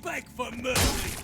beg for mercy!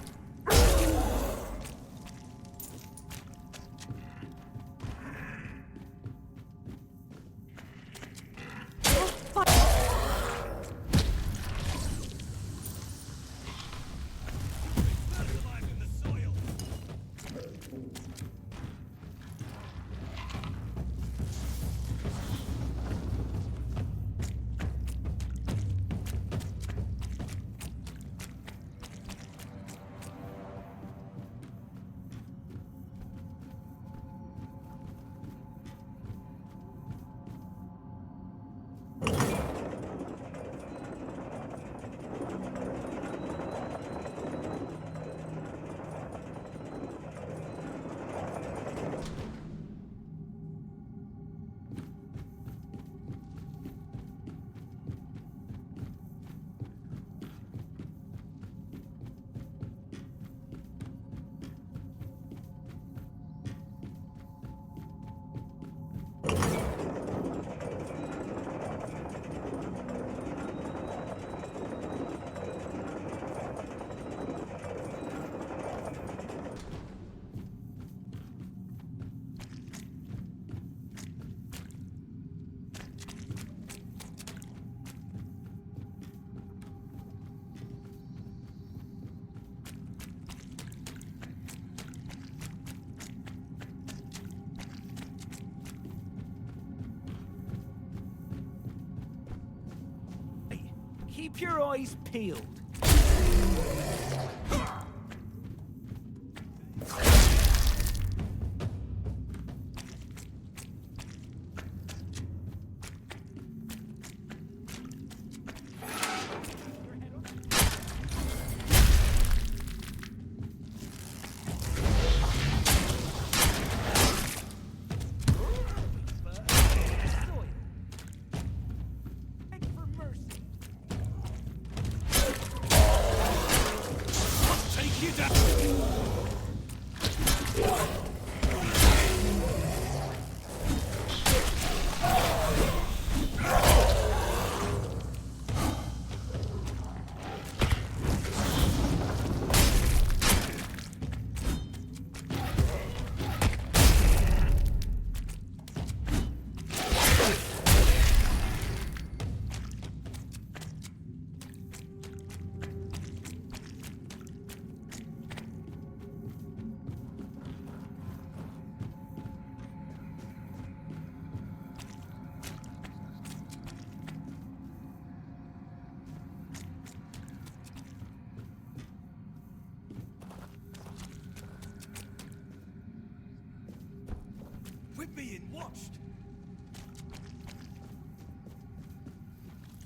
Keep your eyes peeled. We're being watched.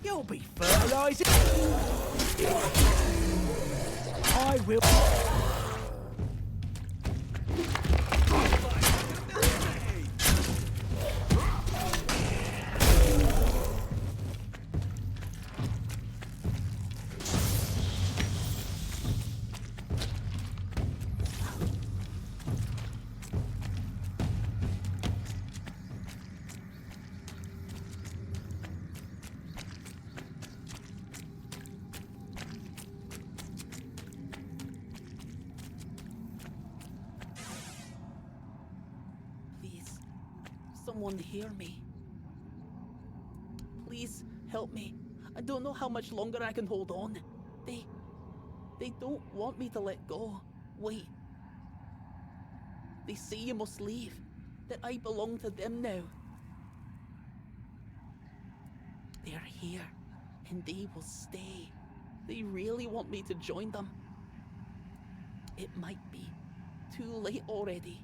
You'll be fertilizing. I will. Someone hear me. Please help me. I don't know how much longer I can hold on. They don't want me to let go. Wait. They say you must leave. That I belong to them now. They're here, and they will stay. They really want me to join them. It might be too late already.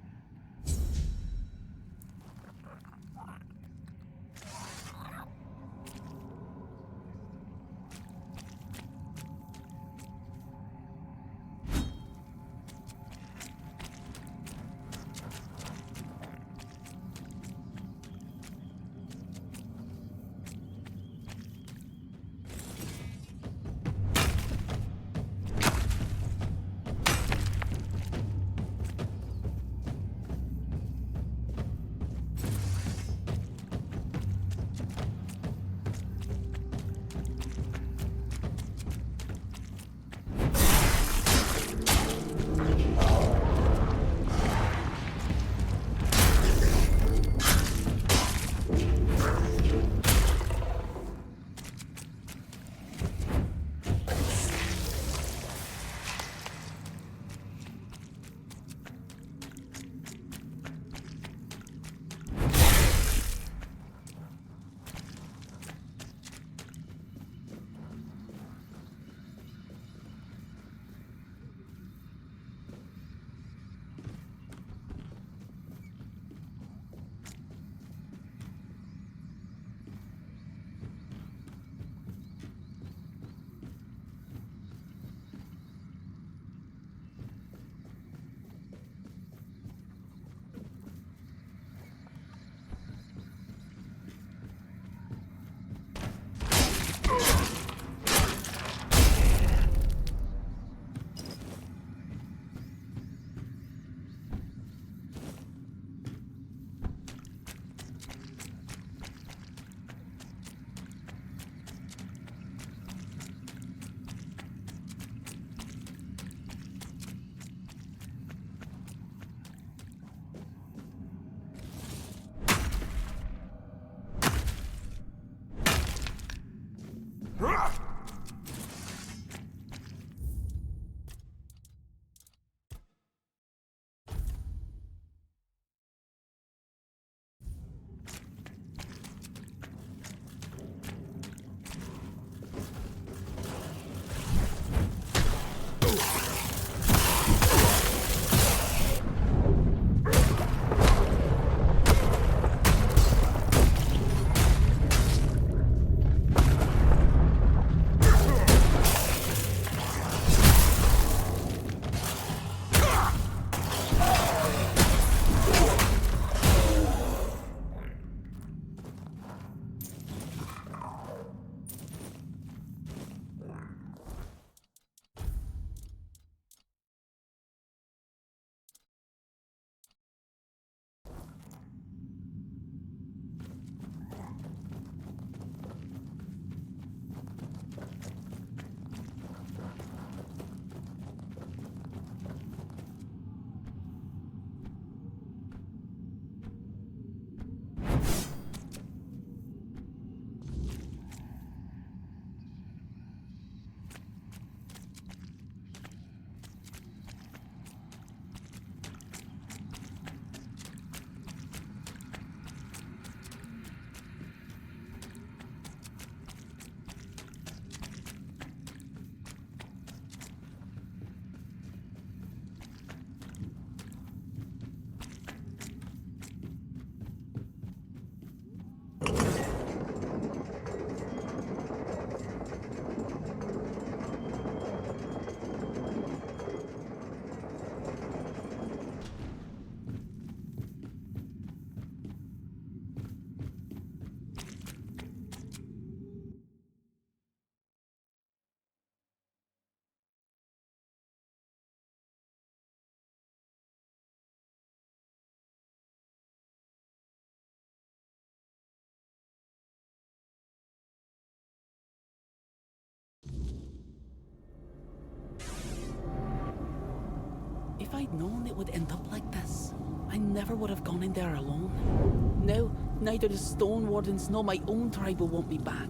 I'd known it would end up like this, I never would have gone in there alone. Now, neither the Stone Wardens nor my own tribe will want me back.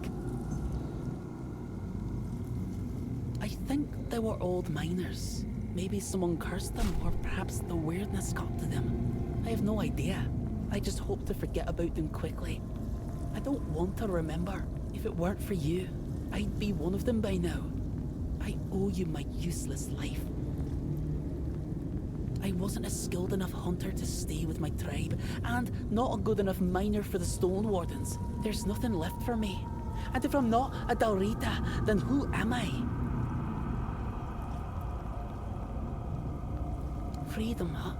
I think they were old miners. Maybe someone cursed them, or perhaps the weirdness got to them. I have no idea. I just hope to forget about them quickly. I don't want to remember. If it weren't for you, I'd be one of them by now. I owe you my useless life. I wasn't a skilled enough hunter to stay with my tribe, and not a good enough miner for the Stone Wardens. There's nothing left for me. And if I'm not a Dalrita, then who am I? Freedom, huh?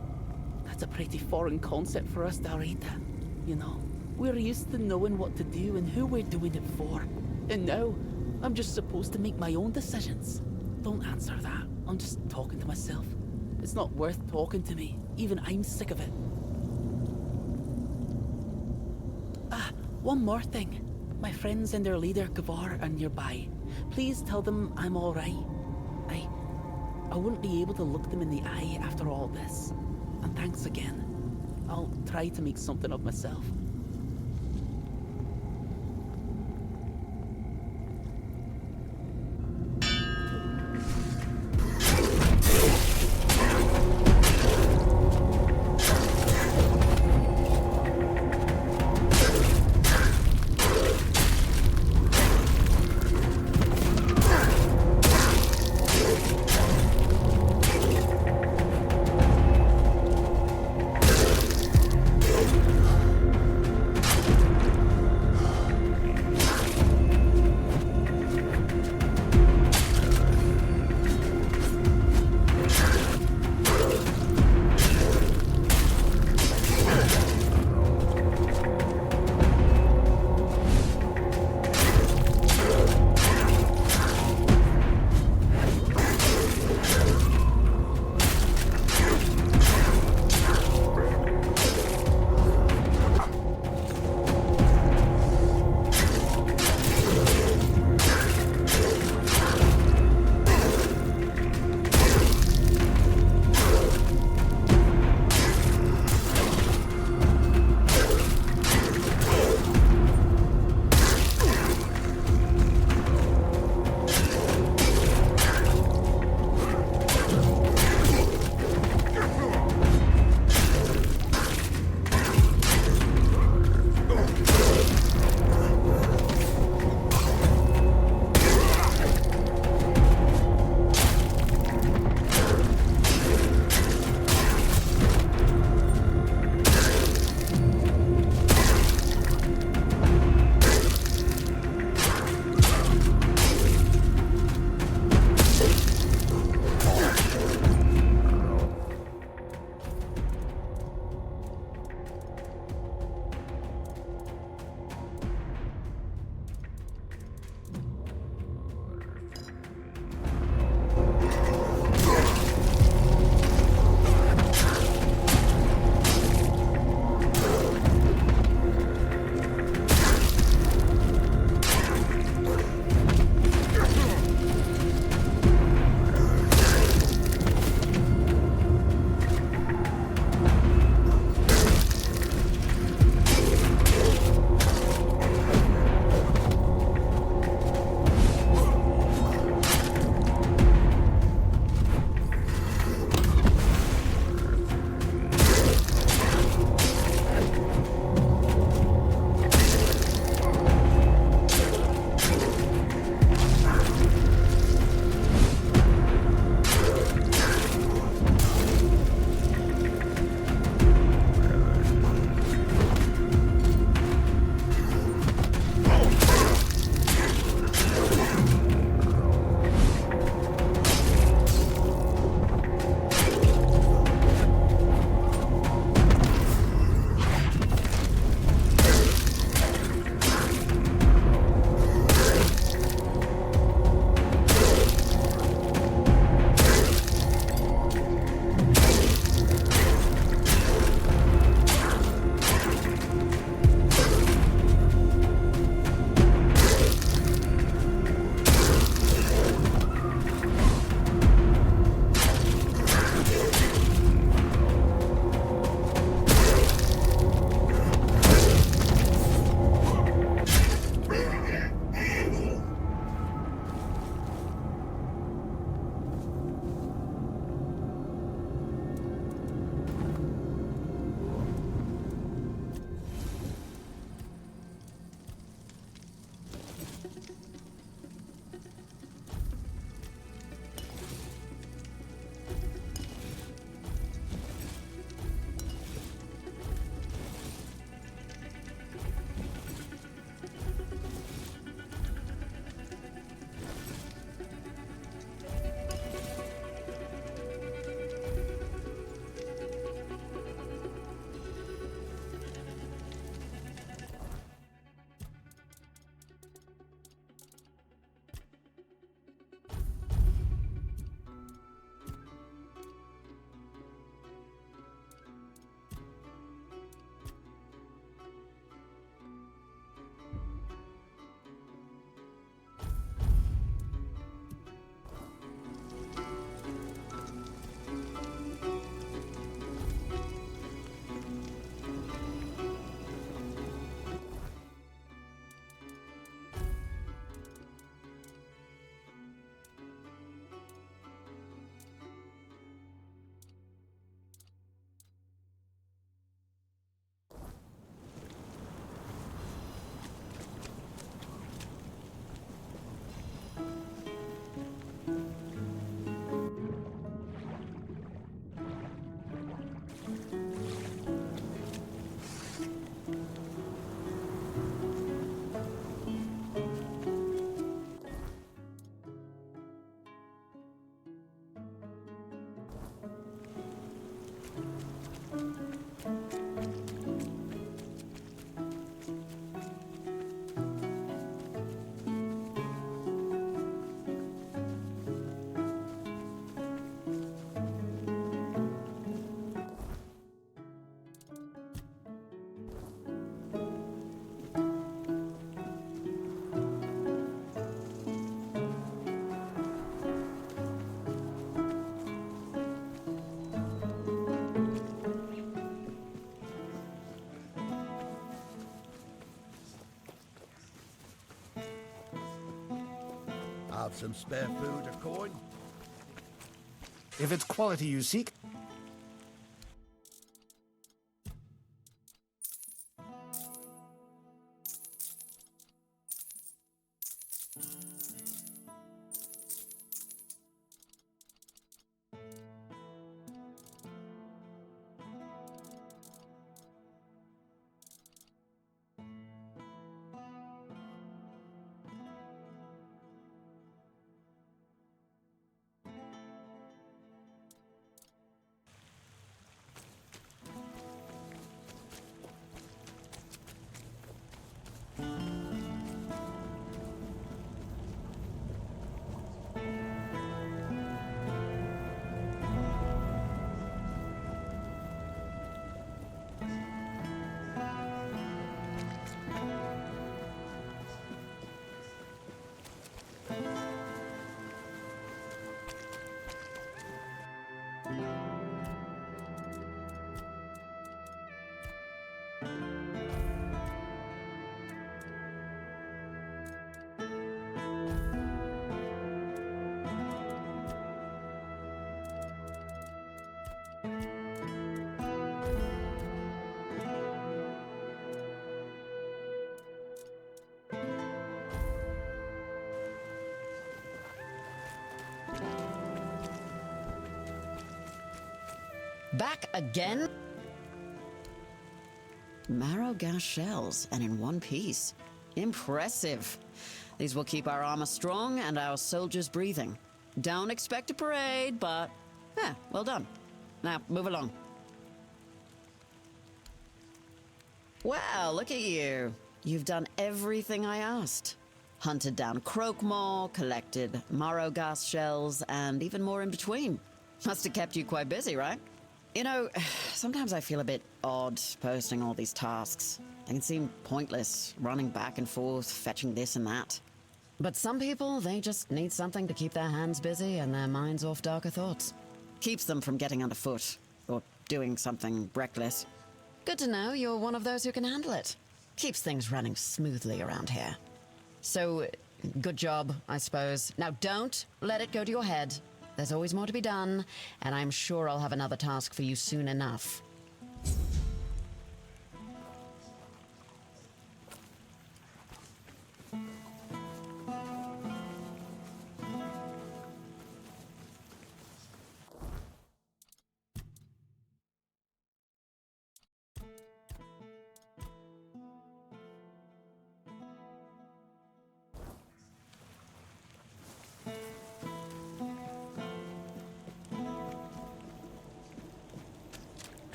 That's a pretty foreign concept for us Dalrita. You know, we're used to knowing what to do and who we're doing it for. And now, I'm just supposed to make my own decisions. Don't answer that. I'm just talking to myself. It's not worth talking to me. Even I'm sick of it. Ah, one more thing. My friends and their leader, Koveras, are nearby. Please tell them I'm alright. I wouldn't be able to look them in the eye after all this. And thanks again. I'll try to make something of myself. Have some spare food or coin? If it's quality you seek, Back again? Marrow gas shells, and in one piece. Impressive. These will keep our armor strong and our soldiers breathing. Don't expect a parade, but yeah, well done. Now, move along. Wow, look at you. You've done everything I asked. Hunted down Croakmore, collected marrow gas shells, and even more in between. Must have kept you quite busy, right? You know, sometimes I feel a bit odd posting all these tasks. They can seem pointless, running back and forth, fetching this and that. But some people, they just need something to keep their hands busy and their minds off darker thoughts. Keeps them from getting underfoot, or doing something reckless. Good to know you're one of those who can handle it. Keeps things running smoothly around here. So, good job, I suppose. Now don't let it go to your head. There's always more to be done, and I'm sure I'll have another task for you soon enough.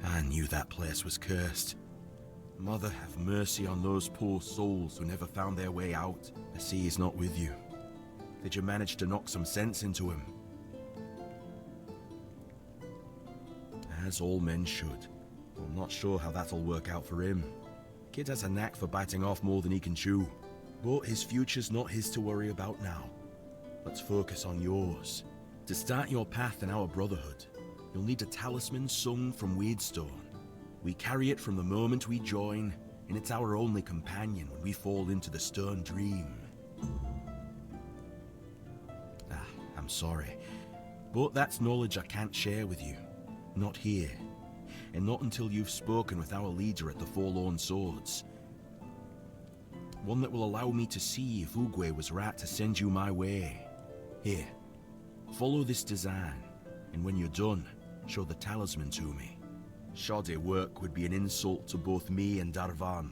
I knew that place was cursed. Mother, have mercy on those poor souls who never found their way out. I see he's not with you. Did you manage to knock some sense into him? As all men should. I'm not sure how that'll work out for him. Kid has a knack for biting off more than he can chew. But his future's not his to worry about now. Let's focus on yours. To start your path in our brotherhood, you'll need a talisman sung from Weedstone. We carry it from the moment we join, and it's our only companion when we fall into the stern dream. I'm sorry, but that's knowledge I can't share with you. Not here, and not until you've spoken with our leader at the Forlorn Swords. One that will allow me to see if Oogway was right to send you my way. Here, follow this design, and when you're done, show the talisman to me. Shoddy work would be an insult to both me and Darvan.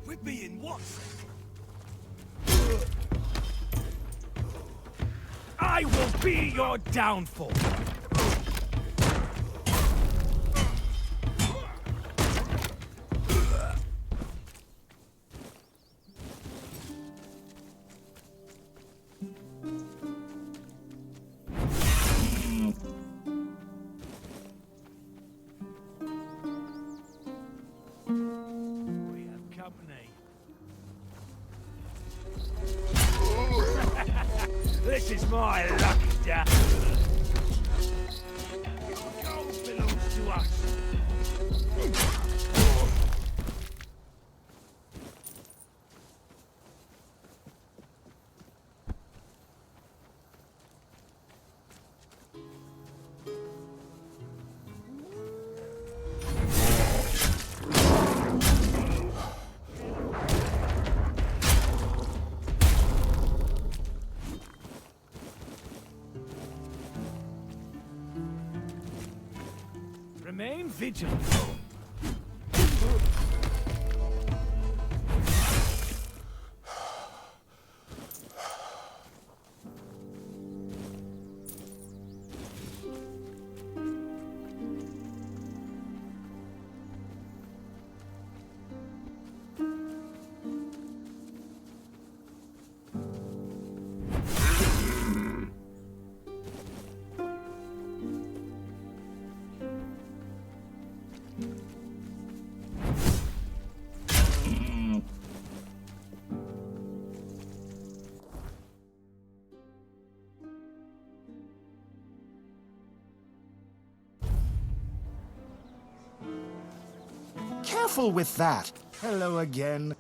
We're being watched. I will be your downfall. We have company. This is my lucky day. Gold belongs to us. Remain vigilant. Careful with that. Hello again.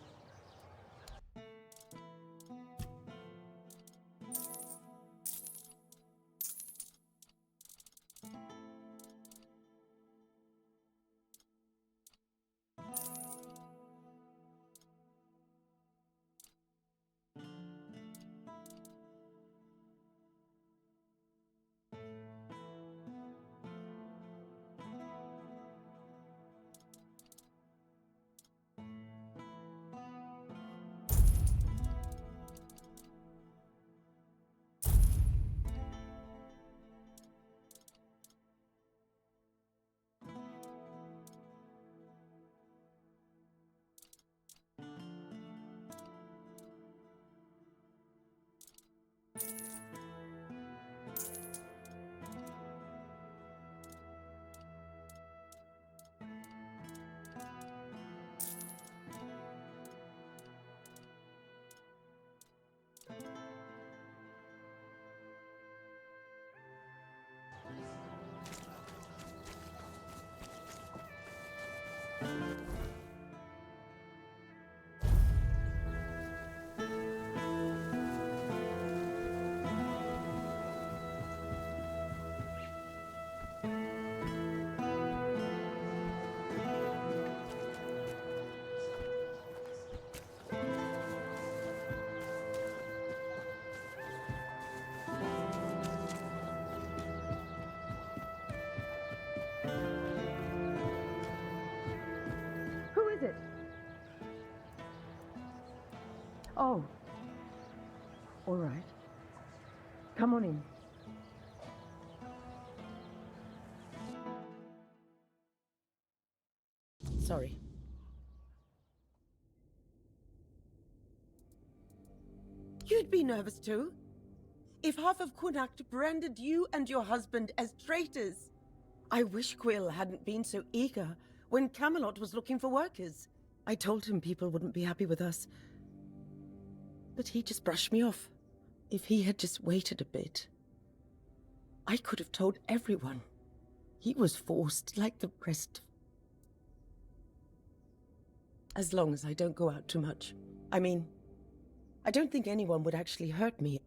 Oh. All right. Come on in. Sorry. You'd be nervous too. If half of Connacht branded you and your husband as traitors. I wish Quill hadn't been so eager when Camelot was looking for workers. I told him people wouldn't be happy with us. But he just brushed me off. If he had just waited a bit, I could have told everyone. He was forced like the rest. As long as I don't go out too much. I mean, I don't think anyone would actually hurt me.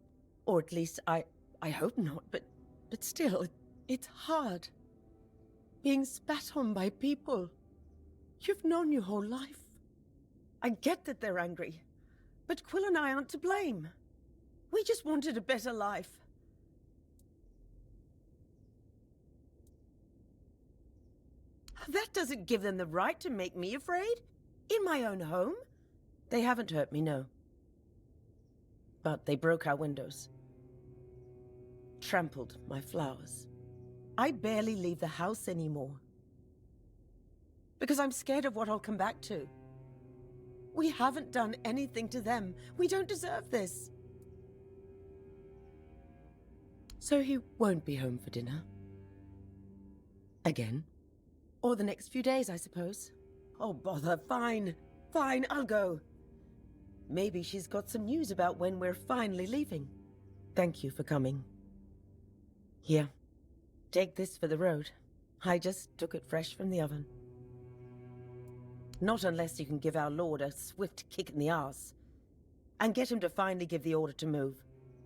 Or at least I hope not, but still, it's hard. Being spat on by people you've known your whole life. I get that they're angry, but Quill and I aren't to blame. We just wanted a better life. That doesn't give them the right to make me afraid. In my own home. They haven't hurt me, no. But they broke our windows. Trampled my flowers. I barely leave the house anymore. Because I'm scared of what I'll come back to. We haven't done anything to them. We don't deserve this. So he won't be home for dinner. Again. Or the next few days, I suppose. Oh, bother. Fine. Fine, I'll go. Maybe she's got some news about when we're finally leaving. Thank you for coming. Here. Take this for the road. I just took it fresh from the oven. Not unless you can give our lord a swift kick in the arse. And get him to finally give the order to move.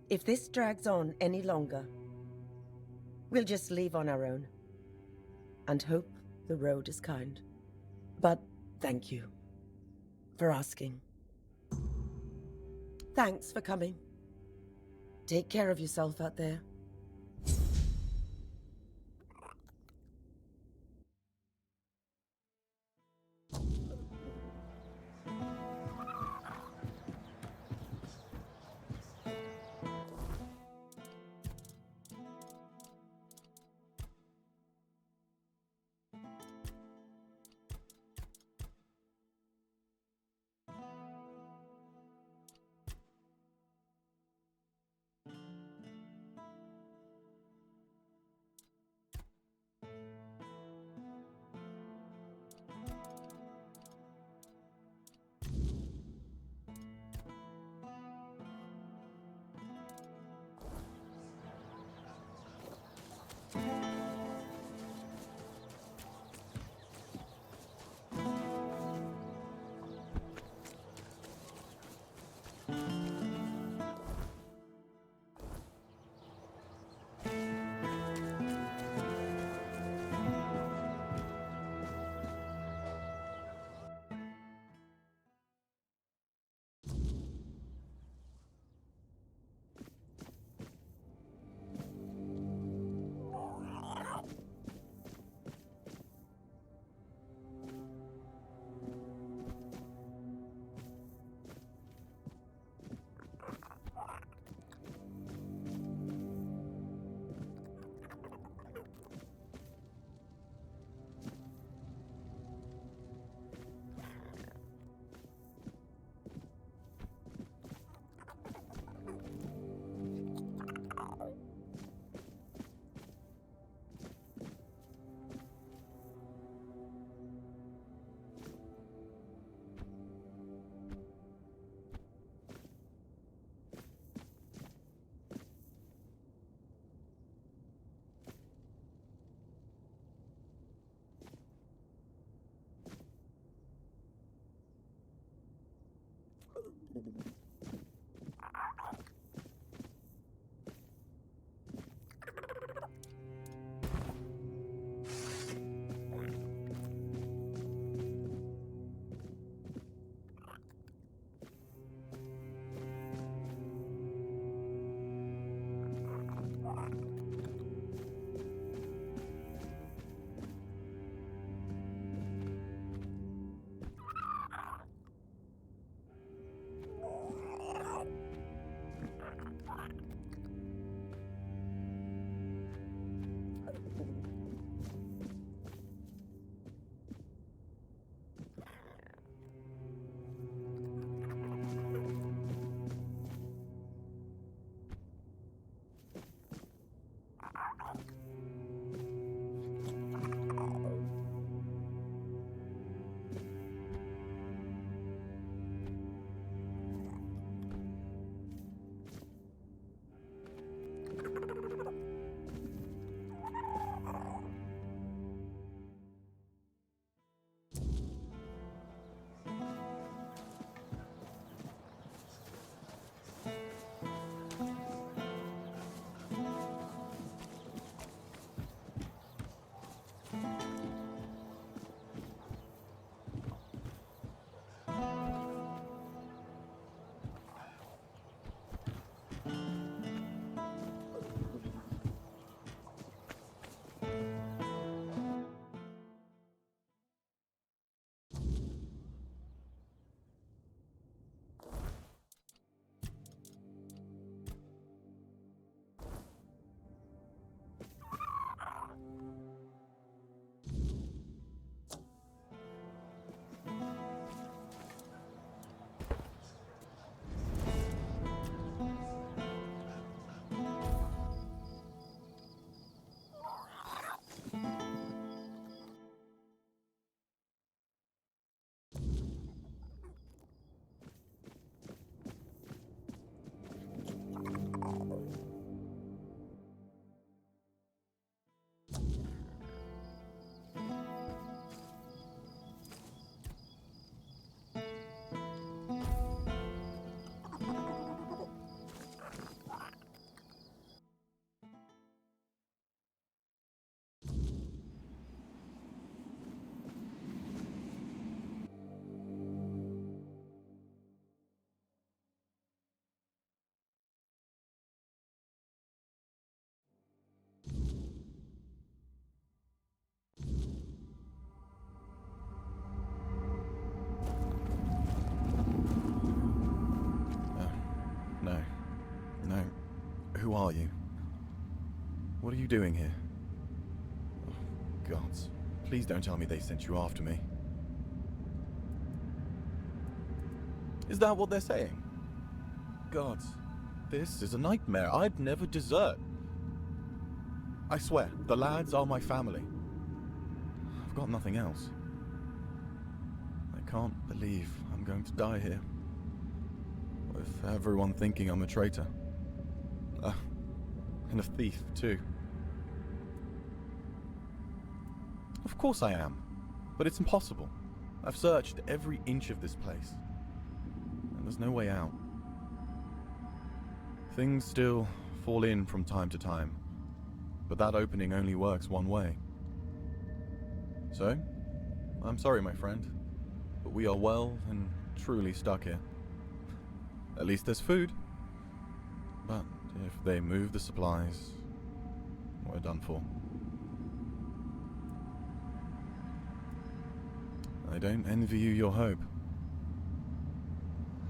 If this drags on any longer, we'll just leave on our own. And hope the road is kind. But thank you for asking. Thanks for coming. Take care of yourself out there. Who are you? What are you doing here? Oh, gods. Please don't tell me they sent you after me. Is that what they're saying? Gods, this is a nightmare. I'd never desert. I swear, the lads are my family. I've got nothing else. I can't believe I'm going to die here. With everyone thinking I'm a traitor. And a thief, too. Of course I am. But it's impossible. I've searched every inch of this place. And there's no way out. Things still fall in from time to time. But that opening only works one way. So, I'm sorry, my friend. But we are well and truly stuck here. At least there's food. But if they move the supplies, we're done for. I don't envy you your hope.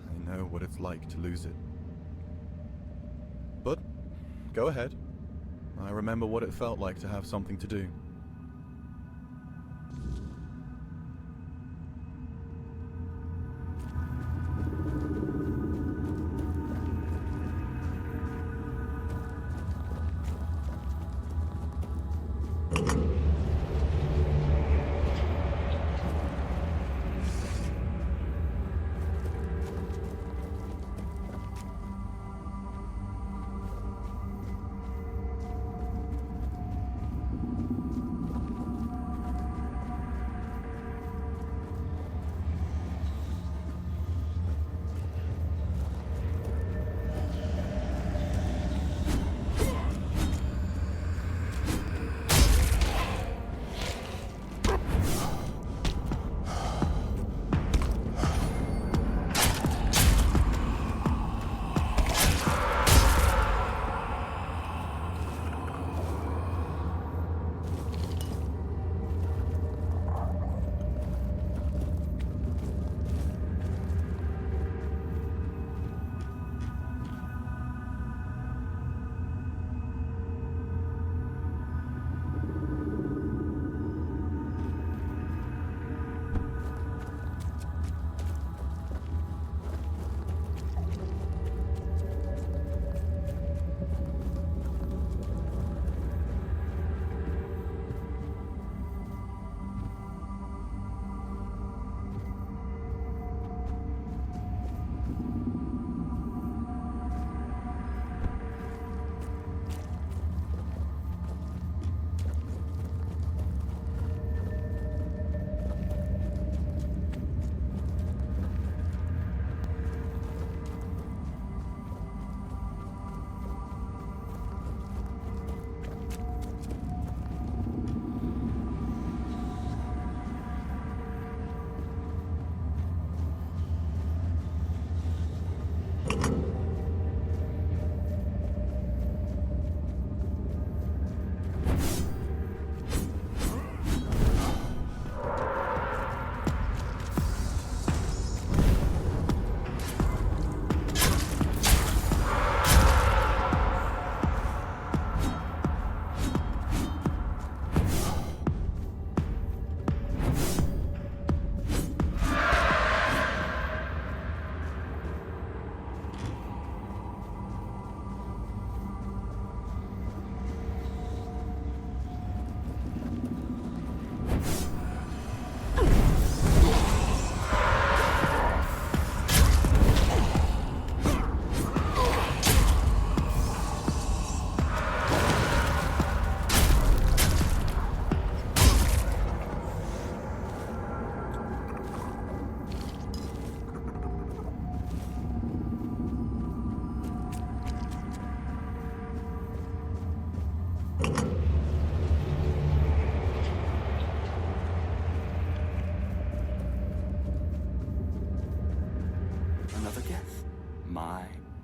I know what it's like to lose it. But, go ahead. I remember what it felt like to have something to do.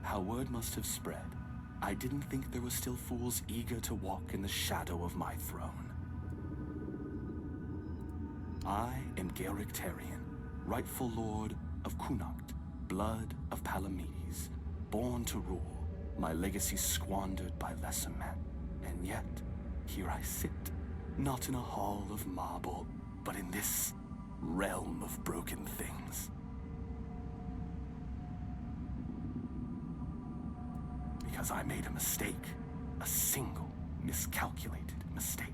How word must have spread. I didn't think there were still fools eager to walk in the shadow of my throne. I am Garrick Tarian, rightful lord of Connacht, blood of Palamedes, born to rule. my legacy squandered by lesser men. And yet, here I sit, not in a hall of marble, but in this realm of broken things. Because I made a mistake, a single, miscalculated mistake.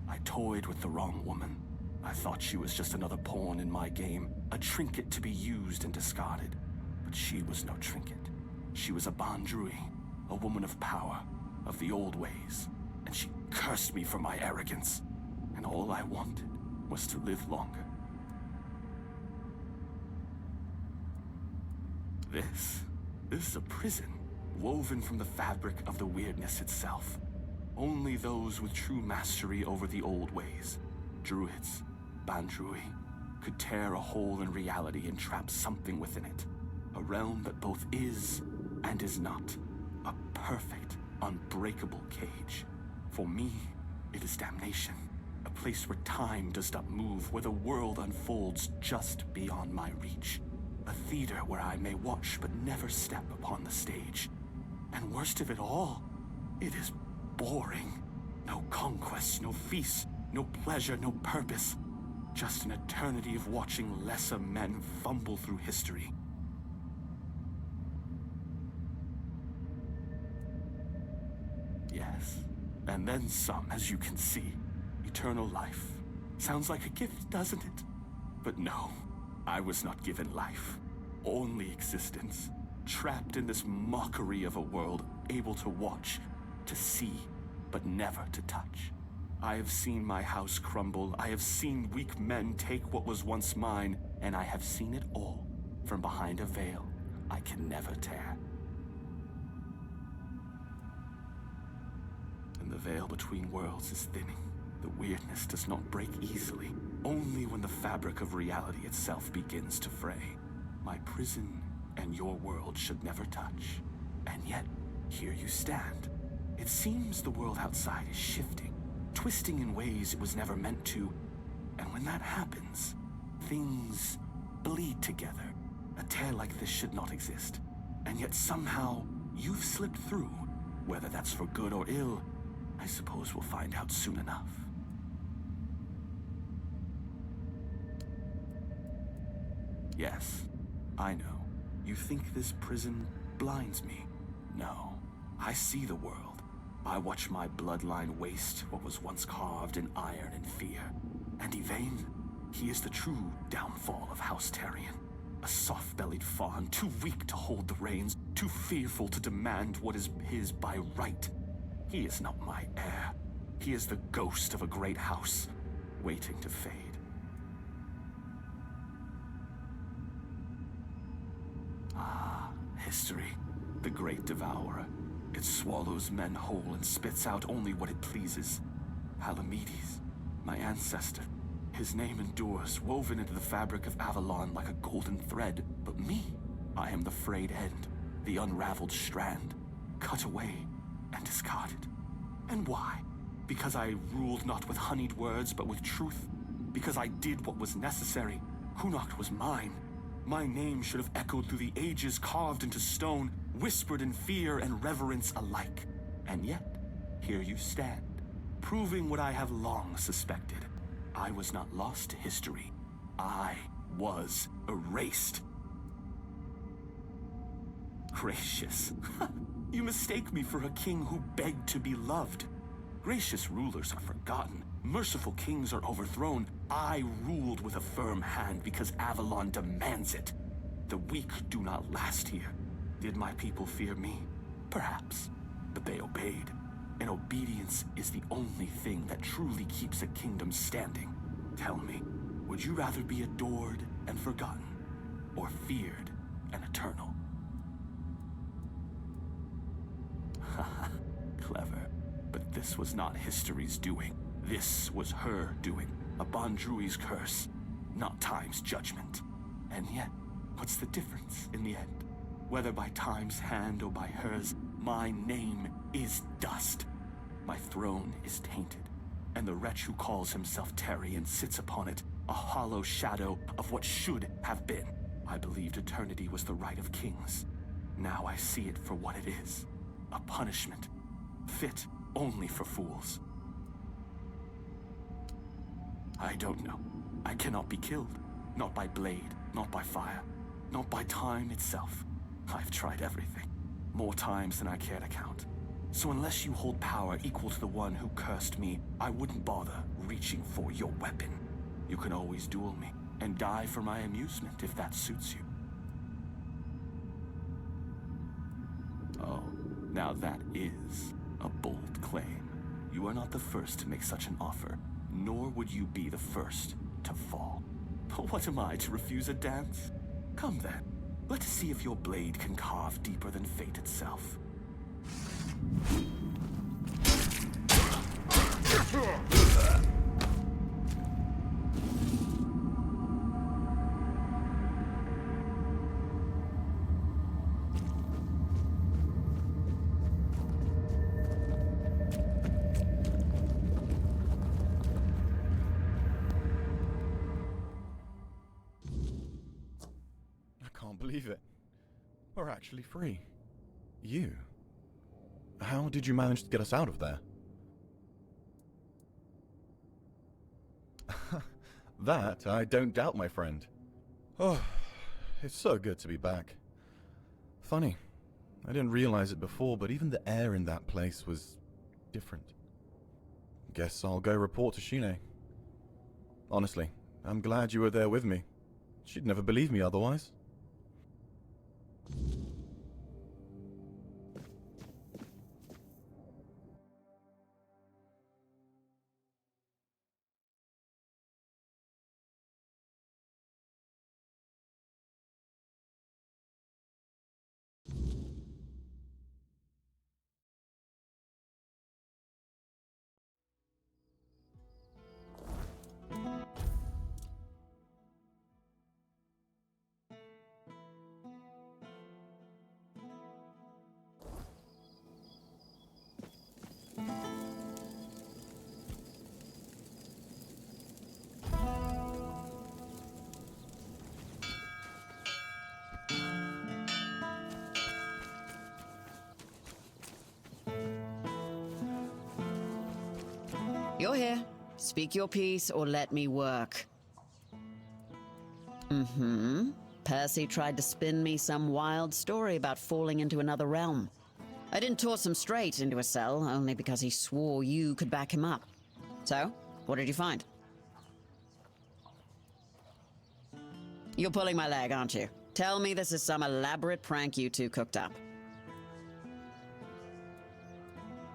I toyed with the wrong woman. I thought she was just another pawn in my game, a trinket to be used and discarded. But she was no trinket. She was a Bandrui, a woman of power, of the old ways, and she cursed me for my arrogance. And all I wanted was to live longer. This is a prison, woven from the fabric of the weirdness itself. Only those with true mastery over the old ways, druids, Bandrui, could tear a hole in reality and trap something within it. A realm that both is and is not. A perfect, unbreakable cage. For me, it is damnation. A place where time does not move, where the world unfolds just beyond my reach. A theater where I may watch but never step upon the stage. And worst of it all, it is boring. No conquests, no feasts, no pleasure, no purpose. Just an eternity of watching lesser men fumble through history. Yes, and then some, as you can see. Eternal life. Sounds like a gift, doesn't it? But no, I was not given life. Only existence. Trapped in this mockery of a world, able to watch, to see, but never to touch. I have seen my house crumble, I have seen weak men take what was once mine, and I have seen it all from behind a veil I can never tear. And the veil between worlds is thinning. The weirdness does not break easily, only when the fabric of reality itself begins to fray. My prison and your world should never touch. And yet, here you stand. It seems the world outside is shifting, twisting in ways it was never meant to. And when that happens, things bleed together. A tear like this should not exist. And yet somehow, you've slipped through. Whether that's for good or ill, I suppose we'll find out soon enough. Yes, I know. You think this prison blinds me? No, I see the world. I watch my bloodline waste what was once carved in iron and fear. And Yvain, he is the true downfall of House Tarion. A soft-bellied fawn, too weak to hold the reins, too fearful to demand what is his by right. He is not my heir. He is the ghost of a great house, waiting to fade. Ah, history, the great devourer. It swallows men whole and spits out only what it pleases. Palamedes, my ancestor, his name endures, woven into the fabric of Avalon like a golden thread. But me, I am the frayed end, the unraveled strand, cut away and discarded. And why? Because I ruled not with honeyed words, but with truth. Because I did what was necessary. Hunocht was mine. My name should have echoed through the ages, carved into stone, whispered in fear and reverence alike. And yet, here you stand, proving what I have long suspected. I was not lost to history. I was erased. Gracious. You mistake me for a king who begged to be loved. Gracious rulers are forgotten. Merciful kings are overthrown. I ruled with a firm hand because Avalon demands it. The weak do not last here. Did my people fear me? Perhaps. But they obeyed. And obedience is the only thing that truly keeps a kingdom standing. Tell me, would you rather be adored and forgotten, or feared and eternal? Haha, clever. But this was not history's doing. This was her doing. A Bandrui's curse, not time's judgment. And yet, what's the difference in the end? Whether by time's hand or by hers, my name is dust. My throne is tainted, and the wretch who calls himself Tarion sits upon it, a hollow shadow of what should have been. I believed eternity was the right of kings. Now I see it for what it is. a punishment, fit only for fools. I don't know. I cannot be killed. Not by blade, not by fire, not by time itself. I've tried everything, more times than I care to count. So unless you hold power equal to the one who cursed me, I wouldn't bother reaching for your weapon. You can always duel me, and die for my amusement if that suits you. Oh, now that is a bold claim. You are not the first to make such an offer, nor would you be the first to fall. But what am I, to refuse a dance? Come then, let's see if your blade can carve deeper than fate itself. I can't believe it. We're actually free. You? How did you manage to get us out of there? That I don't doubt, my friend. Oh, it's so good to be back. Funny, I didn't realize it before, but even the air in that place was different. Guess I'll go report to Shine. Honestly, I'm glad you were there with me. She'd never believe me otherwise. You're here. Speak your piece or let me work. Percy tried to spin me some wild story about falling into another realm. I didn't toss him straight into a cell, only because he swore you could back him up. So, what did you find? You're pulling my leg, aren't you? Tell me this is some elaborate prank you two cooked up.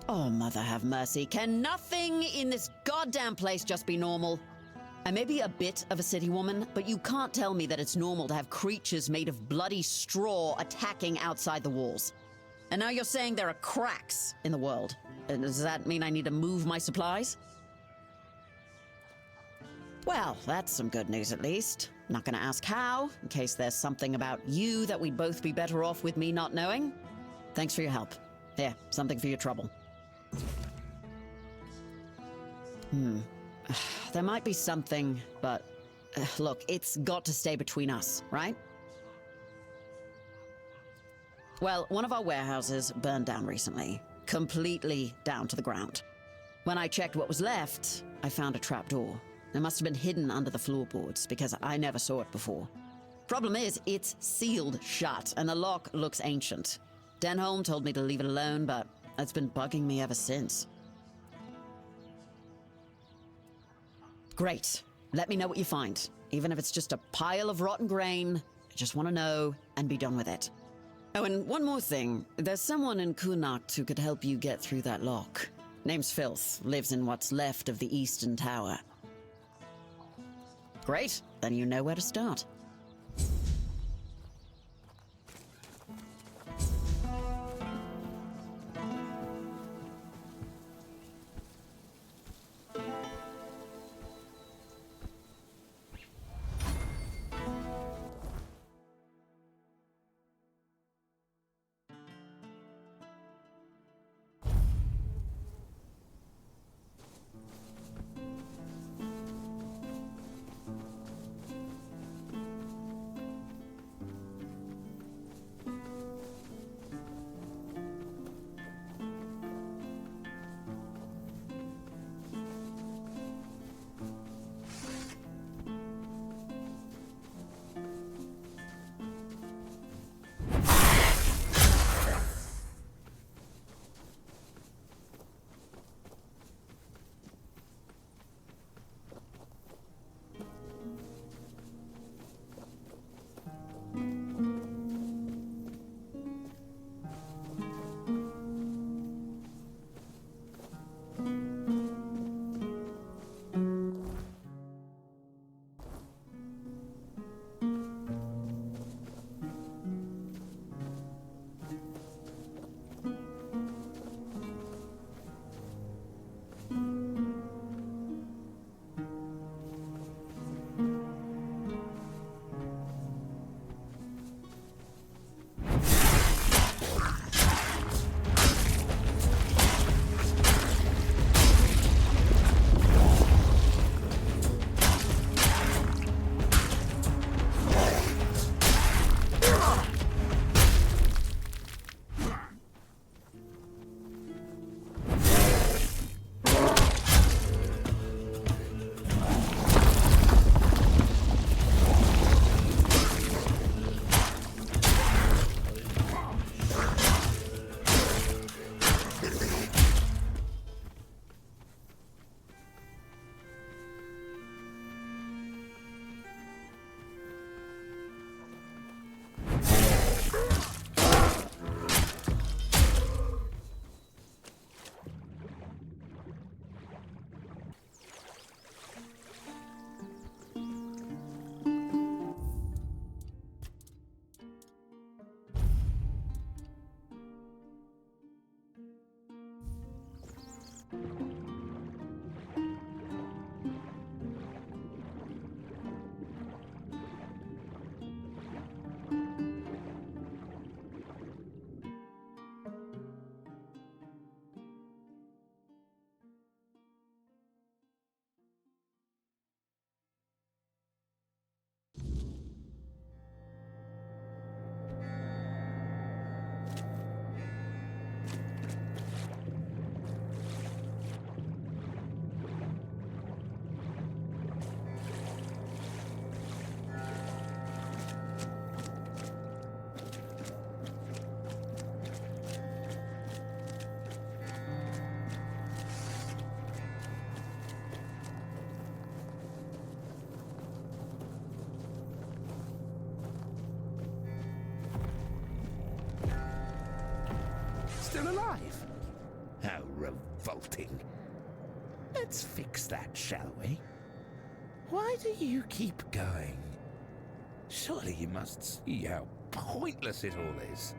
Oh, mother have mercy. Can nothing in this goddamn place just be normal? I may be a bit of a city woman, but you can't tell me that it's normal to have creatures made of bloody straw attacking outside the walls. And now you're saying there are cracks in the world. Does that mean I need to move my supplies? Well, that's some good news at least. Not gonna ask how, in case there's something about you that we'd both be better off with me not knowing. Thanks for your help. Here, something for your trouble. There might be something, but look, it's got to stay between us, right? Well, one of our warehouses burned down recently, completely down to the ground. When I checked what was left, I found a trapdoor. It must have been hidden under the floorboards because I never saw it before. Problem is, it's sealed shut and the lock looks ancient. Denholm told me to leave it alone, but it's been bugging me ever since. Great. Let me know what you find. Even if it's just a pile of rotten grain, I just want to know and be done with it. Oh, and one more thing. There's someone in Kunacht who could help you get through that lock. Name's Filth. Lives in what's left of the Eastern Tower. Great. Then you know where to start. still alive. How revolting. Let's fix that, shall we? Why do you keep going? Surely you must see how pointless it all is.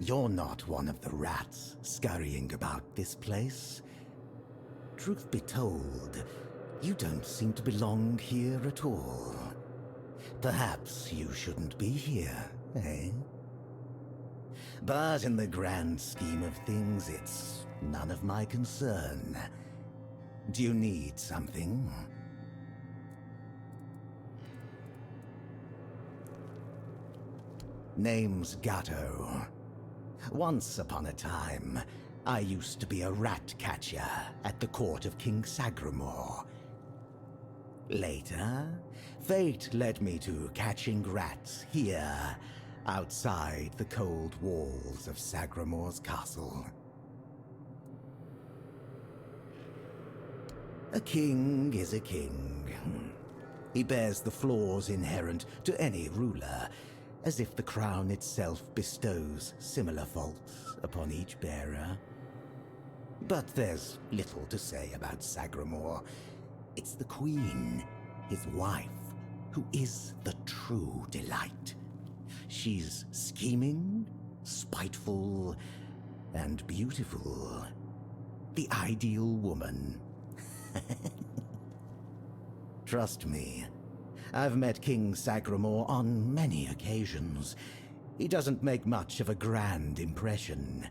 You're not one of the rats scurrying about this place. Truth be told, you don't seem to belong here at all. Perhaps you shouldn't be here, eh? But in the grand scheme of things, it's none of my concern. Do you need something? Name's Gatto. Once upon a time, I used to be a rat catcher at the court of King Sagremor. Later, fate led me to catching rats here, outside the cold walls of Sagremor's castle. A king is a king. He bears the flaws inherent to any ruler, as if the crown itself bestows similar faults upon each bearer. But there's little to say about Sagremor. It's the queen, his wife, who is the true delight. She's scheming, spiteful, and beautiful. The ideal woman. Trust me, I've met King Sagremor on many occasions. He doesn't make much of a grand impression,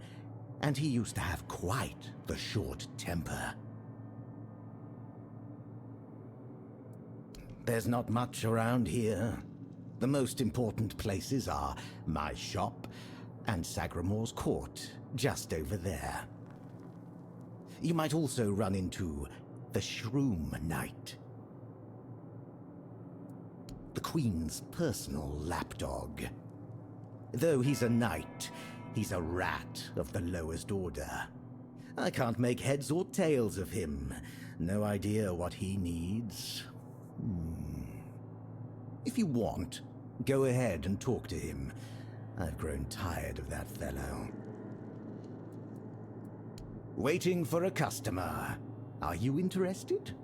and he used to have quite the short temper. There's not much around here. The most important places are my shop and Sagremor's court, just over there. You might also run into the Shroom Knight, the Queen's personal lapdog. Though he's a knight, he's a rat of the lowest order. I can't make heads or tails of him. No idea what he needs. If you want, go ahead and talk to him. I've grown tired of that fellow. Waiting for a customer. Are you interested?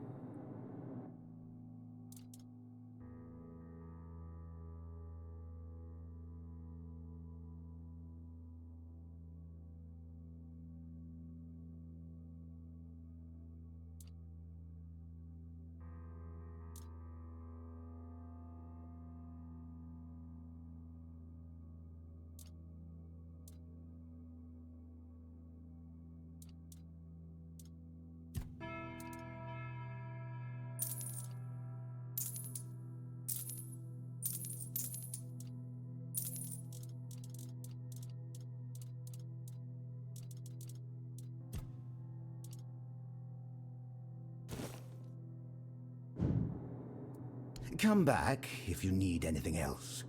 Come back if you need anything else.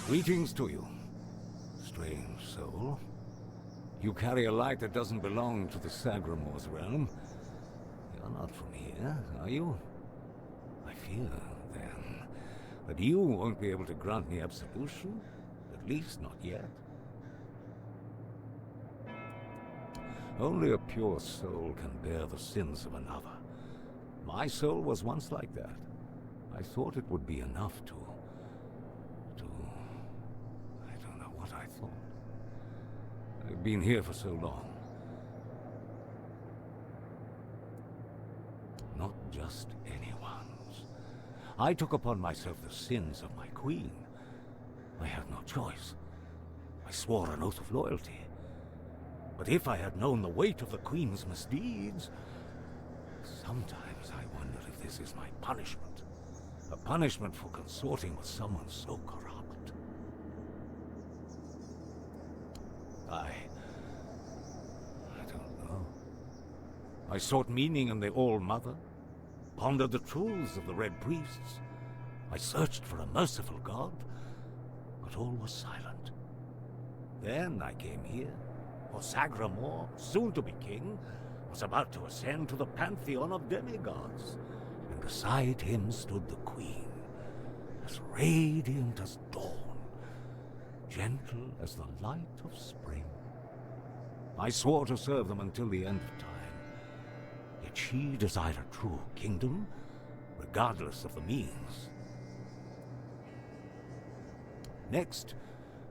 Greetings to you, strange soul. You carry a light that doesn't belong to the Sagremor's realm. You're not from here, are you? I fear, then, that you won't be able to grant me absolution, at least not yet. Only a pure soul can bear the sins of another. My soul was once like that. I thought it would be enough to... I don't know what I thought. I've been here for so long. Not just anyone's. I took upon myself the sins of my queen. I had no choice. I swore an oath of loyalty. But if I had known the weight of the Queen's misdeeds, sometimes I wonder if this is my punishment. A punishment for consorting with someone so corrupt. I don't know. I sought meaning in the All-Mother, pondered the truths of the Red Priests. I searched for a merciful God, but all was silent. Then I came here. For Sagremor, soon to be king, was about to ascend to the pantheon of demigods, and beside him stood the queen, as radiant as dawn, gentle as the light of spring. I swore to serve them until the end of time, yet she desired a true kingdom, regardless of the means. Next,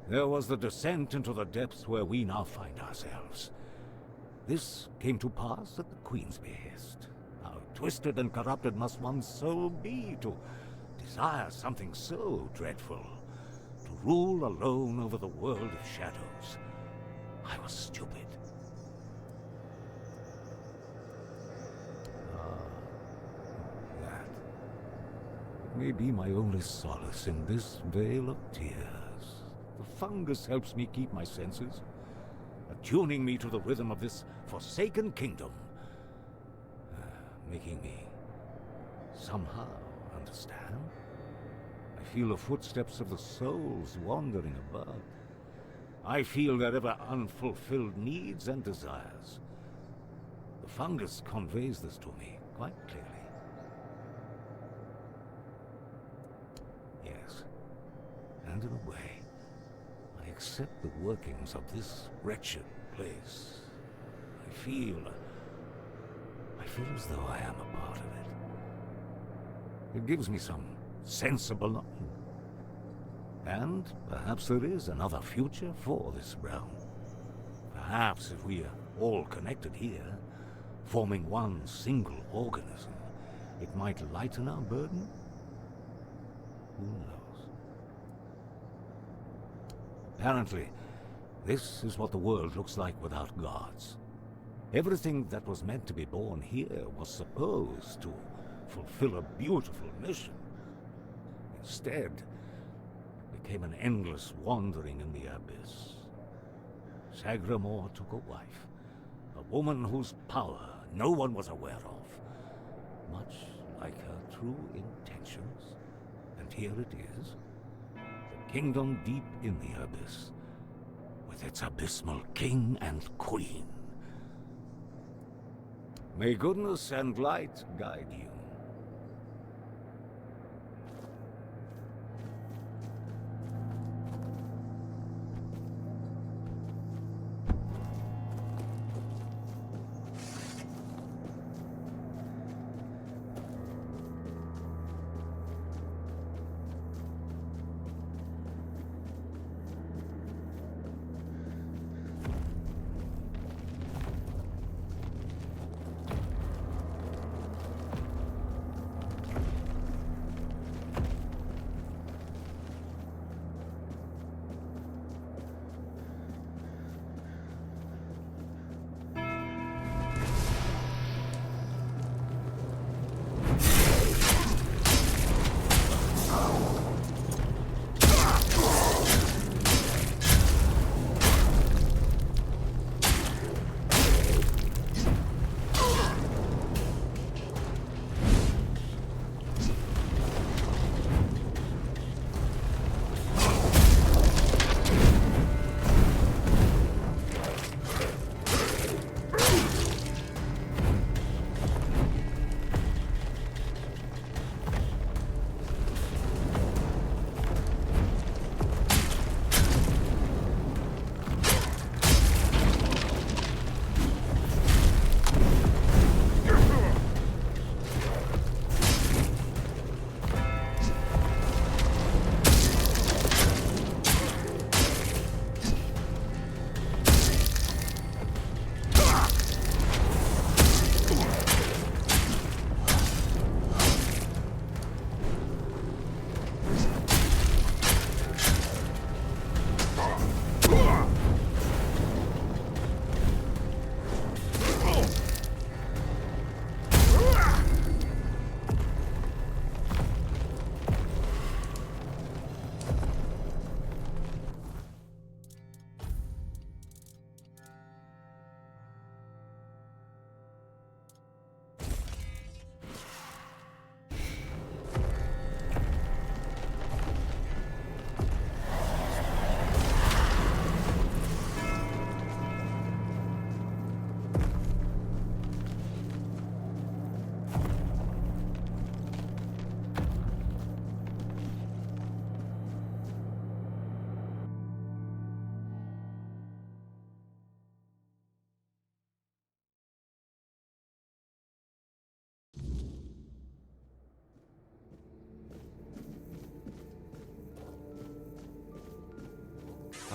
there was the descent into the depths where we now find ourselves. This came to pass at the Queen's behest. How twisted and corrupted must one's soul be to desire something so dreadful, to rule alone over the world of shadows. I was stupid. That. It may be my only solace in this vale of tears. The fungus helps me keep my senses, attuning me to the rhythm of this forsaken kingdom, making me somehow understand. I feel the footsteps of the souls wandering above. I feel their ever unfulfilled needs and desires. The fungus conveys this to me quite clearly. Yes, and in a way, I accept the workings of this wretched place. I feel as though I am a part of it. It gives me some sense of belonging. And perhaps there is another future for this realm. Perhaps if we are all connected here, forming one single organism, it might lighten our burden? Who knows? Apparently, this is what the world looks like without gods. Everything that was meant to be born here was supposed to fulfill a beautiful mission. Instead, it became an endless wandering in the abyss. Sagremor took a wife, a woman whose power no one was aware of, much like her true intentions. And here it is, the kingdom deep in the abyss, with its abysmal king and queen. May goodness and light guide you.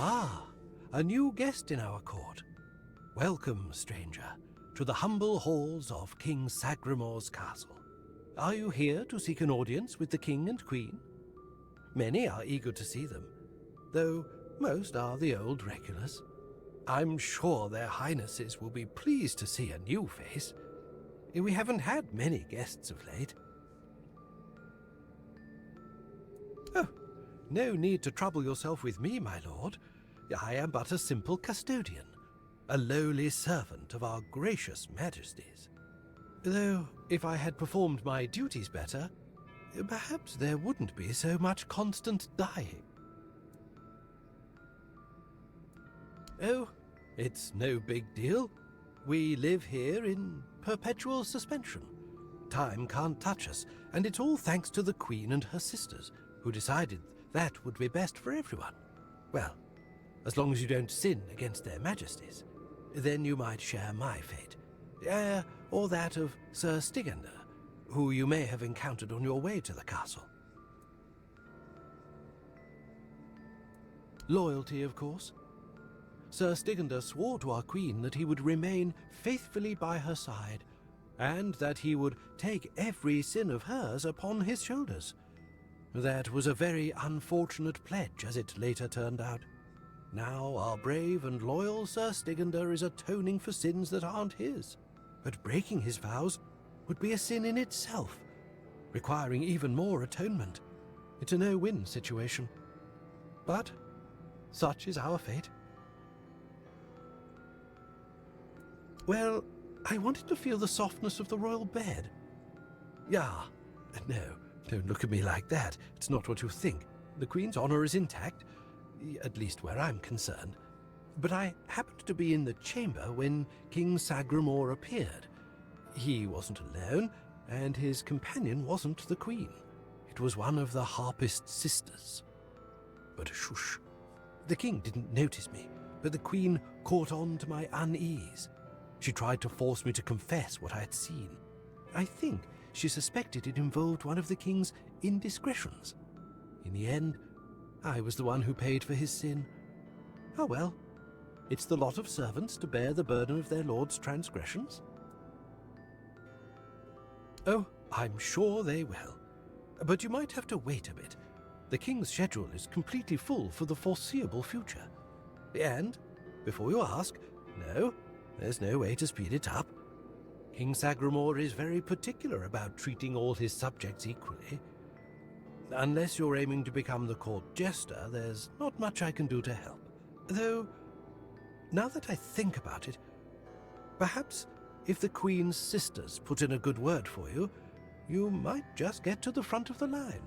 Ah, a new guest in our court. Welcome, stranger, to the humble halls of King Sagremor's castle. Are you here to seek an audience with the king and queen? Many are eager to see them, though most are the old regulars. I'm sure their highnesses will be pleased to see a new face. We haven't had many guests of late. Oh, no need to trouble yourself with me, my lord. I am but a simple custodian, a lowly servant of our gracious majesties. Though, if I had performed my duties better, perhaps there wouldn't be so much constant dying. Oh, it's no big deal. We live here in perpetual suspension. Time can't touch us, and it's all thanks to the Queen and her sisters, who decided that would be best for everyone. Well, as long as you don't sin against their majesties, then you might share my fate. Or that of Sir Stygander, who you may have encountered on your way to the castle. Loyalty, of course. Sir Stygander swore to our queen that he would remain faithfully by her side, and that he would take every sin of hers upon his shoulders. That was a very unfortunate pledge, as it later turned out. Now our brave and loyal Sir Stygander is atoning for sins that aren't his. But breaking his vows would be a sin in itself, requiring even more atonement. It's a no-win situation. But such is our fate. Well, I wanted to feel the softness of the royal bed. Yeah, no, don't look at me like that. It's not what you think. The Queen's honor is intact, at least where I'm concerned. But I happened to be in the chamber when King Sagremor appeared. He wasn't alone, and his companion wasn't the Queen. It was one of the Harpist sisters. But shush. The king didn't notice me, but the Queen caught on to my unease. She tried to force me to confess what I had seen. I think she suspected it involved one of the king's indiscretions. In the end, I was the one who paid for his sin. Oh well, it's the lot of servants to bear the burden of their lord's transgressions. Oh, I'm sure they will. But you might have to wait a bit. The king's schedule is completely full for the foreseeable future. And, before you ask, no, there's no way to speed it up. King Sagremor is very particular about treating all his subjects equally. Unless you're aiming to become the court jester, there's not much I can do to help. Though, now that I think about it, perhaps if the Queen's sisters put in a good word for you, you might just get to the front of the line.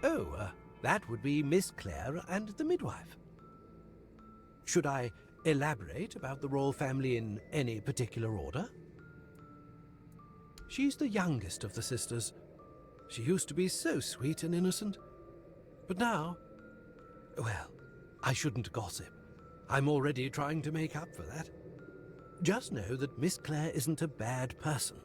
Oh, that would be Miss Clare and the midwife. Should I elaborate about the royal family in any particular order? She's the youngest of the sisters. She used to be so sweet and innocent. But now, well, I shouldn't gossip. I'm already trying to make up for that. Just know that Miss Clare isn't a bad person.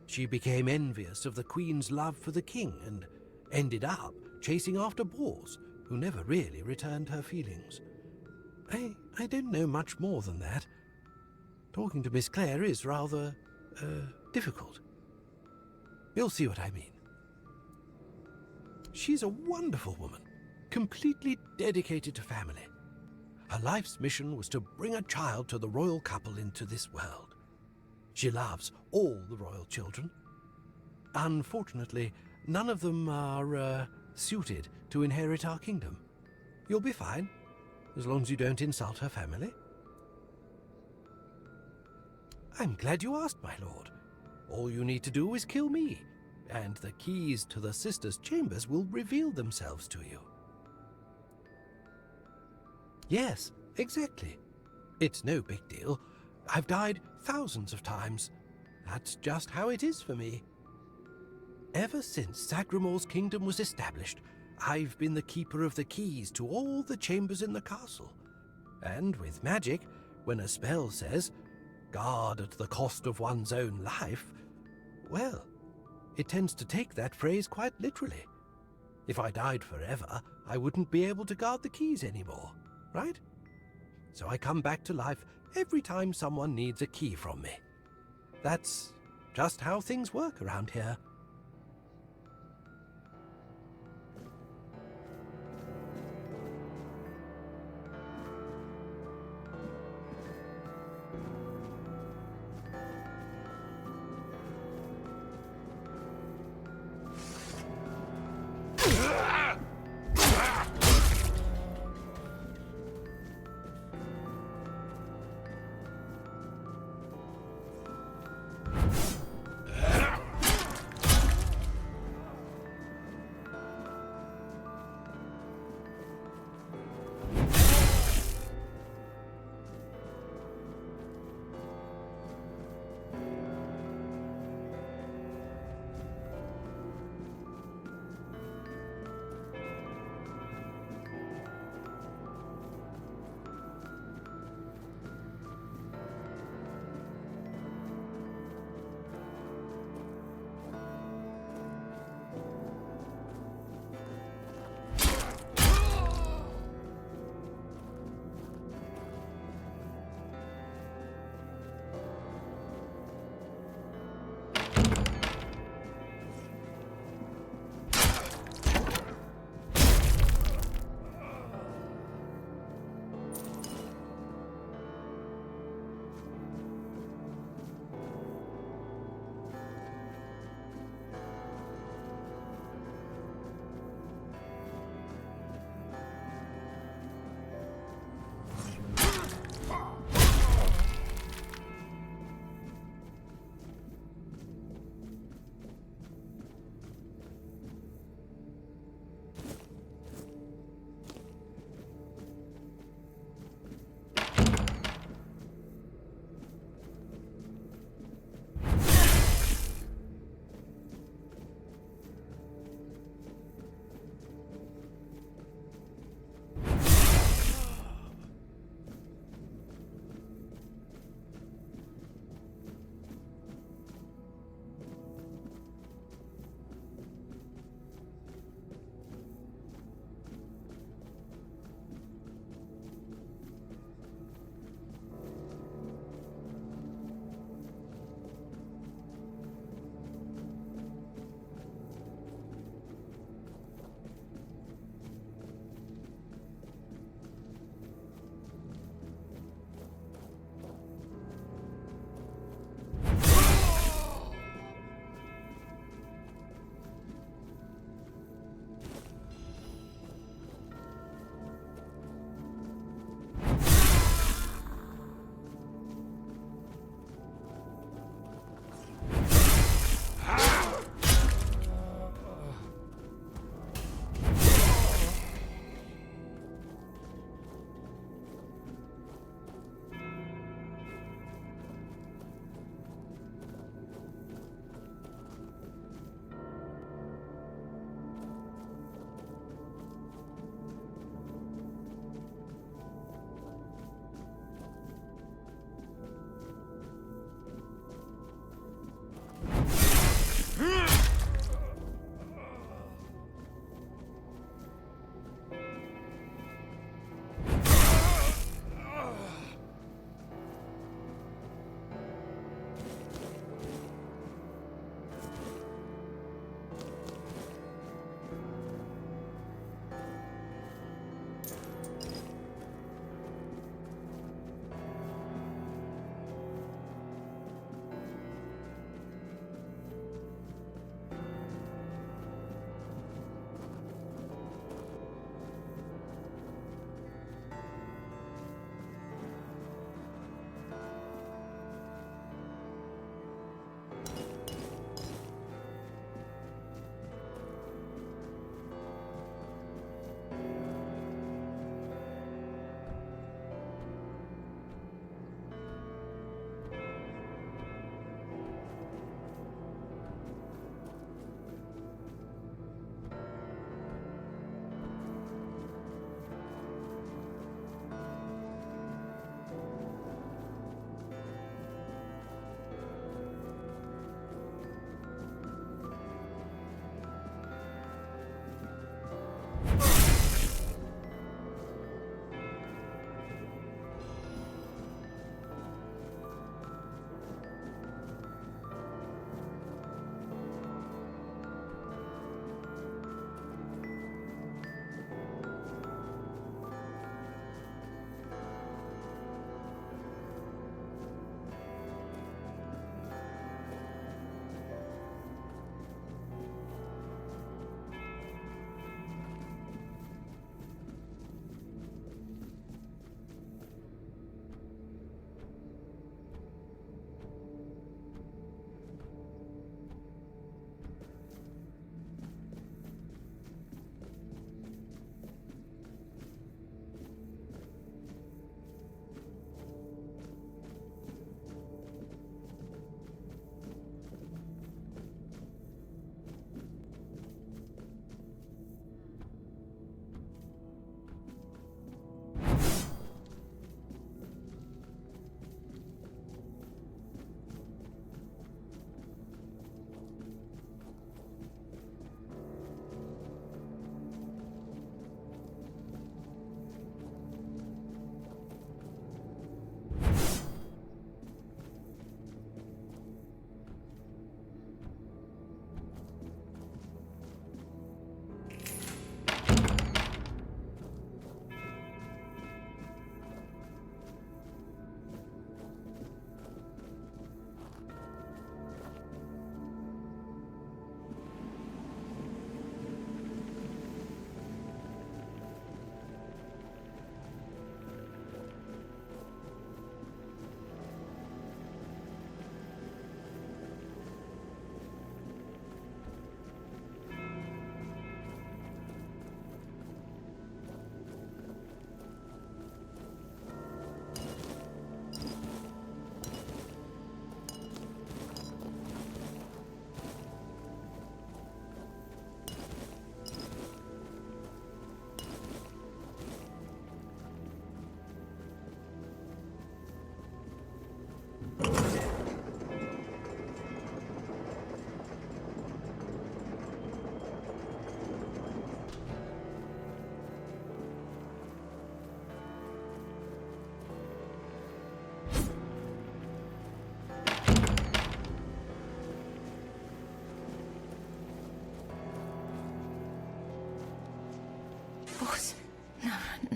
She became envious of the Queen's love for the king and ended up chasing after boars who never really returned her feelings. I don't know much more than that. Talking to Miss Clare is rather, difficult. You'll see what I mean. She's a wonderful woman, completely dedicated to family. Her life's mission was to bring a child to the royal couple into this world. She loves all the royal children. Unfortunately, none of them are, suited to inherit our kingdom. You'll be fine, as long as you don't insult her family. I'm glad you asked, my lord. All you need to do is kill me, and the keys to the sisters' chambers will reveal themselves to you. Yes, exactly. It's no big deal. I've died thousands of times. That's just how it is for me. Ever since Sagremor's kingdom was established, I've been the keeper of the keys to all the chambers in the castle. And with magic, when a spell says, "Guard at the cost of one's own life," well, it tends to take that phrase quite literally. If I died forever, I wouldn't be able to guard the keys anymore, right? So I come back to life every time someone needs a key from me. That's just how things work around here.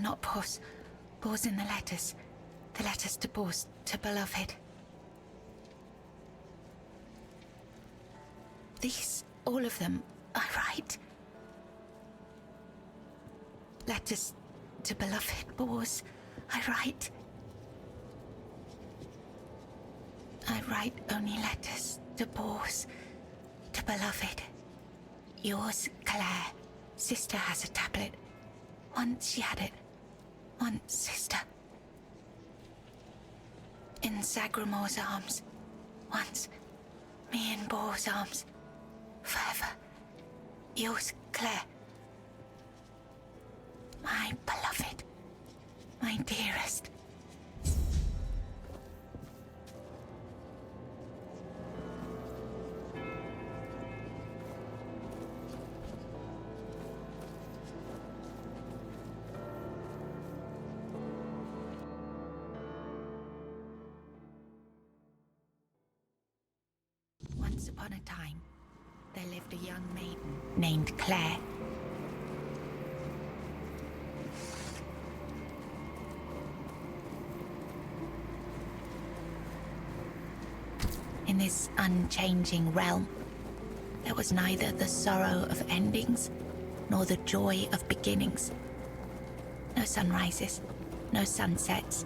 not Bors. Bors in the letters. The letters to Bors, to beloved. These, all of them, I write. Letters to beloved Bors, I write. I write only letters to Bors, to beloved. Yours, Claire. Sister has a tablet. Once she had it. Once, sister. In Sagremor's arms. Once, me in Bors' arms. Forever. Yours, Claire. My beloved. My dearest. Once upon a time, there lived a young maiden named Claire. In this unchanging realm, there was neither the sorrow of endings nor the joy of beginnings. No sunrises, no sunsets,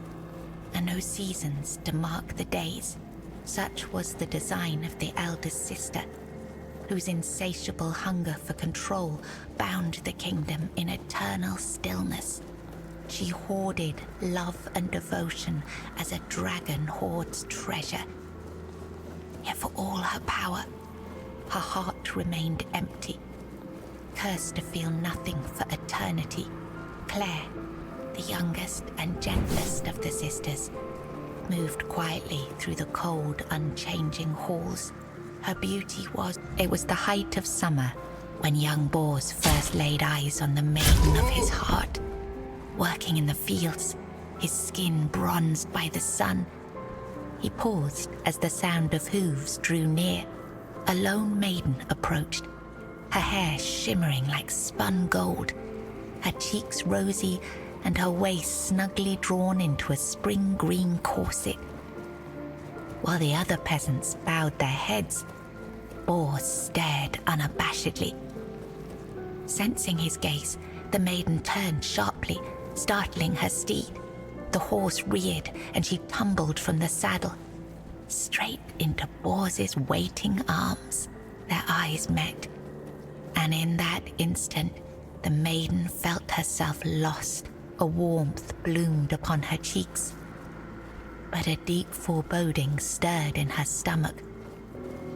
and no seasons to mark the days. Such was the design of the eldest sister, whose insatiable hunger for control bound the kingdom in eternal stillness. She hoarded love and devotion as a dragon hoards treasure. Yet for all her power, her heart remained empty, cursed to feel nothing for eternity. Claire, the youngest and gentlest of the sisters, moved quietly through the cold, unchanging halls. Her beauty it was the height of summer when young Bors first laid eyes on the maiden of his heart. Working in the fields, his skin bronzed by the sun. He paused as the sound of hooves drew near. A lone maiden approached, her hair shimmering like spun gold, her cheeks rosy and her waist snugly drawn into a spring green corset. While the other peasants bowed their heads, Bors stared unabashedly. Sensing his gaze, the maiden turned sharply, startling her steed. The horse reared and she tumbled from the saddle, straight into Bors's waiting arms. Their eyes met, and in that instant, the maiden felt herself lost. A warmth bloomed upon her cheeks, but a deep foreboding stirred in her stomach,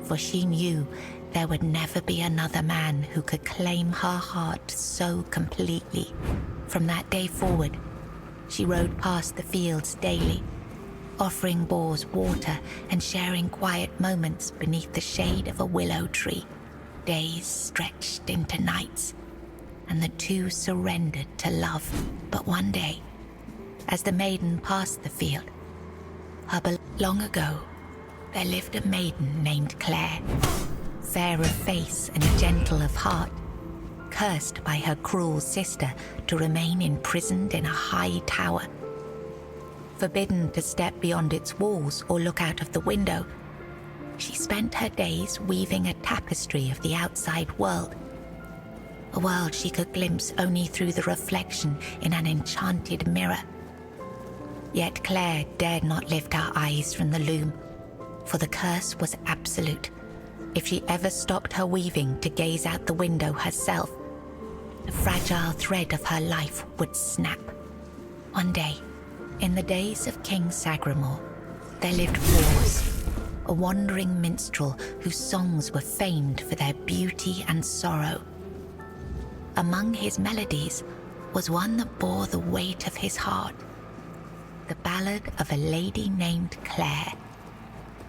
for she knew there would never be another man who could claim her heart so completely. From that day forward, she rode past the fields daily, offering Bors water and sharing quiet moments beneath the shade of a willow tree. Days stretched into nights, and the two surrendered to love. But one day, as the maiden passed the field, long ago, there lived a maiden named Claire, fair of face and gentle of heart, cursed by her cruel sister to remain imprisoned in a high tower. Forbidden to step beyond its walls or look out of the window, she spent her days weaving a tapestry of the outside world, a world she could glimpse only through the reflection in an enchanted mirror. Yet Claire dared not lift her eyes from the loom, for the curse was absolute. If she ever stopped her weaving to gaze out the window herself, the fragile thread of her life would snap. One day, in the days of King Sagremor, there lived Bors, a wandering minstrel whose songs were famed for their beauty and sorrow. Among his melodies was one that bore the weight of his heart, the ballad of a lady named Claire.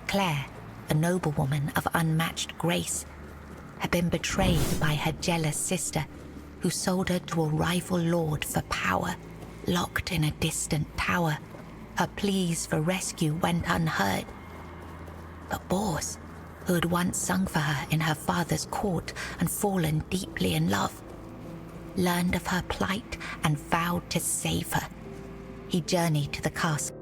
Claire, a noblewoman of unmatched grace, had been betrayed by her jealous sister, who sold her to a rival lord for power. Locked in a distant tower, her pleas for rescue went unheard. But Bors, who had once sung for her in her father's court and fallen deeply in love, learned of her plight, and vowed to save her. He journeyed to the castle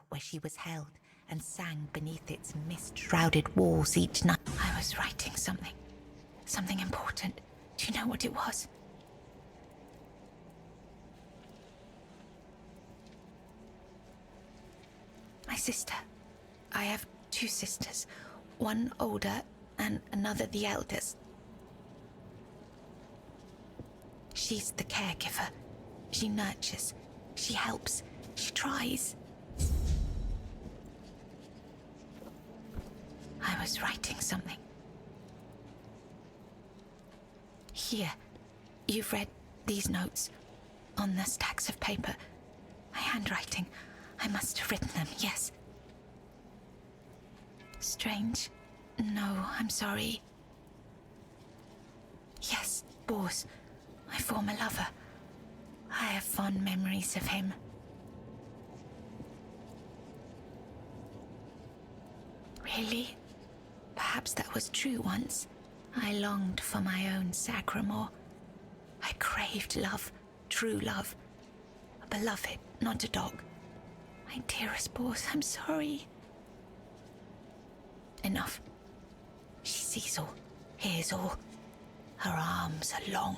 where she was held and sang beneath its mist-shrouded walls each night. I was writing something important. Do you know what it was? My sister. I have 2 sisters, one older and another the eldest. She's the caregiver. She nurtures, she helps, she tries. I was writing something. Here, you've read these notes on the stacks of paper. My handwriting. I must have written them, yes. Strange. No, I'm sorry. Yes, Bors, my former lover. I have fond memories of him. Really? Perhaps that was true once. I longed for my own Sagremor. I craved love, true love. A beloved, not a dog. My dearest Bors, I'm sorry. Enough. She sees all, hears all. Her arms are long.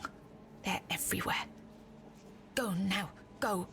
They're everywhere. Go now, go.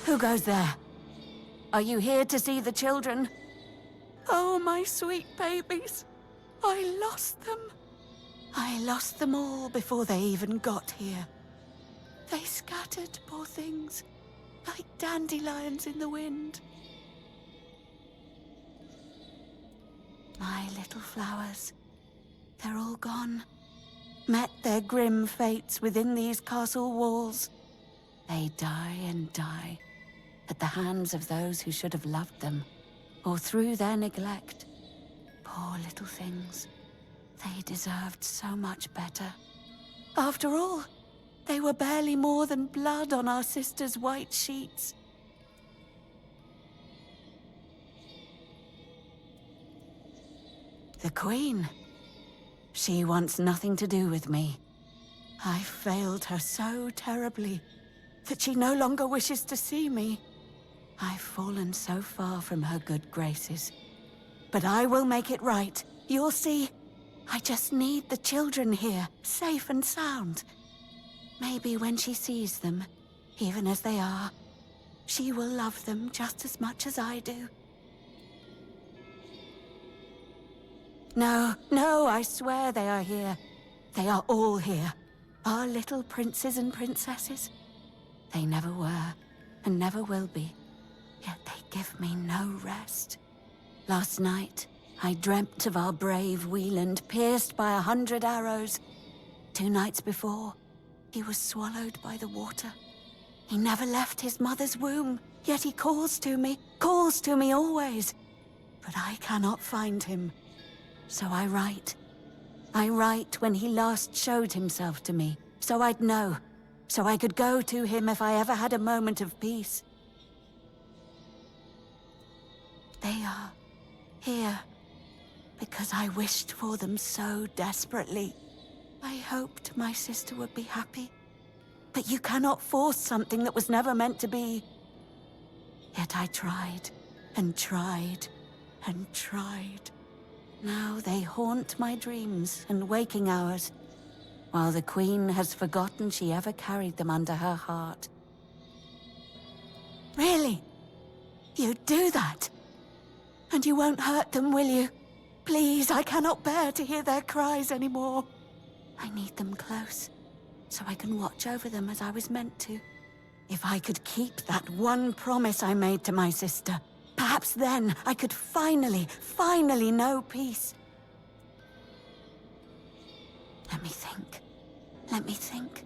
Who goes there? Are you here to see the children? Oh, my sweet babies. I lost them. I lost them all before they even got here. They scattered, poor things, like dandelions in the wind. My little flowers, they're all gone. Met their grim fates within these castle walls. They die and die at the hands of those who should have loved them, or through their neglect. Poor little things. They deserved so much better. After all, they were barely more than blood on our sister's white sheets. The Queen. She wants nothing to do with me. I failed her so terribly that she no longer wishes to see me. I've fallen so far from her good graces. But I will make it right. You'll see. I just need the children here, safe and sound. Maybe when she sees them, even as they are, she will love them just as much as I do. No, no, I swear they are here. They are all here. Our little princes and princesses. They never were, and never will be. Yet they give me no rest. Last night, I dreamt of our brave Wieland pierced by 100 arrows. 2 nights before, He was swallowed by the water. He never left his mother's womb, yet he calls to me always. But I cannot find him. So I write. I write when he last showed himself to me, so I'd know, so I could go to him if I ever had a moment of peace. They are here because I wished for them so desperately. I hoped my sister would be happy, but you cannot force something that was never meant to be. Yet I tried, and tried, and tried. Now they haunt my dreams and waking hours, while the Queen has forgotten she ever carried them under her heart. Really? You'd do that? And you won't hurt them, will you? Please, I cannot bear to hear their cries anymore. I need them close, so I can watch over them as I was meant to. If I could keep that one promise I made to my sister, perhaps then I could finally know peace. Let me think.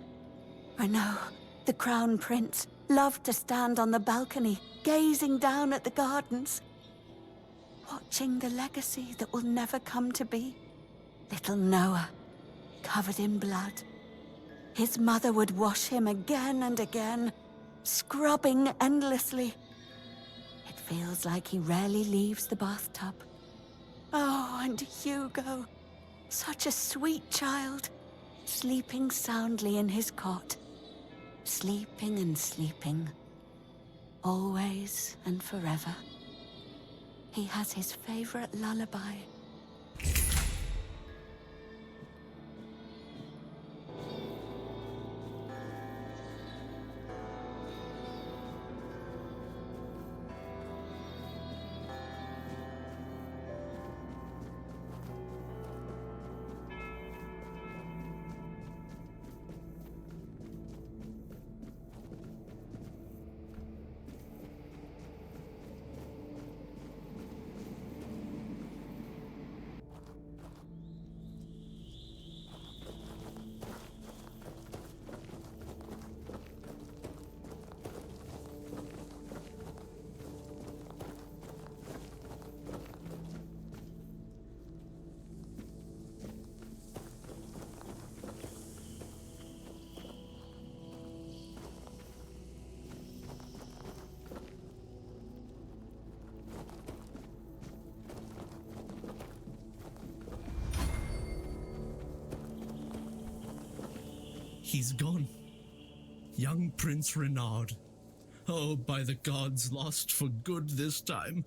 Renaud, the Crown Prince, loved to stand on the balcony, gazing down at the gardens, watching the legacy that will never come to be. Little Noah, covered in blood. His mother would wash him again and again, scrubbing endlessly. It feels like he rarely leaves the bathtub. Oh, and Hugo, such a sweet child, sleeping soundly in his cot, sleeping and sleeping, always and forever. He has his favorite lullaby. He's gone. Young Prince Renaud. Oh, by the gods, lost for good this time.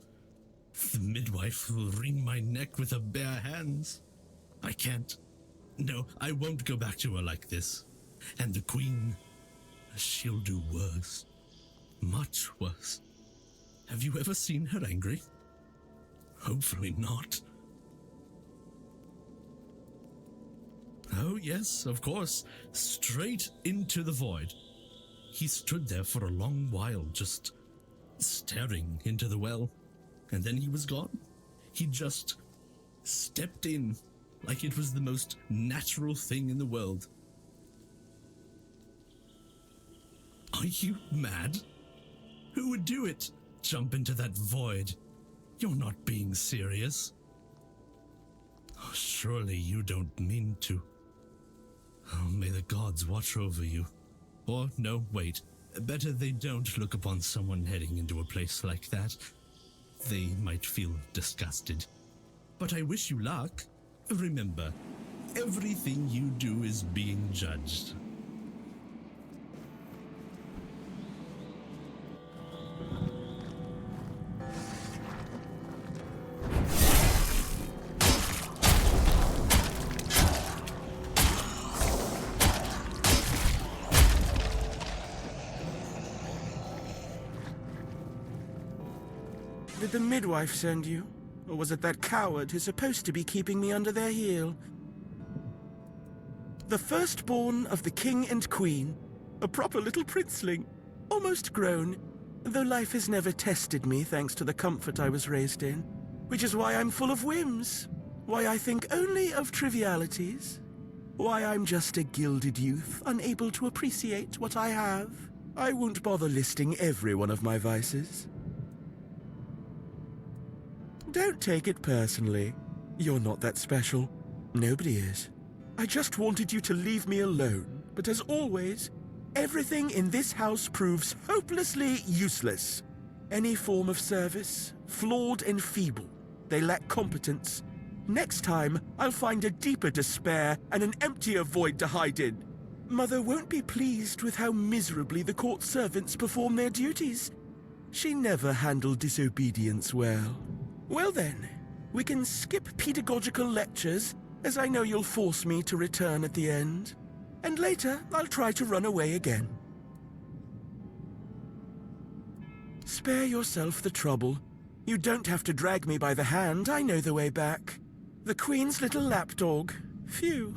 The midwife will wring my neck with her bare hands. I can't. No, I won't go back to her like this. And the Queen, she'll do worse. Much worse. Have you ever seen her angry? Hopefully not. Oh, yes, of course. Straight into the void. He stood there for a long while, just staring into the well. And then he was gone. He just stepped in like it was the most natural thing in the world. Are you mad? Who would do it? Jump into that void? You're not being serious. Oh, surely you don't mean to. Oh, may the gods watch over you. Or, no, wait. Better they don't look upon someone heading into a place like that. They might feel disgusted. But I wish you luck. Remember, everything you do is being judged. Did the midwife send you? Or was it that coward who's supposed to be keeping me under their heel? The firstborn of the king and queen. A proper little princeling. Almost grown. Though life has never tested me thanks to the comfort I was raised in. Which is why I'm full of whims. Why I think only of trivialities. Why, I'm just a gilded youth, unable to appreciate what I have. I won't bother listing every one of my vices. Don't take it personally. You're not that special. Nobody is. I just wanted you to leave me alone, but as always, everything in this house proves hopelessly useless. Any form of service, flawed and feeble. They lack competence. Next time, I'll find a deeper despair and an emptier void to hide in. Mother won't be pleased with how miserably the court servants perform their duties. She never handled disobedience well. Well then, we can skip pedagogical lectures, as I know you'll force me to return at the end. And later, I'll try to run away again. Spare yourself the trouble. You don't have to drag me by the hand, I know the way back. The Queen's little lapdog. Phew.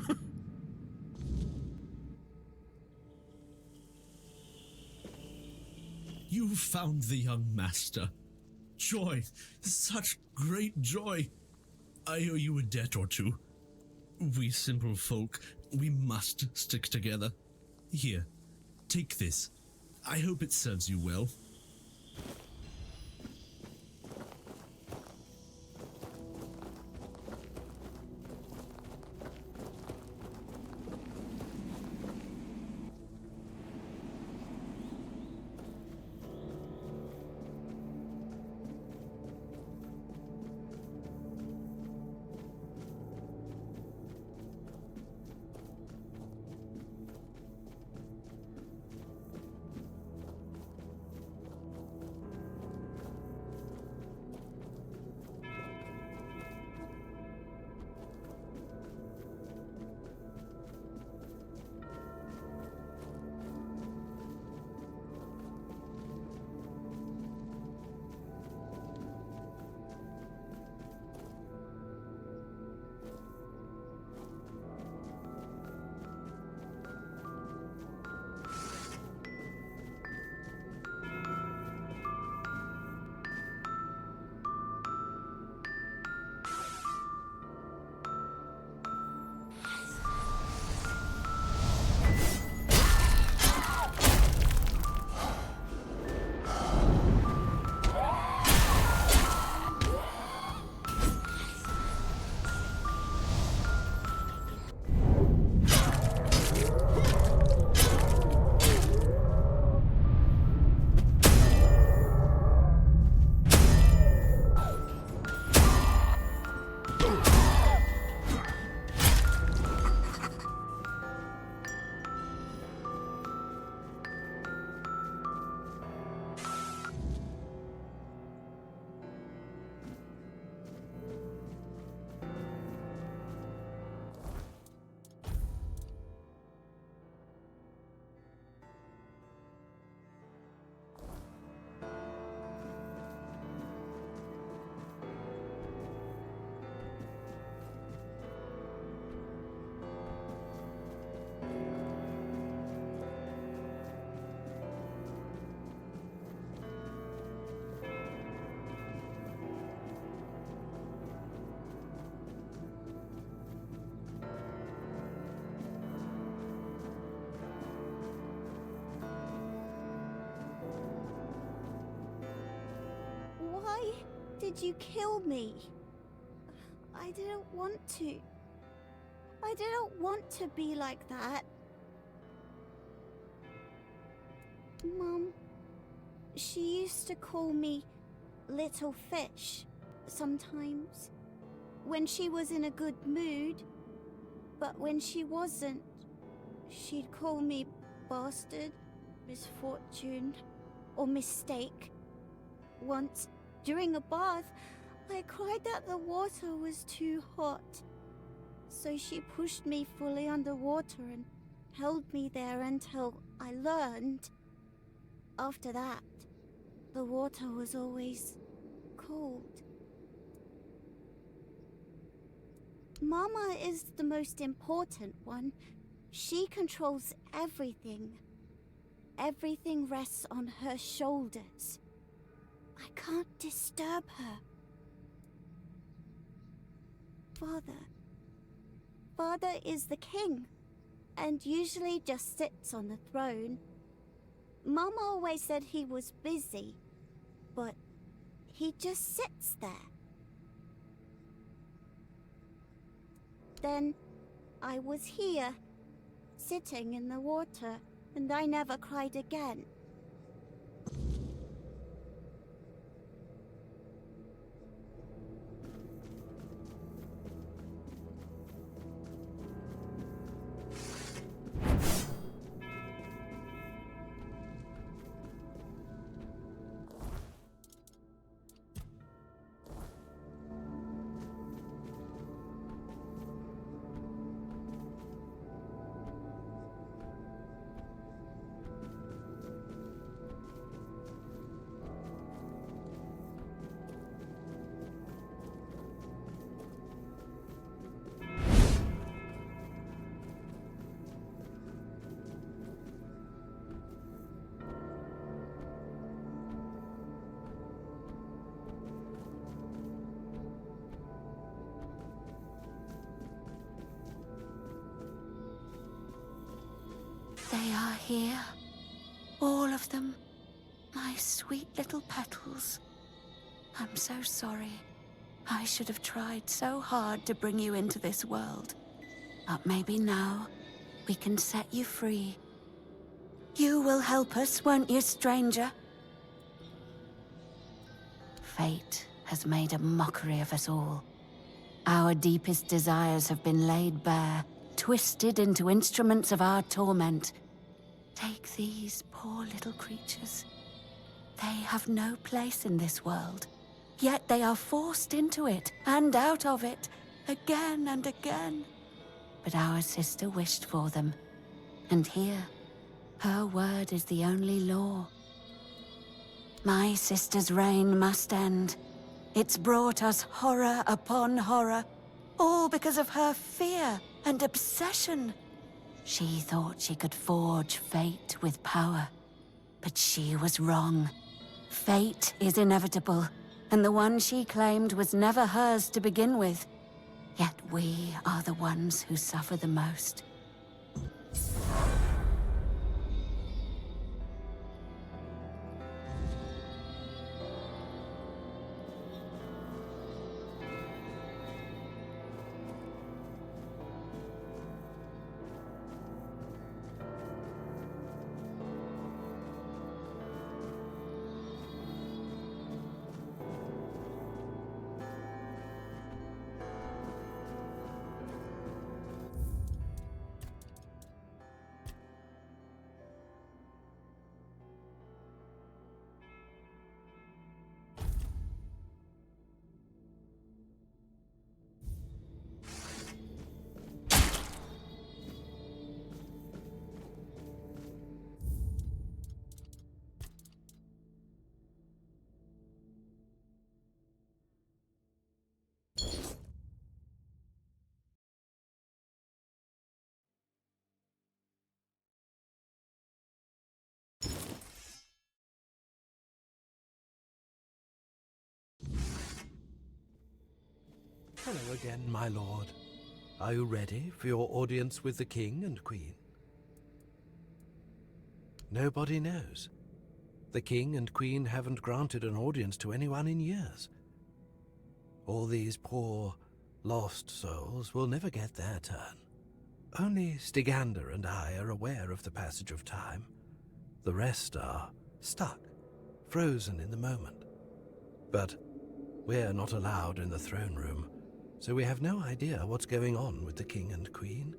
You found the young master. Joy, such great joy. I owe you a debt or two. We simple folk, we must stick together. Here, take this. I hope it serves you well. Why did you kill me? I didn't want to. I didn't want to be like that. Mum, she used to call me Little Fish sometimes, when she was in a good mood. But when she wasn't, she'd call me Bastard, Misfortune, or Mistake. Once, during a bath, I cried that the water was too hot. So she pushed me fully underwater and held me there until I learned. After that, the water was always cold. Mama is the most important one. She controls everything. Everything rests on her shoulders. I can't disturb her. Father, Father is the king, and usually just sits on the throne. Mum always said he was busy, but he just sits there. Then I was here, sitting in the water, and I never cried again. They are here. All of them. My sweet little petals. I'm so sorry. I should have tried so hard to bring you into this world. But maybe now we can set you free. You will help us, won't you, stranger? Fate has made a mockery of us all. Our deepest desires have been laid bare, twisted into instruments of our torment. Take these poor little creatures. They have no place in this world, yet they are forced into it and out of it, again and again. But our sister wished for them, and here, her word is the only law. My sister's reign must end. It's brought us horror upon horror, all because of her fear and obsession. She thought she could forge fate with power, but she was wrong. Fate is inevitable, and the one she claimed was never hers to begin with. Yet we are the ones who suffer the most. Hello again, my lord. Are you ready for your audience with the king and queen? Nobody knows. The king and queen haven't granted an audience to anyone in years. All these poor, lost souls will never get their turn. Only Stygander and I are aware of the passage of time. The rest are stuck, frozen in the moment. But we're not allowed in the throne room, so we have no idea what's going on with the king and queen.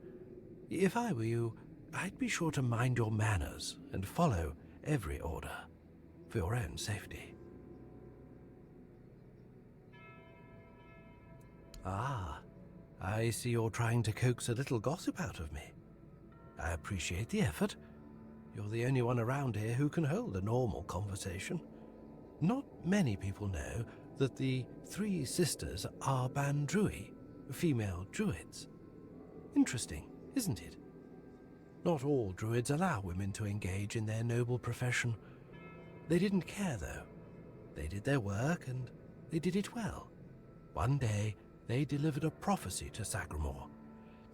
If I were you, I'd be sure to mind your manners and follow every order, for your own safety. Ah, I see you're trying to coax a little gossip out of me. I appreciate the effort. You're the only one around here who can hold a normal conversation. Not many people know that the three sisters are Bandrui, female druids. Interesting, isn't it? Not all druids allow women to engage in their noble profession. They didn't care, though. They did their work, and they did it well. One day, they delivered a prophecy to Sagremor,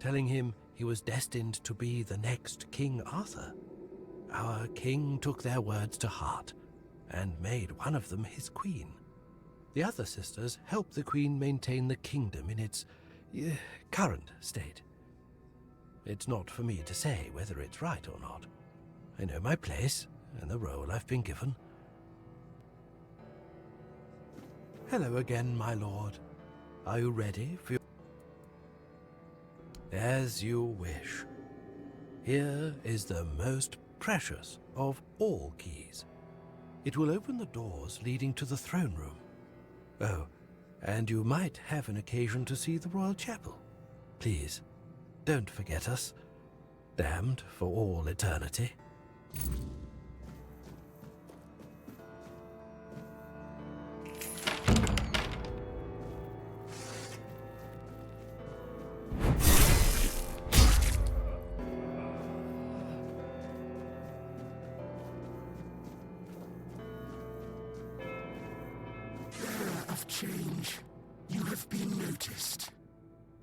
telling him he was destined to be the next King Arthur. Our king took their words to heart and made one of them his queen. The other sisters helped the queen maintain the kingdom in its current state. It's not for me to say whether it's right or not. I know my place and the role I've been given. Hello again, my lord. Are you ready for your... As you wish. Here is the most precious of all keys. It will open the doors leading to the throne room. Oh, and you might have an occasion to see the royal chapel. Please, don't forget us. Damned for all eternity. Of change, you have been noticed.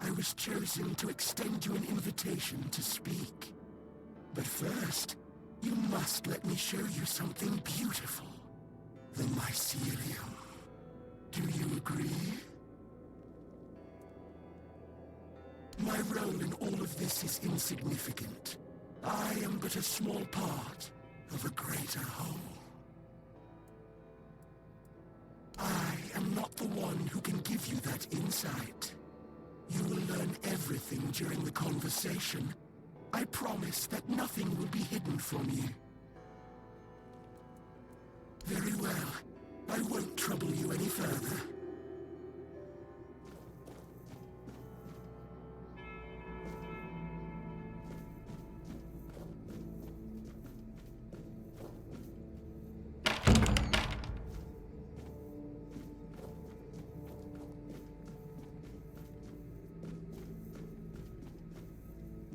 I was chosen to extend you an invitation to speak. But first, you must let me show you something beautiful. The mycelium. Do you agree? My role in all of this is insignificant. I am but a small part of a greater whole. I am not the one who can give you that insight. You will learn everything during the conversation. I promise that nothing will be hidden from you. Very well. I won't trouble you any further.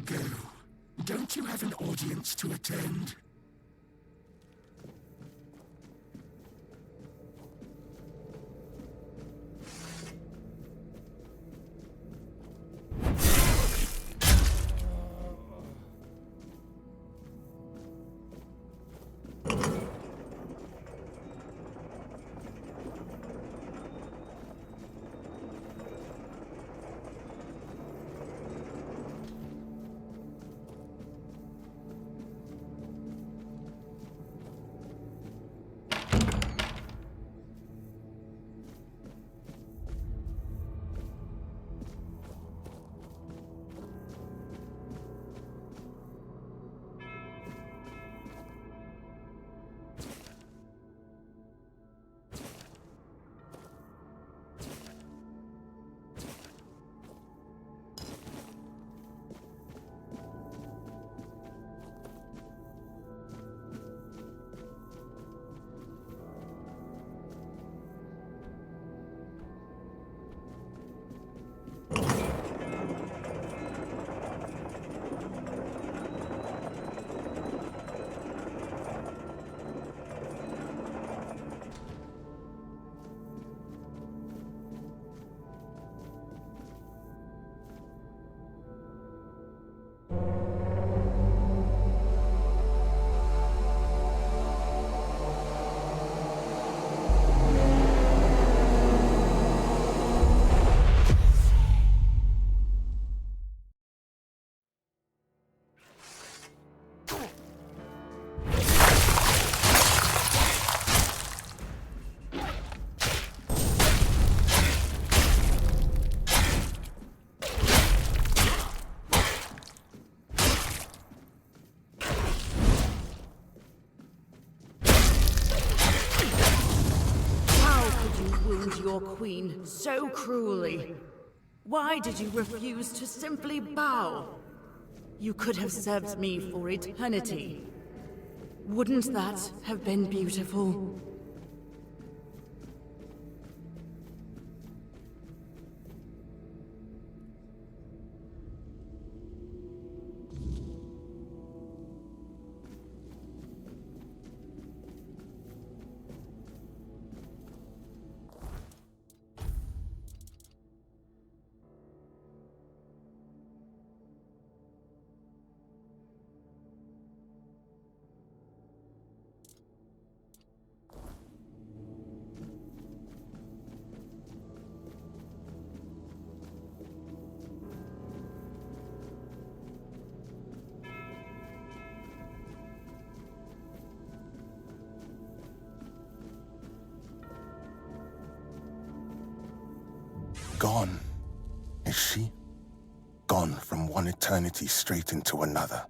Go. Don't you have an audience to attend? Your queen so cruelly? Why did you refuse to simply bow? You could have served me for eternity. Wouldn't that have been beautiful? gone, is she? Gone from one eternity straight into another.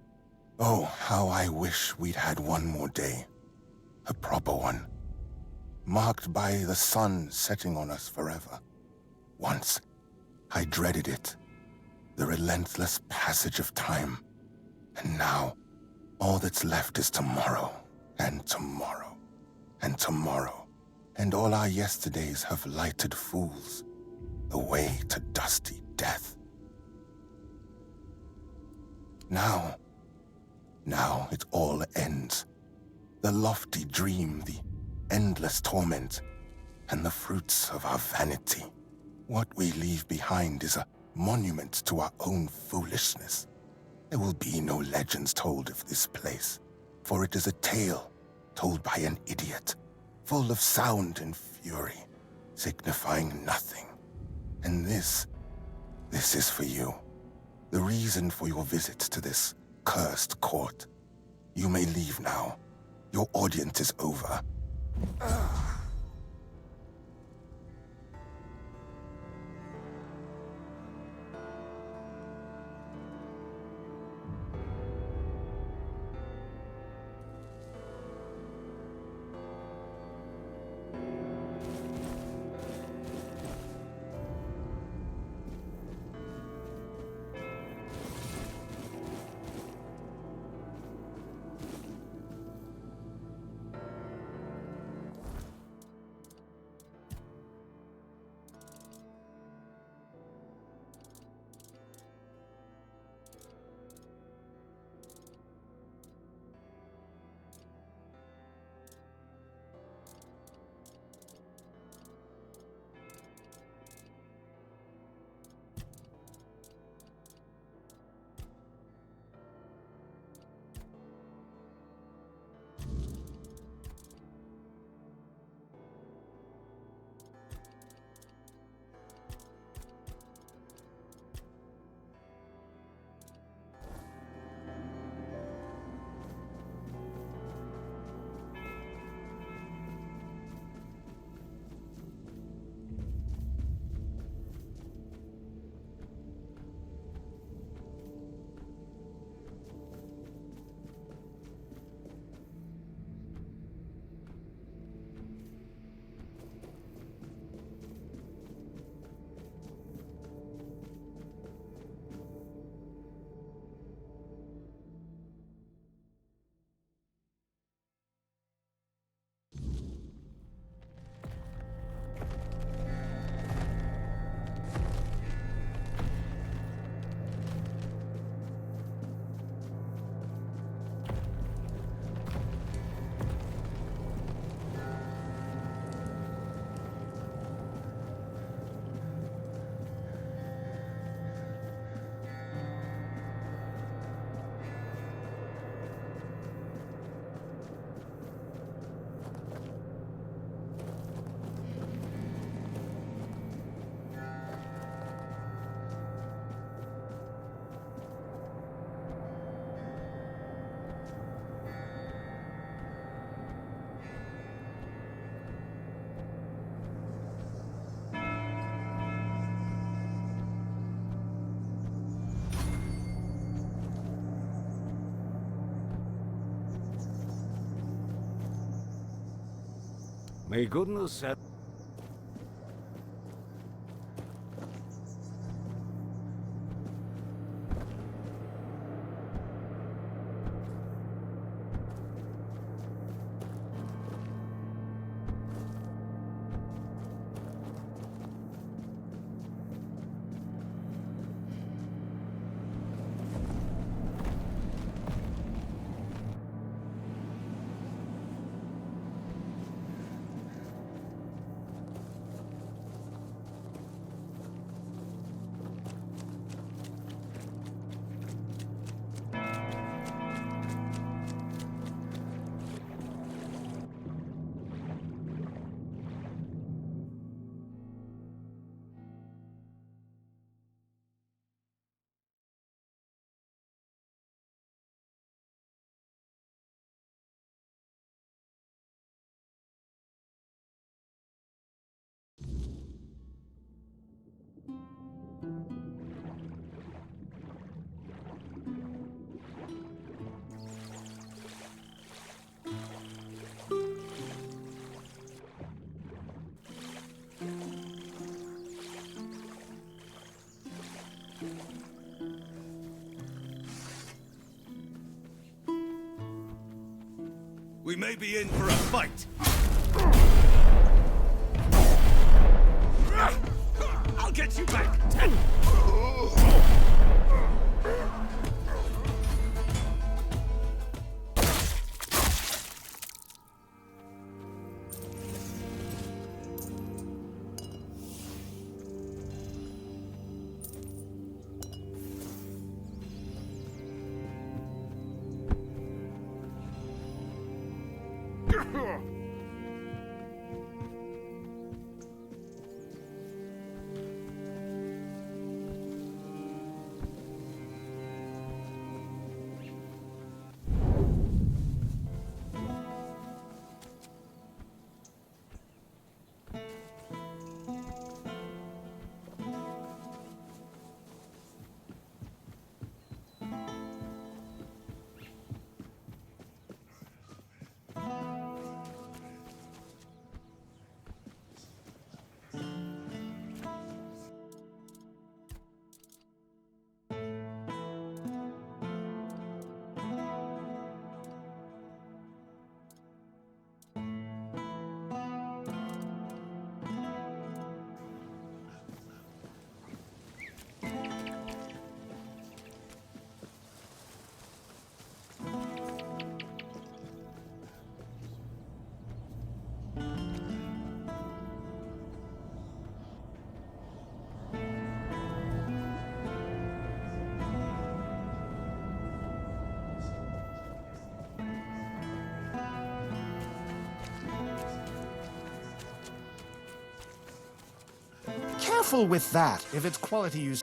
Oh, how I wish we'd had one more day. A proper one. Marked by the sun setting on us forever. Once, I dreaded it. The relentless passage of time. And now, all that's left is tomorrow, and tomorrow, and tomorrow. And all our yesterdays have lighted fools, the way to dusty death. Now it all ends. The lofty dream, the endless torment, and the fruits of our vanity. What we leave behind is a monument to our own foolishness. There will be no legends told of this place, for it is a tale told by an idiot, full of sound and fury, signifying nothing. And this is for you, the reason for your visit to this cursed court. You may leave now. Your audience is over. May goodness have... We may be in for a fight. I'll get you back. Careful with that. If it's quality you...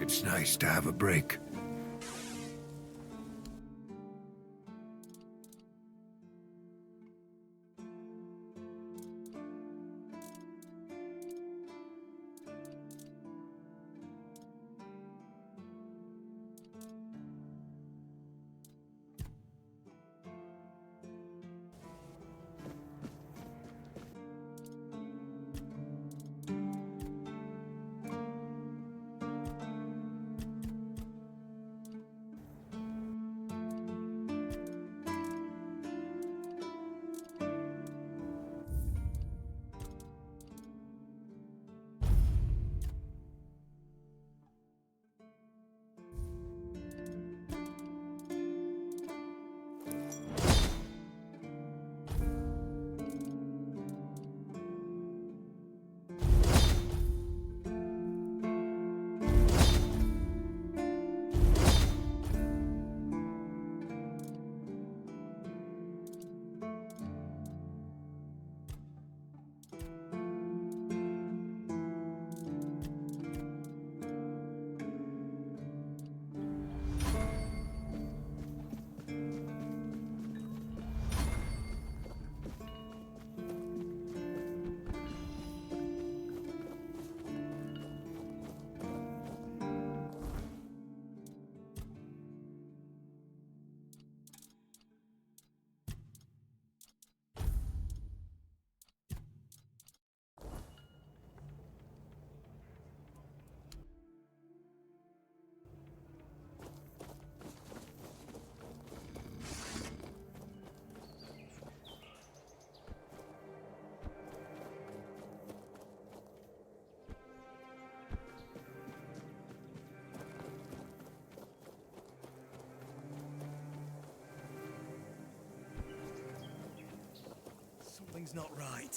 It's nice to have a break. Something's not right.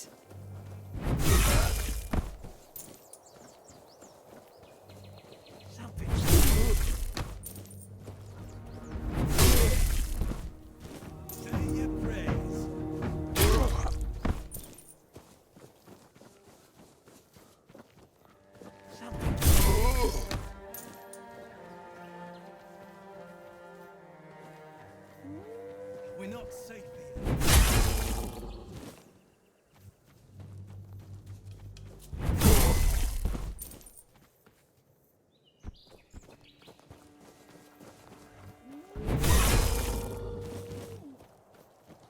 Say your prayers. We're not safe here.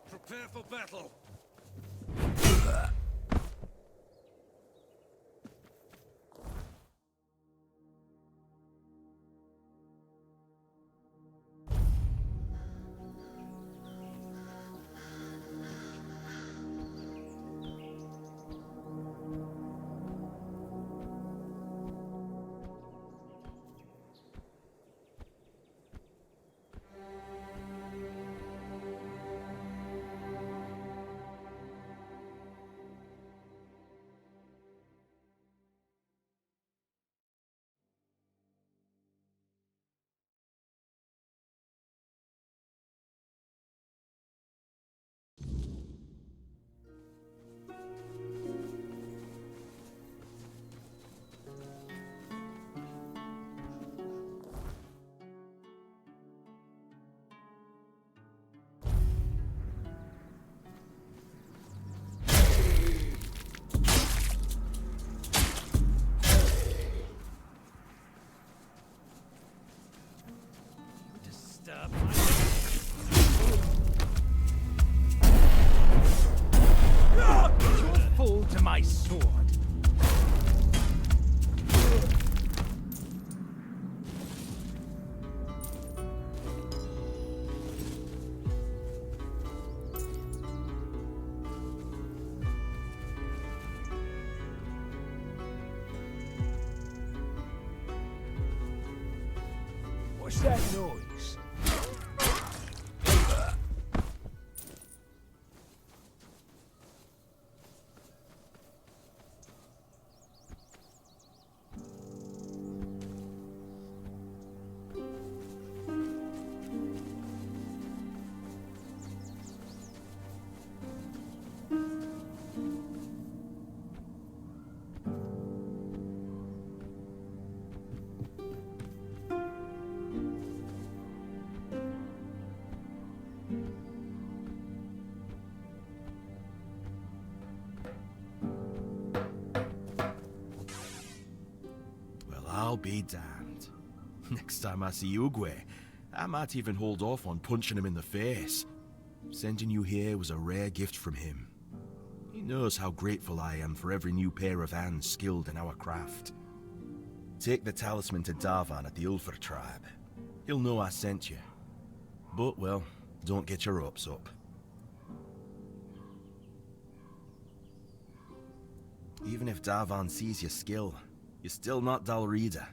Prepare for battle. Fall to my sword. What's that noise? I'll be damned. Next time I see Ugwe, I might even hold off on punching him in the face. Sending you here was a rare gift from him. He knows how grateful I am for every new pair of hands skilled in our craft. Take the talisman to Darvan at the Ulfer tribe. He'll know I sent you. But, well, don't get your hopes up. Even if Darvan sees your skill, you're still not Dalrida.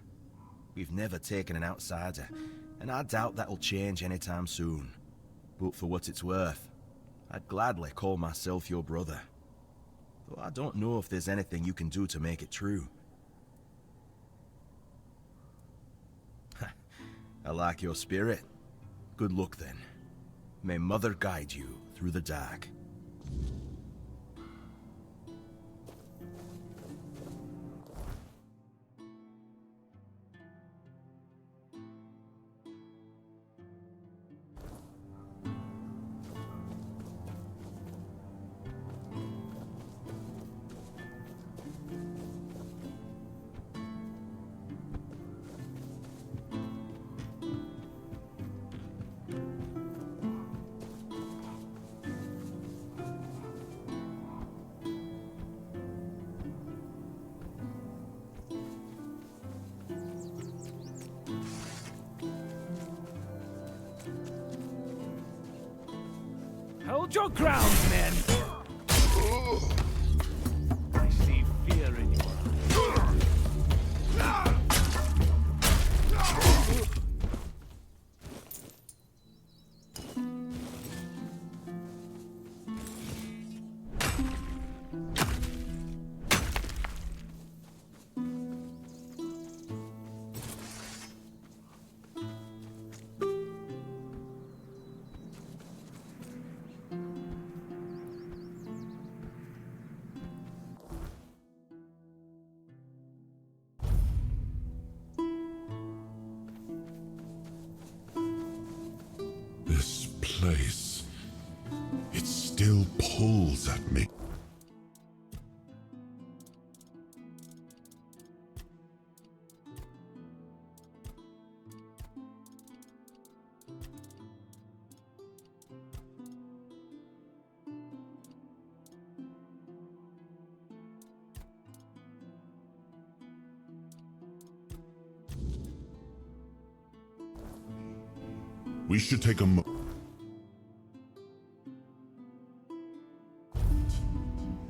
We've never taken an outsider, and I doubt that'll change anytime soon. But for what it's worth, I'd gladly call myself your brother. Though I don't know if there's anything you can do to make it true. I like your spirit. Good luck then. May Mother guide you through the dark. Hold your ground, men! I see fear in your eyes. This place, it still pulls at me. We should take a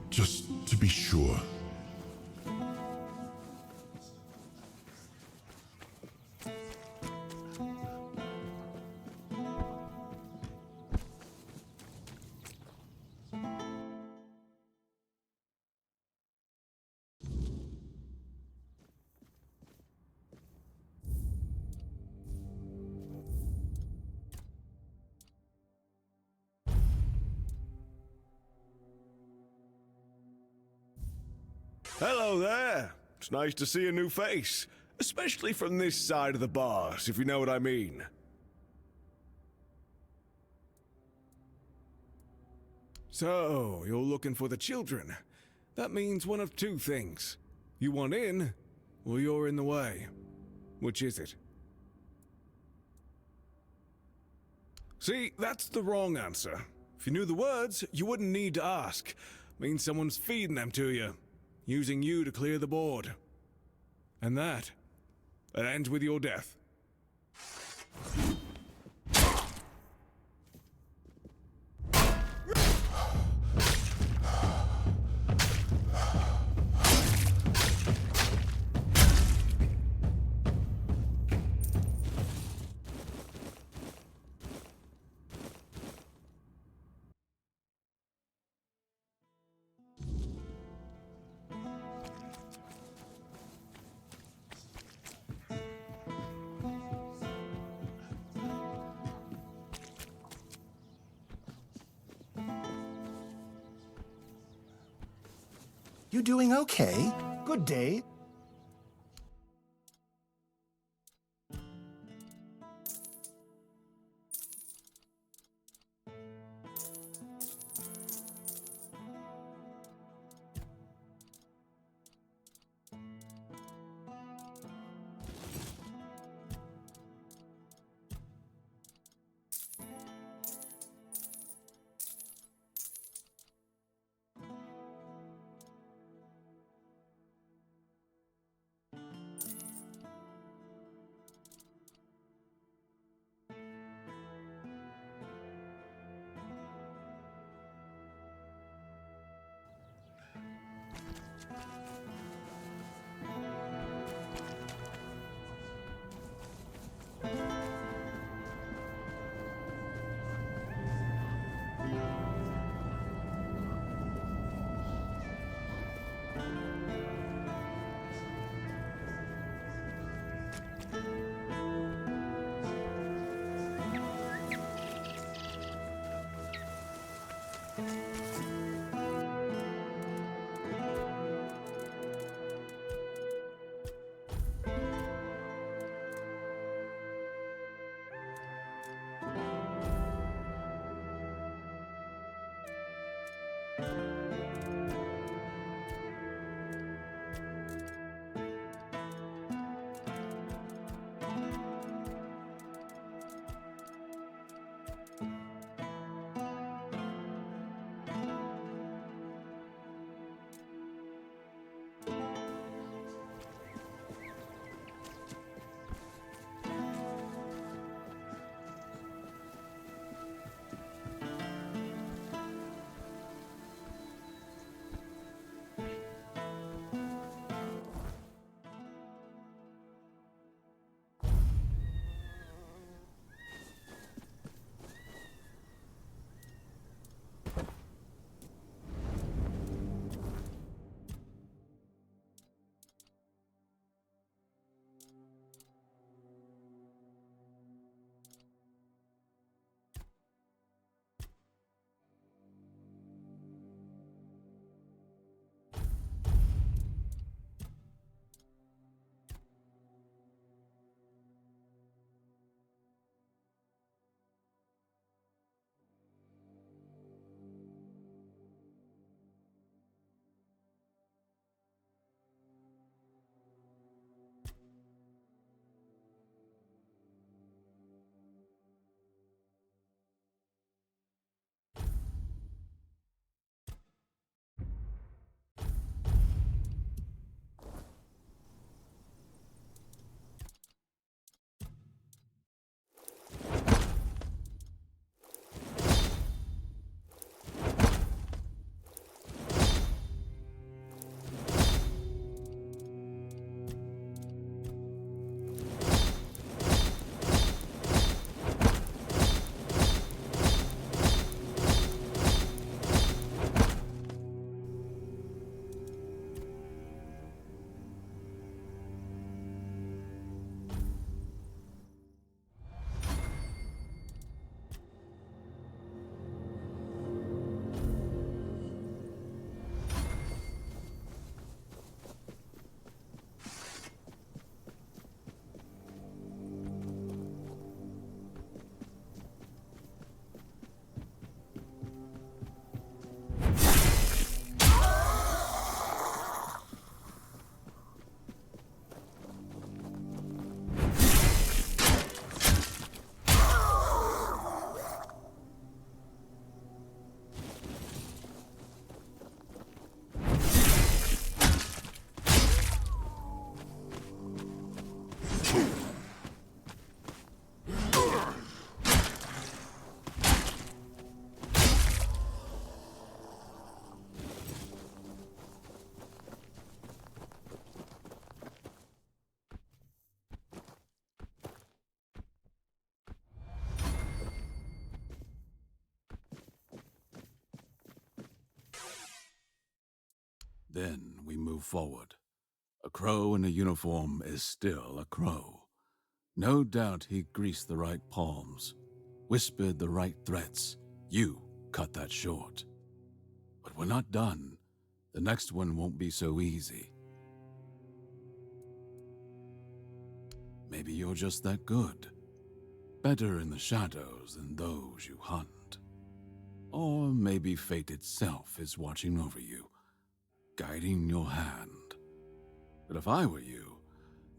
just to be sure. Hello there. It's nice to see a new face, especially from this side of the bars, if you know what I mean. So, you're looking for the children. That means one of two things. You want in, or you're in the way. Which is it? See, that's the wrong answer. If you knew the words, you wouldn't need to ask. Means someone's feeding them to you, using you to clear the board. And that ends with your death. You doing okay? Good day. Then we move forward. A crow in a uniform is still a crow. No doubt he greased the right palms, whispered the right threats. You cut that short. But we're not done. The next one won't be so easy. Maybe you're just that good. Better in the shadows than those you hunt. Or maybe fate itself is watching over you, guiding your hand. But if I were you,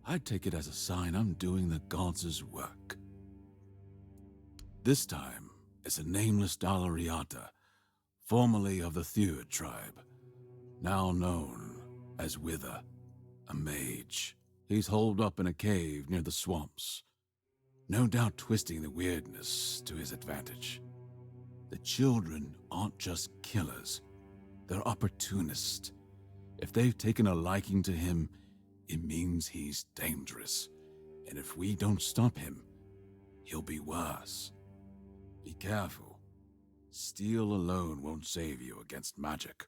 I'd take it as a sign I'm doing the gods' work. This time, it's a nameless Dalariata, formerly of the Third tribe, now known as Wither, a mage. He's holed up in a cave near the swamps, no doubt twisting the weirdness to his advantage. The children aren't just killers, they're opportunists. If they've taken a liking to him, it means he's dangerous. And if we don't stop him, he'll be worse. Be careful. Steel alone won't save you against magic.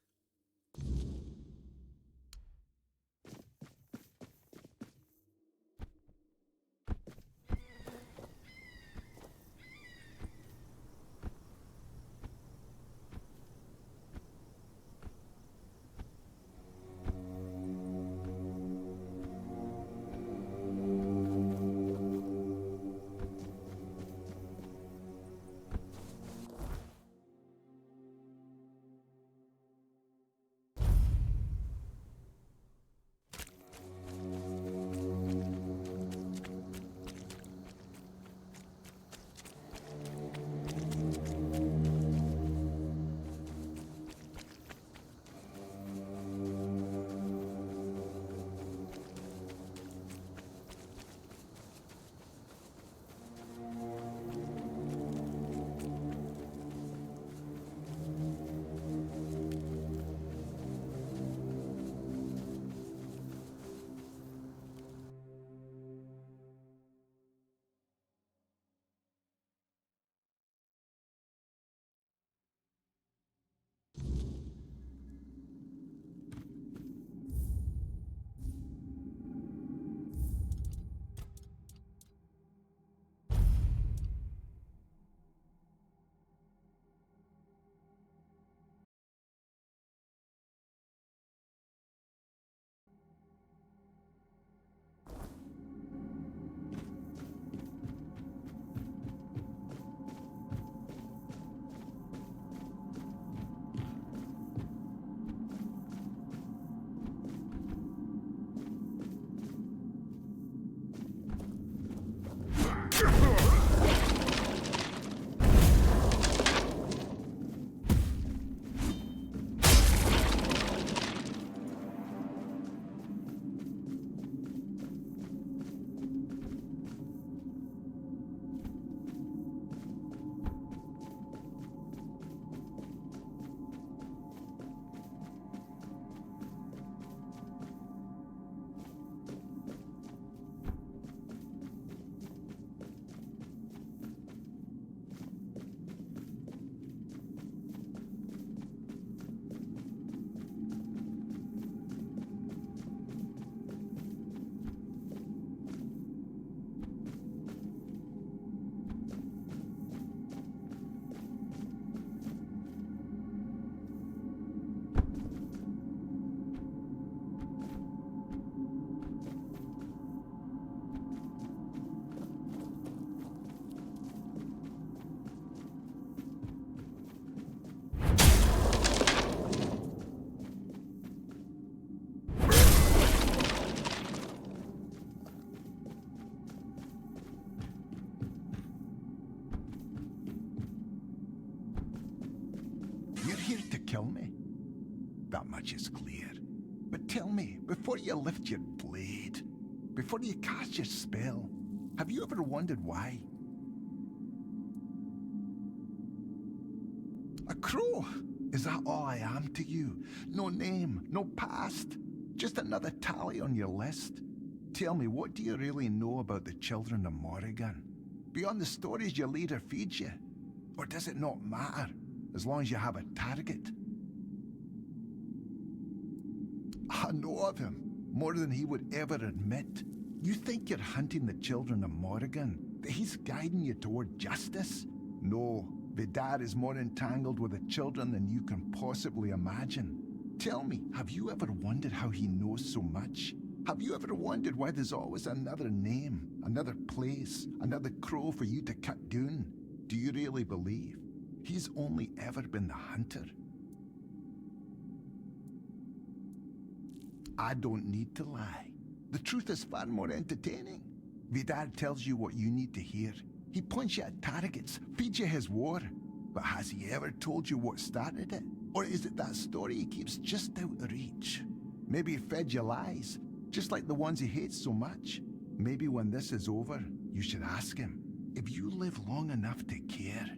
Kill me? That much is clear. But tell me, before you lift your blade, before you cast your spell, have you ever wondered why? A crow? Is that all I am to you? No name, no past, just another tally on your list? Tell me, what do you really know about the children of Morrigan? Beyond the stories your leader feeds you? Or does it not matter, as long as you have a target? I know of him, more than he would ever admit. You think you're hunting the children of Morrigan, that he's guiding you toward justice? No, Vidar is more entangled with the children than you can possibly imagine. Tell me, have you ever wondered how he knows so much? Have you ever wondered why there's always another name, another place, another crow for you to cut down? Do you really believe he's only ever been the hunter? I don't need to lie. The truth is far more entertaining. Vidar tells you what you need to hear. He points you at targets, feeds you his war. But has he ever told you what started it? Or is it that story he keeps just out of reach? Maybe he fed you lies, just like the ones he hates so much. Maybe when this is over, you should ask him, if you live long enough to care.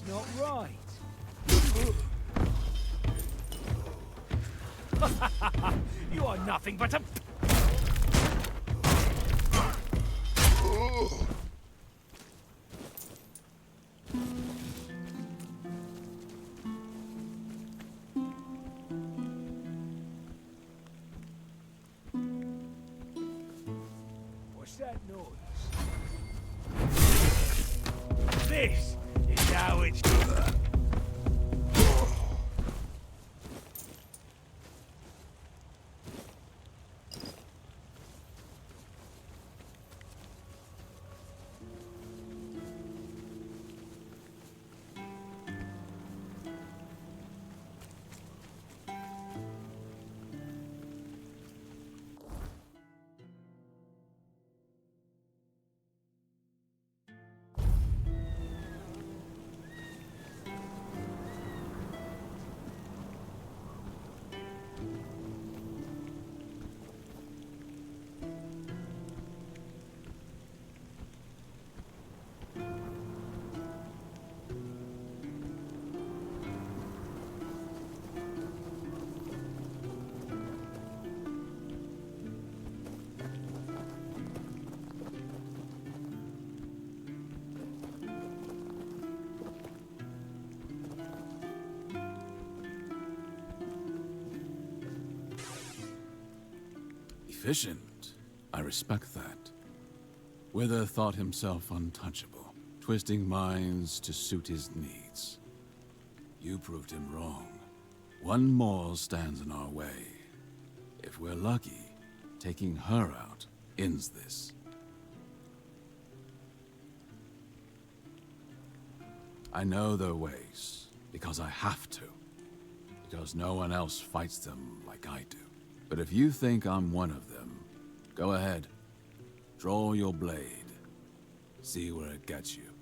Not right. You are nothing but a... What's that noise? This is how it's... Efficient. I respect that. Wither thought himself untouchable, twisting minds to suit his needs. You proved him wrong. One more stands in our way. If we're lucky, taking her out ends this. I know their ways, because I have to. Because no one else fights them like I do. But if you think I'm one of them, go ahead. Draw your blade. See where it gets you.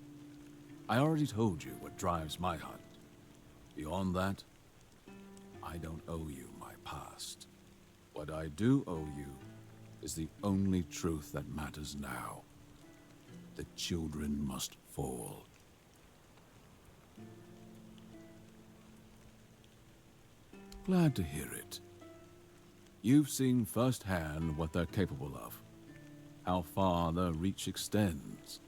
I already told you what drives my hunt. Beyond that, I don't owe you my past. What I do owe you is the only truth that matters now. The children must fall. Glad to hear it. You've seen firsthand what they're capable of. How far their reach extends.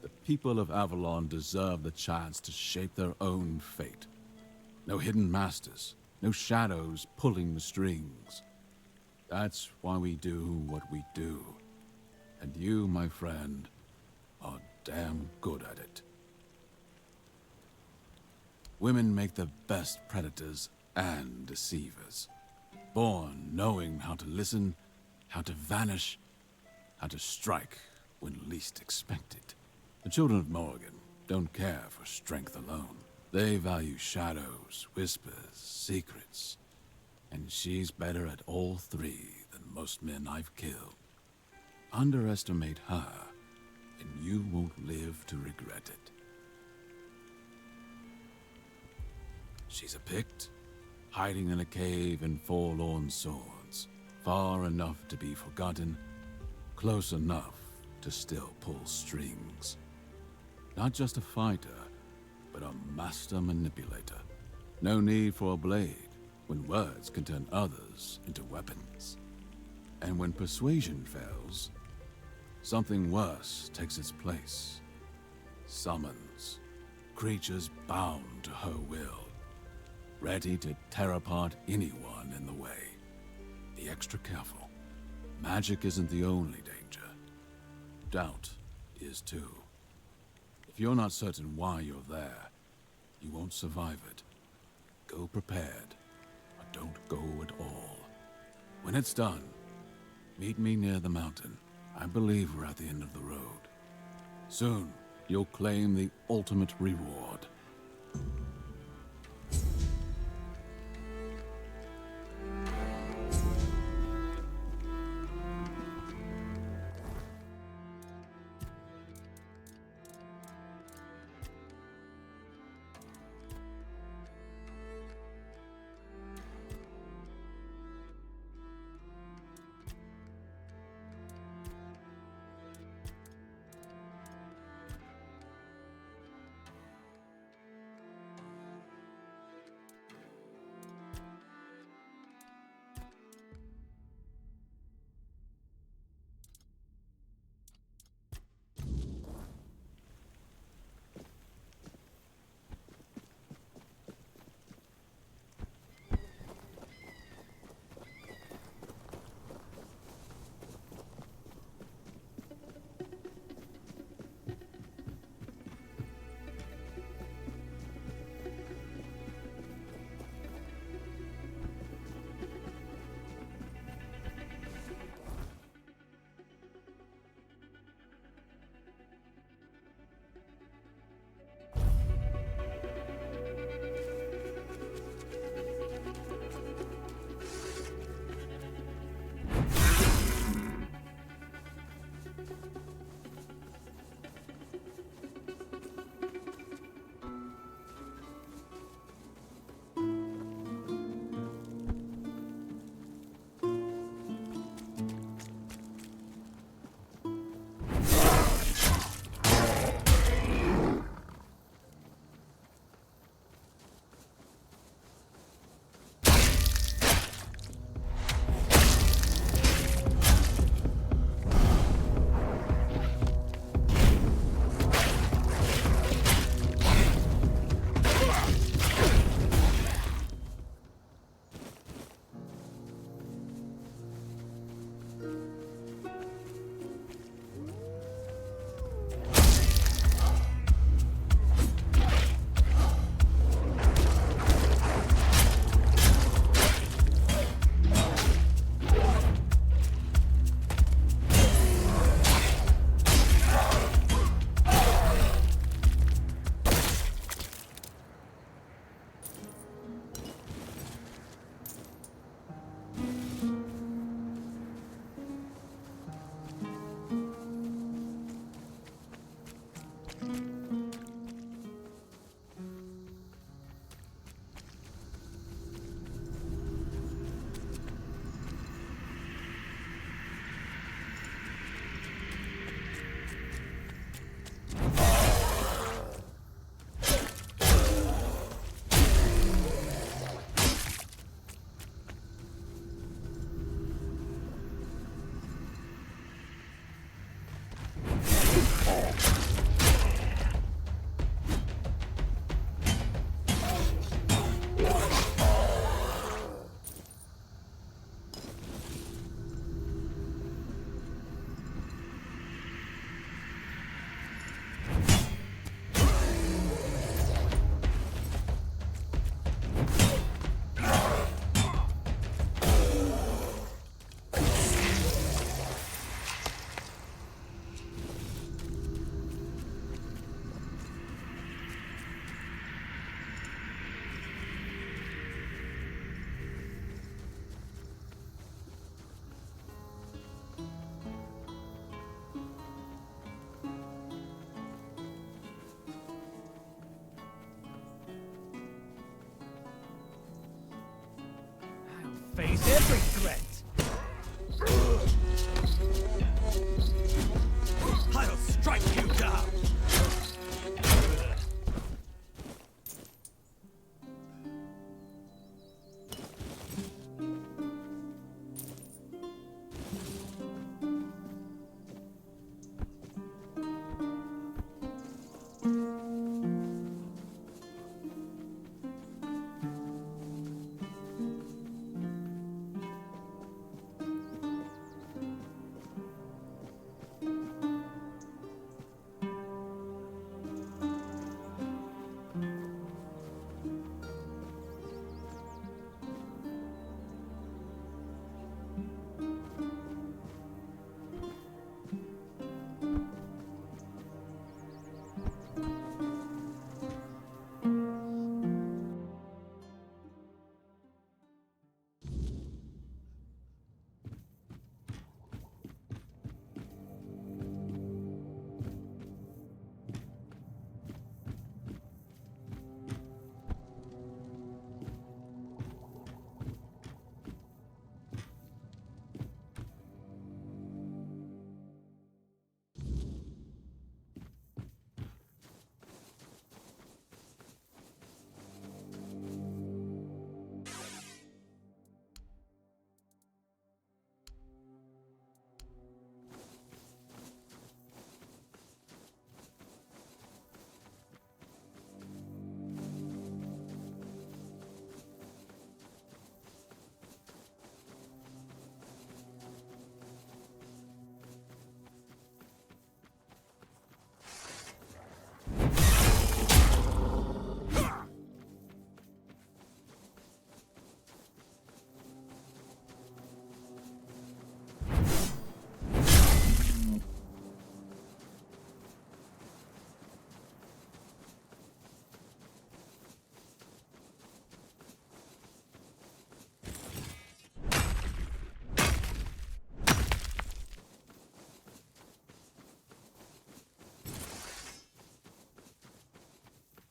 The people of Avalon deserve the chance to shape their own fate. No hidden masters, no shadows pulling the strings. That's why we do what we do. And you, my friend, are damn good at it. Women make the best predators and deceivers. Born knowing how to listen, how to vanish, how to strike when least expected. The children of Morrigan don't care for strength alone. They value shadows, whispers, secrets. And she's better at all three than most men I've killed. Underestimate her, and you won't live to regret it. She's a Pict, hiding in a cave in forlorn swords, far enough to be forgotten, close enough to still pull strings. Not just a fighter, but a master manipulator. No need for a blade, when words can turn others into weapons. And when persuasion fails, something worse takes its place. Summons, creatures bound to her will, ready to tear apart anyone in the way. Be extra careful. Magic isn't the only danger. Doubt is too. If you're not certain why you're there, you won't survive it. Go prepared, or don't go at all. When it's done, meet me near the mountain. I believe we're at the end of the road. Soon, you'll claim the ultimate reward. face every threat. I'll strike you down.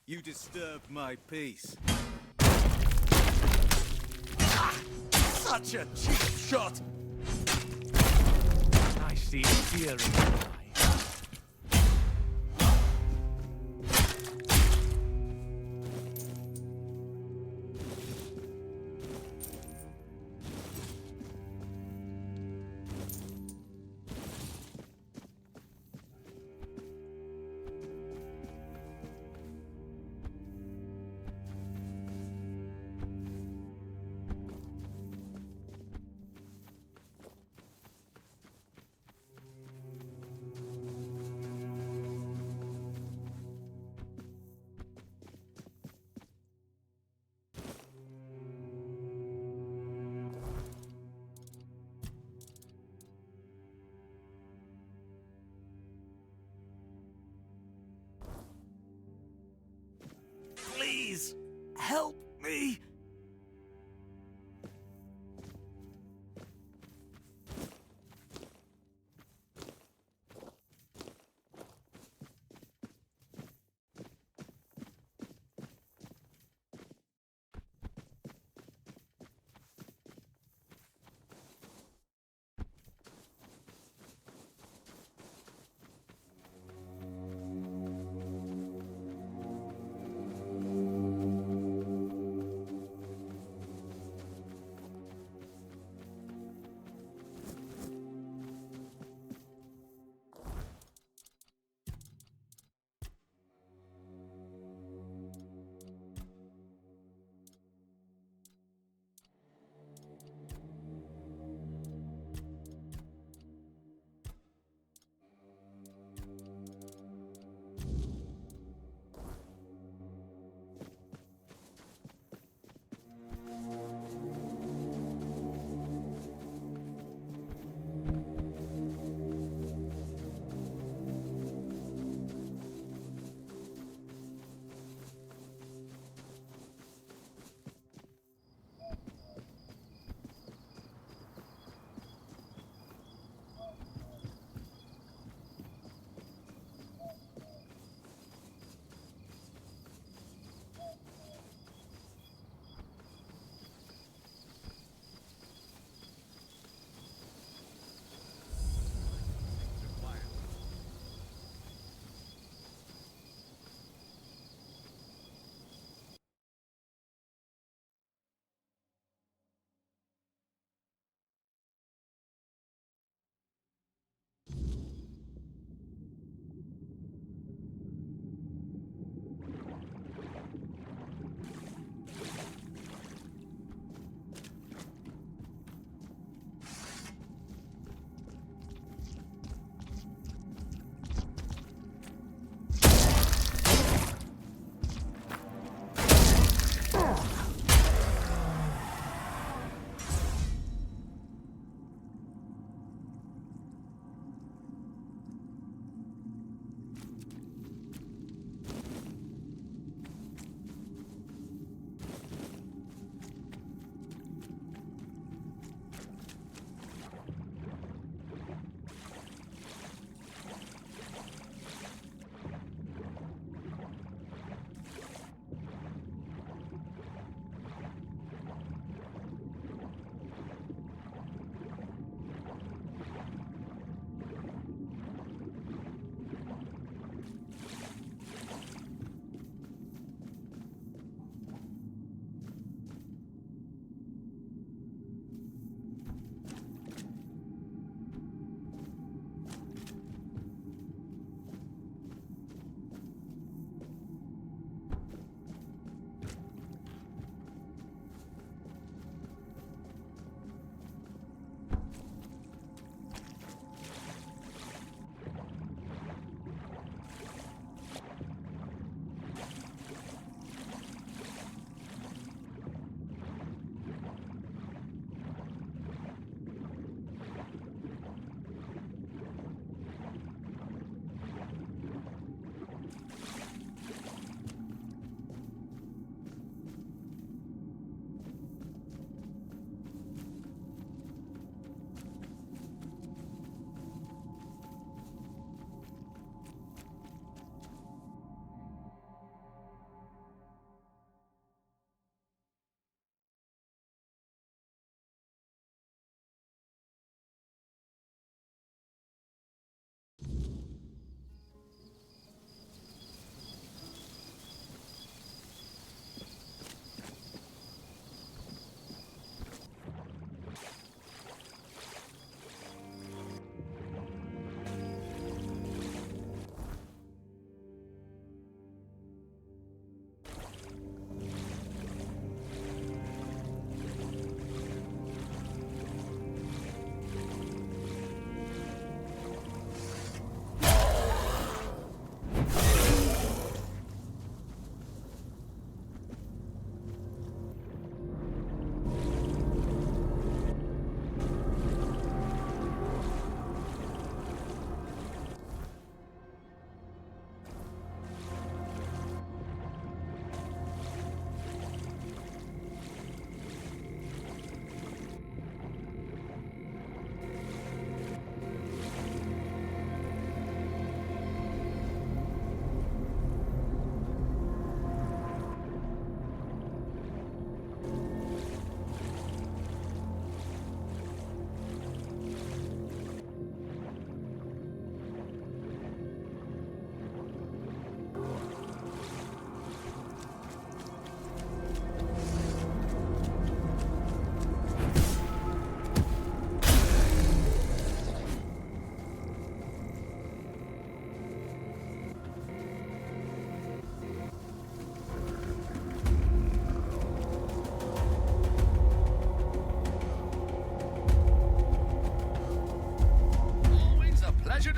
You disturbed my peace. Such a cheap shot! I see fear in your eyes. Please, help me!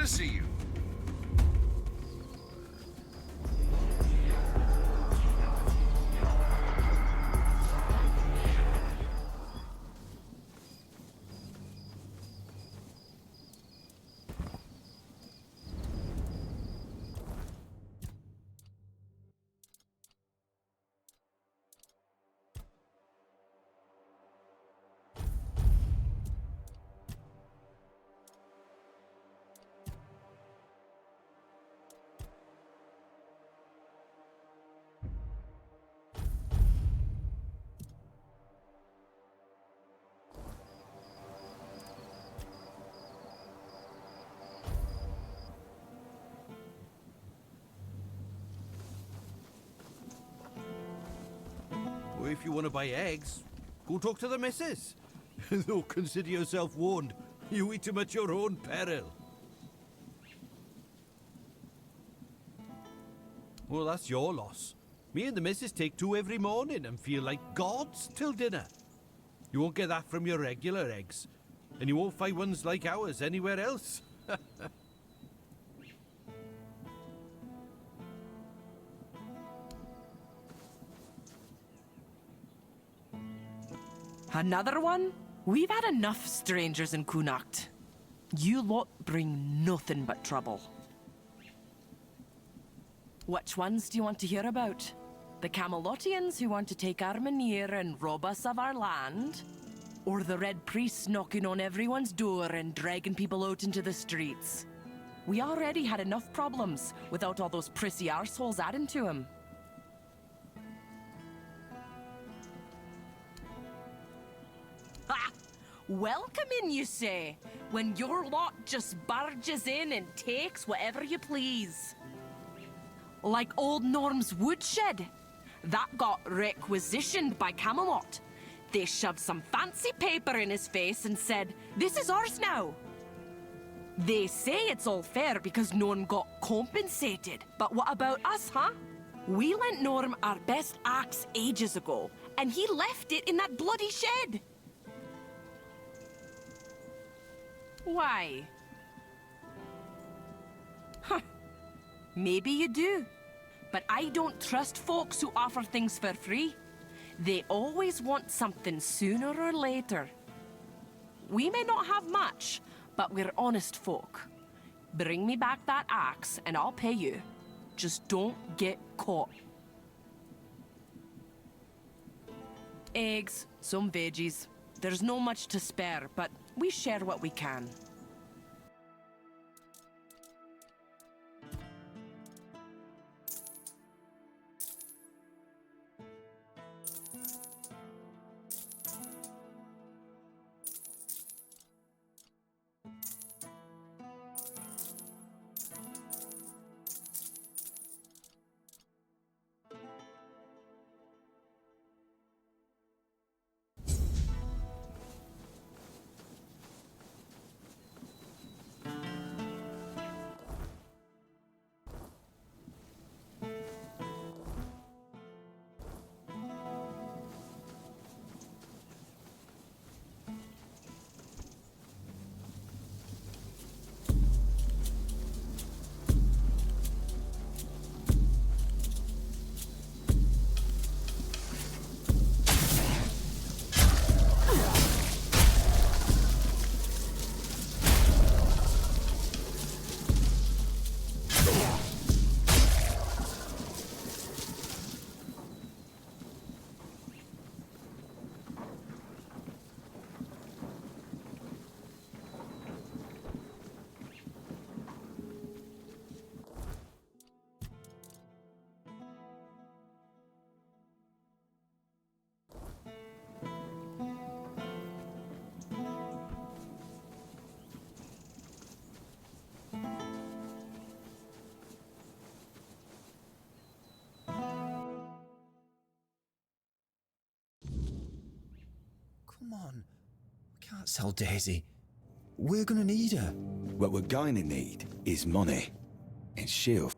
see you. Well, if you want to buy eggs, go talk to the missus. Though consider yourself warned. You eat them at your own peril. Well, that's your loss. Me and the missus take two every morning and feel like gods till dinner. You won't get that from your regular eggs. And you won't find ones like ours anywhere else. Another one? We've had enough strangers in Kunacht. You lot bring nothing but trouble. Which ones do you want to hear about? The Camelotians who want to take Armenir and rob us of our land? Or the Red Priests knocking on everyone's door and dragging people out into the streets? We already had enough problems without all those prissy arseholes adding to them. Ha! Welcome in, you say, when your lot just barges in and takes whatever you please. Like old Norm's woodshed. That got requisitioned by Camelot. They shoved some fancy paper in his face and said, "This is ours now." They say it's all fair because Norm got compensated. But what about us, huh? We lent Norm our best axe ages ago, and he left it in that bloody shed. Why? Huh. Maybe you do. But I don't trust folks who offer things for free. They always want something sooner or later. We may not have much, but we're honest folk. Bring me back that axe and I'll pay you. Just don't get caught. Eggs, some veggies. There's no much to spare, but we share what we can. Come on. We can't sell Daisy. We're gonna need her. What we're going to need is money. And she'll...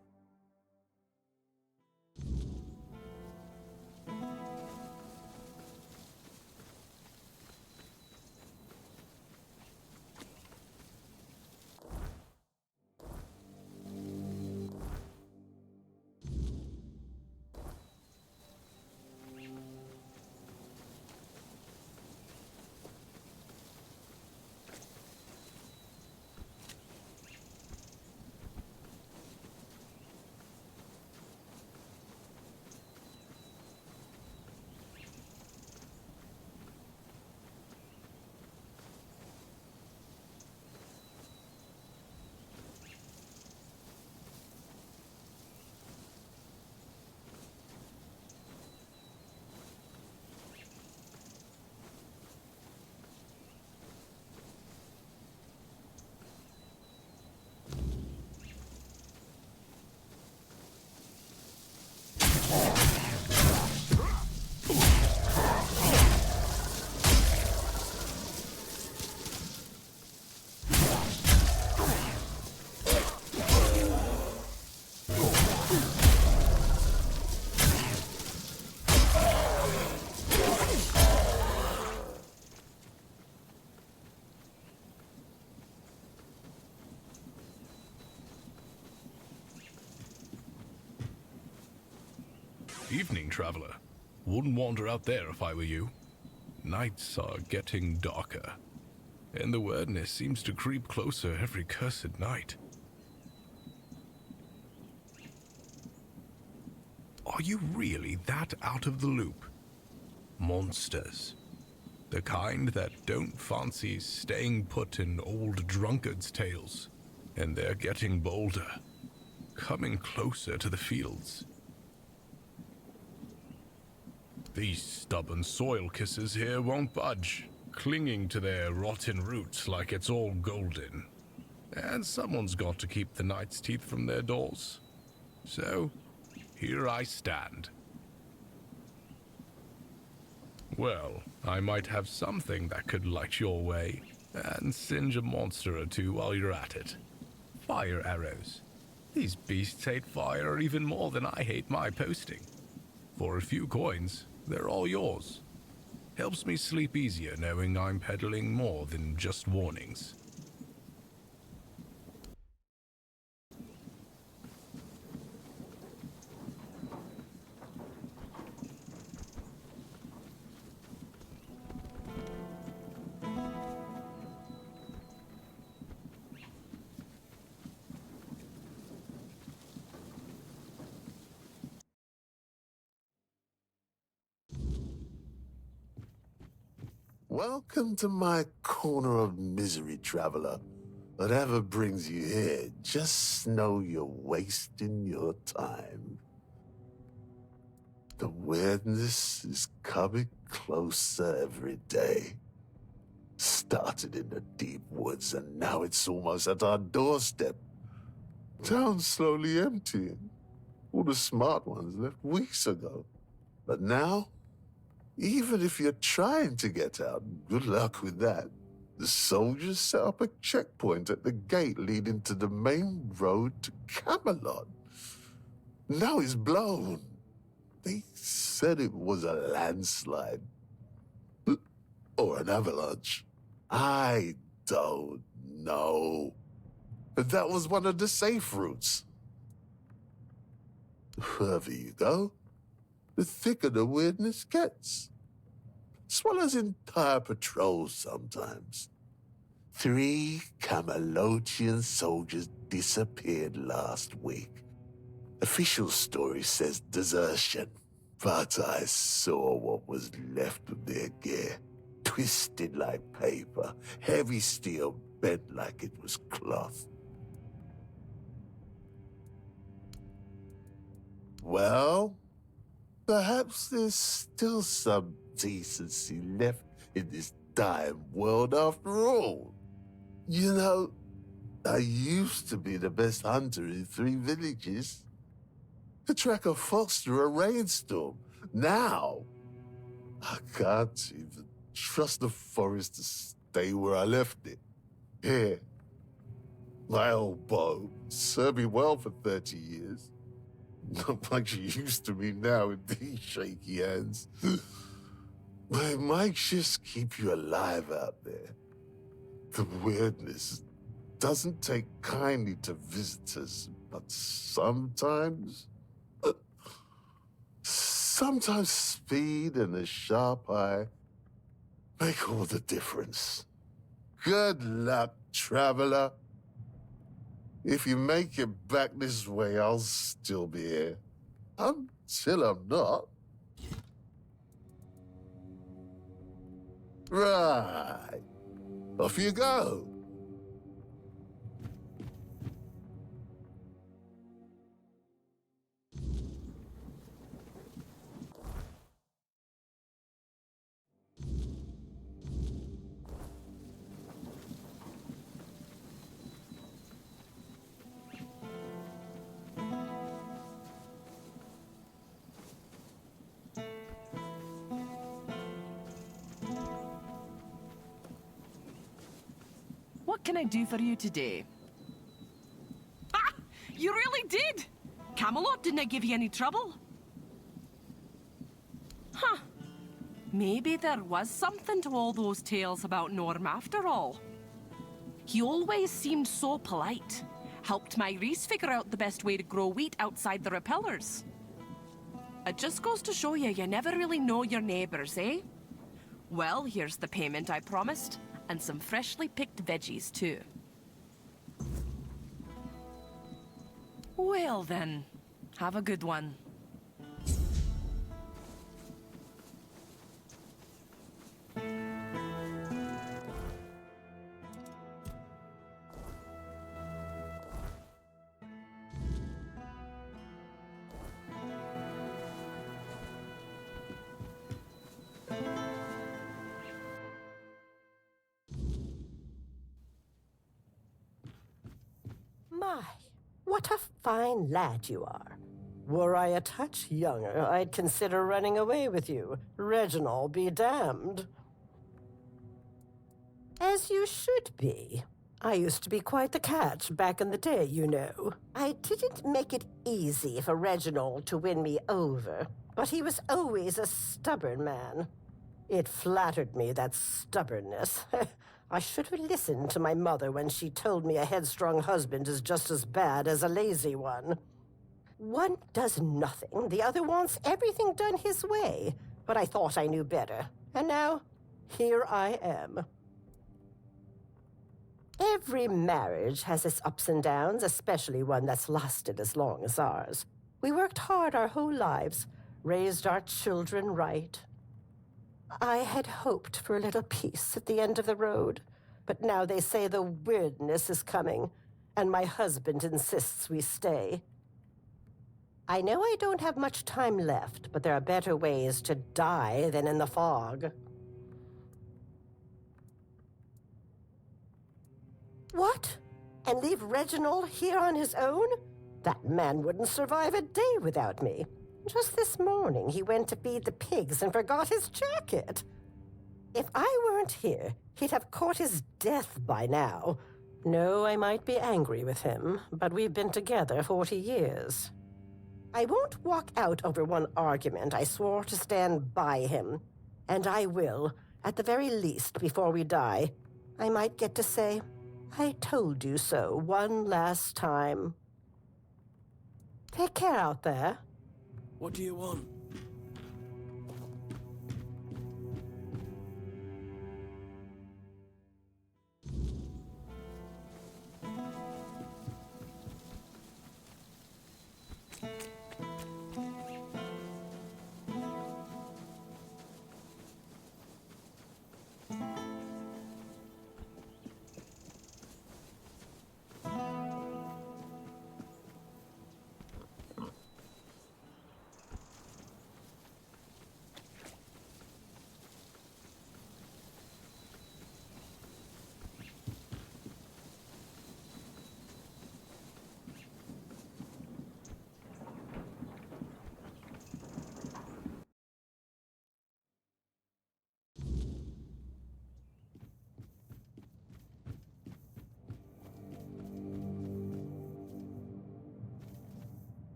Evening, traveler. Wouldn't wander out there if I were you. Nights are getting darker, and the weirdness seems to creep closer every cursed night. Are you really that out of the loop? Monsters. The kind that don't fancy staying put in old drunkards' tales. And they're getting bolder, coming closer to the fields. These stubborn soil kissers here won't budge, clinging to their rotten roots like it's all golden. And someone's got to keep the Night's Teeth from their doors. So, here I stand. Well, I might have something that could light your way, and singe a monster or two while you're at it. Fire arrows. These beasts hate fire even more than I hate my posting. For a few coins, they're all yours. Helps me sleep easier knowing I'm peddling more than just warnings. Welcome to my corner of misery, traveler. Whatever brings you here, just know you're wasting your time. The weirdness is coming closer every day. Started in the deep woods and now it's almost at our doorstep. Town's slowly emptying. All the smart ones left weeks ago. But now, even if you're trying to get out, good luck with that. The soldiers set up a checkpoint at the gate leading to the main road to Camelot. Now it's blown. They said it was a landslide. Or an avalanche. I don't know. But that was one of the safe routes. Wherever you go, the thicker the weirdness gets. Swallows entire patrols sometimes. 3 Camelotian soldiers disappeared last week. Official story says desertion, but I saw what was left of their gear. Twisted like paper, heavy steel bent like it was cloth. Well, perhaps there's still some decency left in this dying world after all. You know, I used to be the best hunter in 3 villages. To track a fox through a rainstorm. Now, I can't even trust the forest to stay where I left it. Here, my old bow served me well for 30 years. Not like she used to me now with these shaky hands. But it might just keep you alive out there. The weirdness doesn't take kindly to visitors, but sometimes speed and a sharp eye make all the difference. Good luck, traveler. If you make it back this way, I'll still be here. Until I'm not. Right. Off you go. What can I do for you today? Ah! You really did! Camelot didn't give you any trouble? Huh. Maybe there was something to all those tales about Norm after all. He always seemed so polite. Helped my Reese figure out the best way to grow wheat outside the repellers. It just goes to show you never really know your neighbours, eh? Well, here's the payment I promised, and some freshly picked veggies, too. Well then, have a good one. My, what a fine lad you are. Were I a touch younger, I'd consider running away with you. Reginald be damned. As you should be. I used to be quite the catch back in the day, you know. I didn't make it easy for Reginald to win me over, but he was always a stubborn man. It flattered me, that stubbornness. I should have listened to my mother when she told me a headstrong husband is just as bad as a lazy one. One does nothing, the other wants everything done his way. But I thought I knew better, and now, here I am. Every marriage has its ups and downs, especially one that's lasted as long as ours. We worked hard our whole lives, raised our children right. I had hoped for a little peace at the end of the road, but now they say the weirdness is coming, and my husband insists we stay. I know I don't have much time left, but there are better ways to die than in the fog. What? And leave Reginald here on his own? That man wouldn't survive a day without me. Just this morning, he went to feed the pigs and forgot his jacket. If I weren't here, he'd have caught his death by now. No, I might be angry with him, but we've been together 40 years. I won't walk out over one argument. I swore to stand by him. And I will, at the very least, before we die. I might get to say, I told you so one last time. Take care out there. What do you want?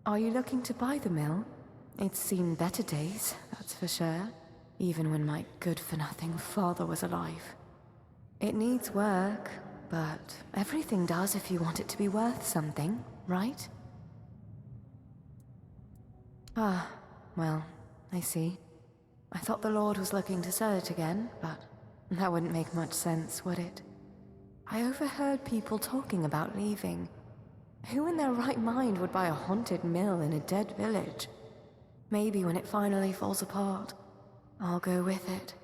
Are you looking to buy the mill? It's seen better days, that's for sure. Even when my good-for-nothing father was alive. It needs work, but everything does if you want it to be worth something, right? Ah, well, I see. I thought the Lord was looking to sell it again, but that wouldn't make much sense, would it? I overheard people talking about leaving. Who in their right mind would buy a haunted mill in a dead village? Maybe when it finally falls apart, I'll go with it.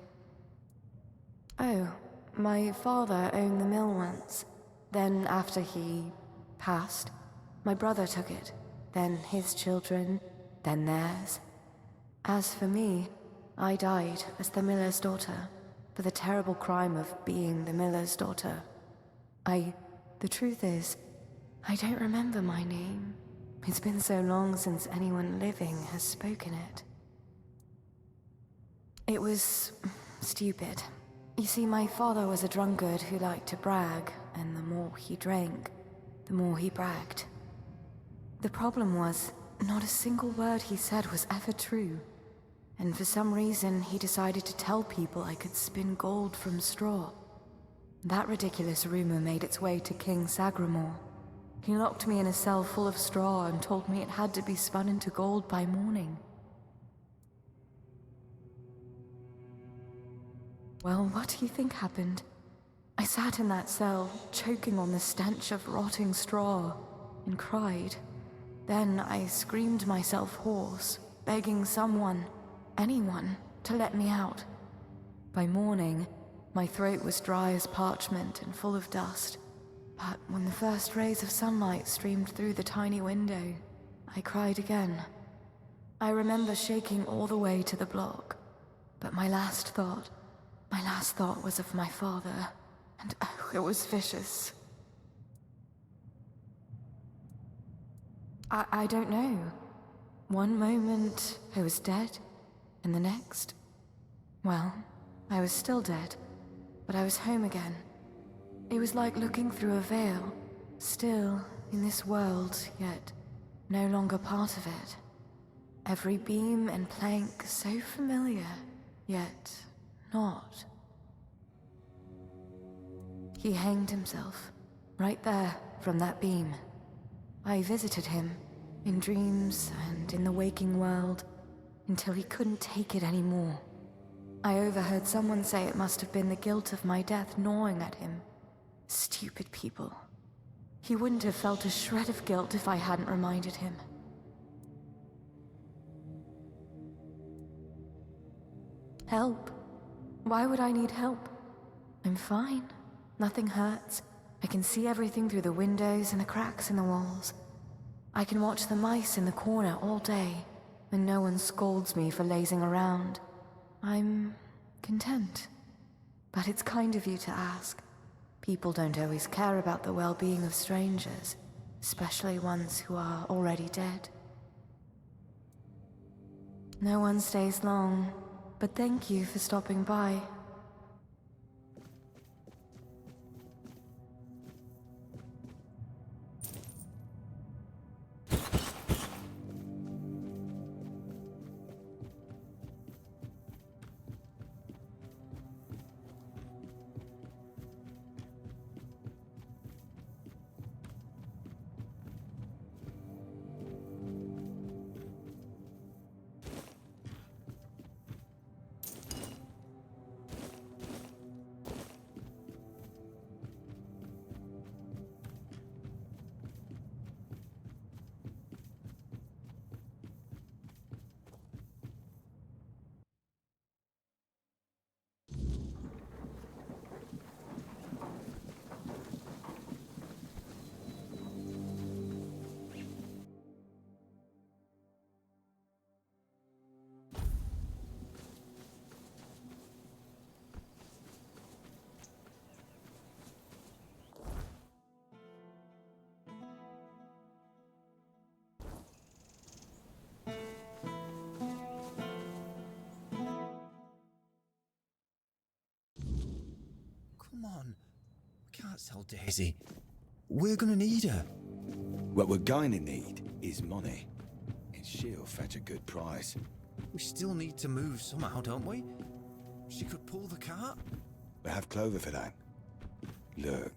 Oh, my father owned the mill once. Then after he passed, my brother took it. Then his children, then theirs. As for me, I died as the miller's daughter, for the terrible crime of being the miller's daughter. The truth is, I don't remember my name. It's been so long since anyone living has spoken it. It was stupid. You see, my father was a drunkard who liked to brag, and the more he drank, the more he bragged. The problem was, not a single word he said was ever true. And for some reason, he decided to tell people I could spin gold from straw. That ridiculous rumor made its way to King Sagremor. He locked me in a cell full of straw and told me it had to be spun into gold by morning. Well, what do you think happened? I sat in that cell, choking on the stench of rotting straw, and cried. Then I screamed myself hoarse, begging someone, anyone, to let me out. By morning, my throat was dry as parchment and full of dust. But when the first rays of sunlight streamed through the tiny window, I cried again. I remember shaking all the way to the block, but my last thought was of my father, and oh, it was vicious. I don't know. One moment I was dead, and the next, well, I was still dead, but I was home again. It was like looking through a veil, still in this world, yet no longer part of it. Every beam and plank so familiar, yet not. He hanged himself, right there from that beam. I visited him, in dreams and in the waking world, until he couldn't take it anymore. I overheard someone say it must have been the guilt of my death gnawing at him. Stupid people. He wouldn't have felt a shred of guilt if I hadn't reminded him. Help? Why would I need help? I'm fine. Nothing hurts. I can see everything through the windows and the cracks in the walls. I can watch the mice in the corner all day, and no one scolds me for lazing around. I'm content. But it's kind of you to ask. People don't always care about the well-being of strangers, especially ones who are already dead. No one stays long, but thank you for stopping by. Come on. We can't sell Daisy. We're gonna need her. What we're going to need is money. And she'll fetch a good price. We still need to move somehow, don't we? She could pull the cart. We have Clover for that. Look,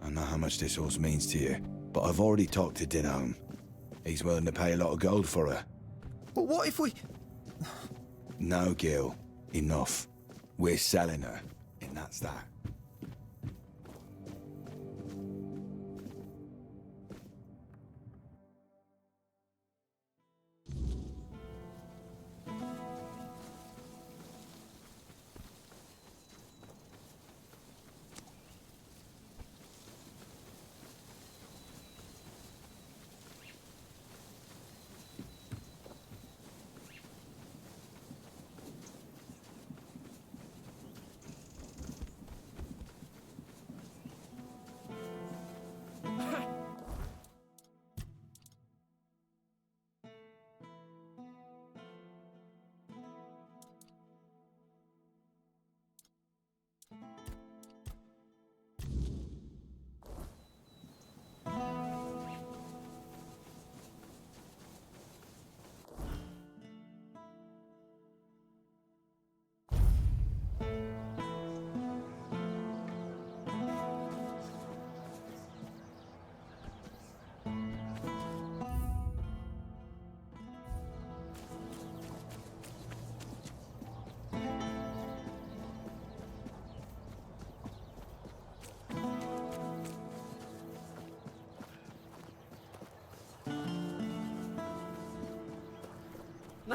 I know how much this horse means to you, but I've already talked to Dinholm. He's willing to pay a lot of gold for her. But what if we... No, Gil. Enough. We're selling her, and that's that.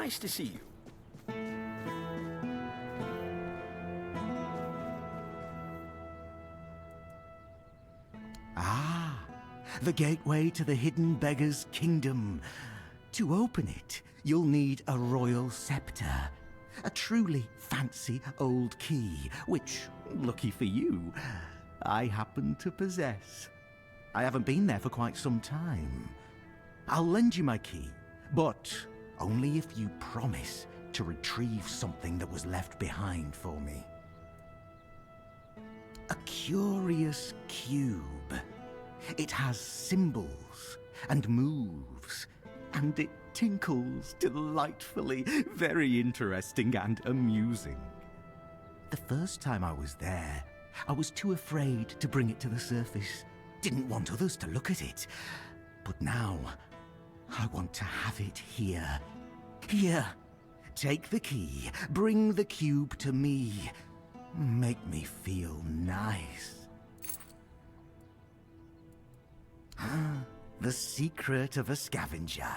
Nice to see you. Ah, the gateway to the hidden beggar's kingdom. To open it, you'll need a royal scepter. A truly fancy old key, which, lucky for you, I happen to possess. I haven't been there for quite some time. I'll lend you my key, but only if you promise to retrieve something that was left behind for me. A curious cube. It has symbols and moves, and it tinkles delightfully. Very interesting and amusing. The first time I was there, I was too afraid to bring it to the surface. Didn't want others to look at it. But now, I want to have it here. Here. Take the key. Bring the cube to me. Make me feel nice. The secret of a scavenger.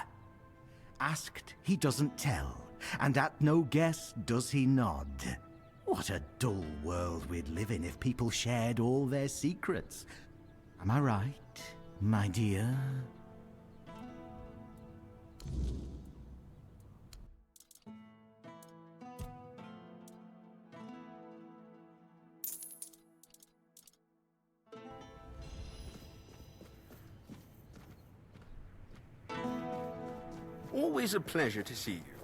Asked, he doesn't tell, and at no guess does he nod. What a dull world we'd live in if people shared all their secrets. Am I right, my dear? Always a pleasure to see you.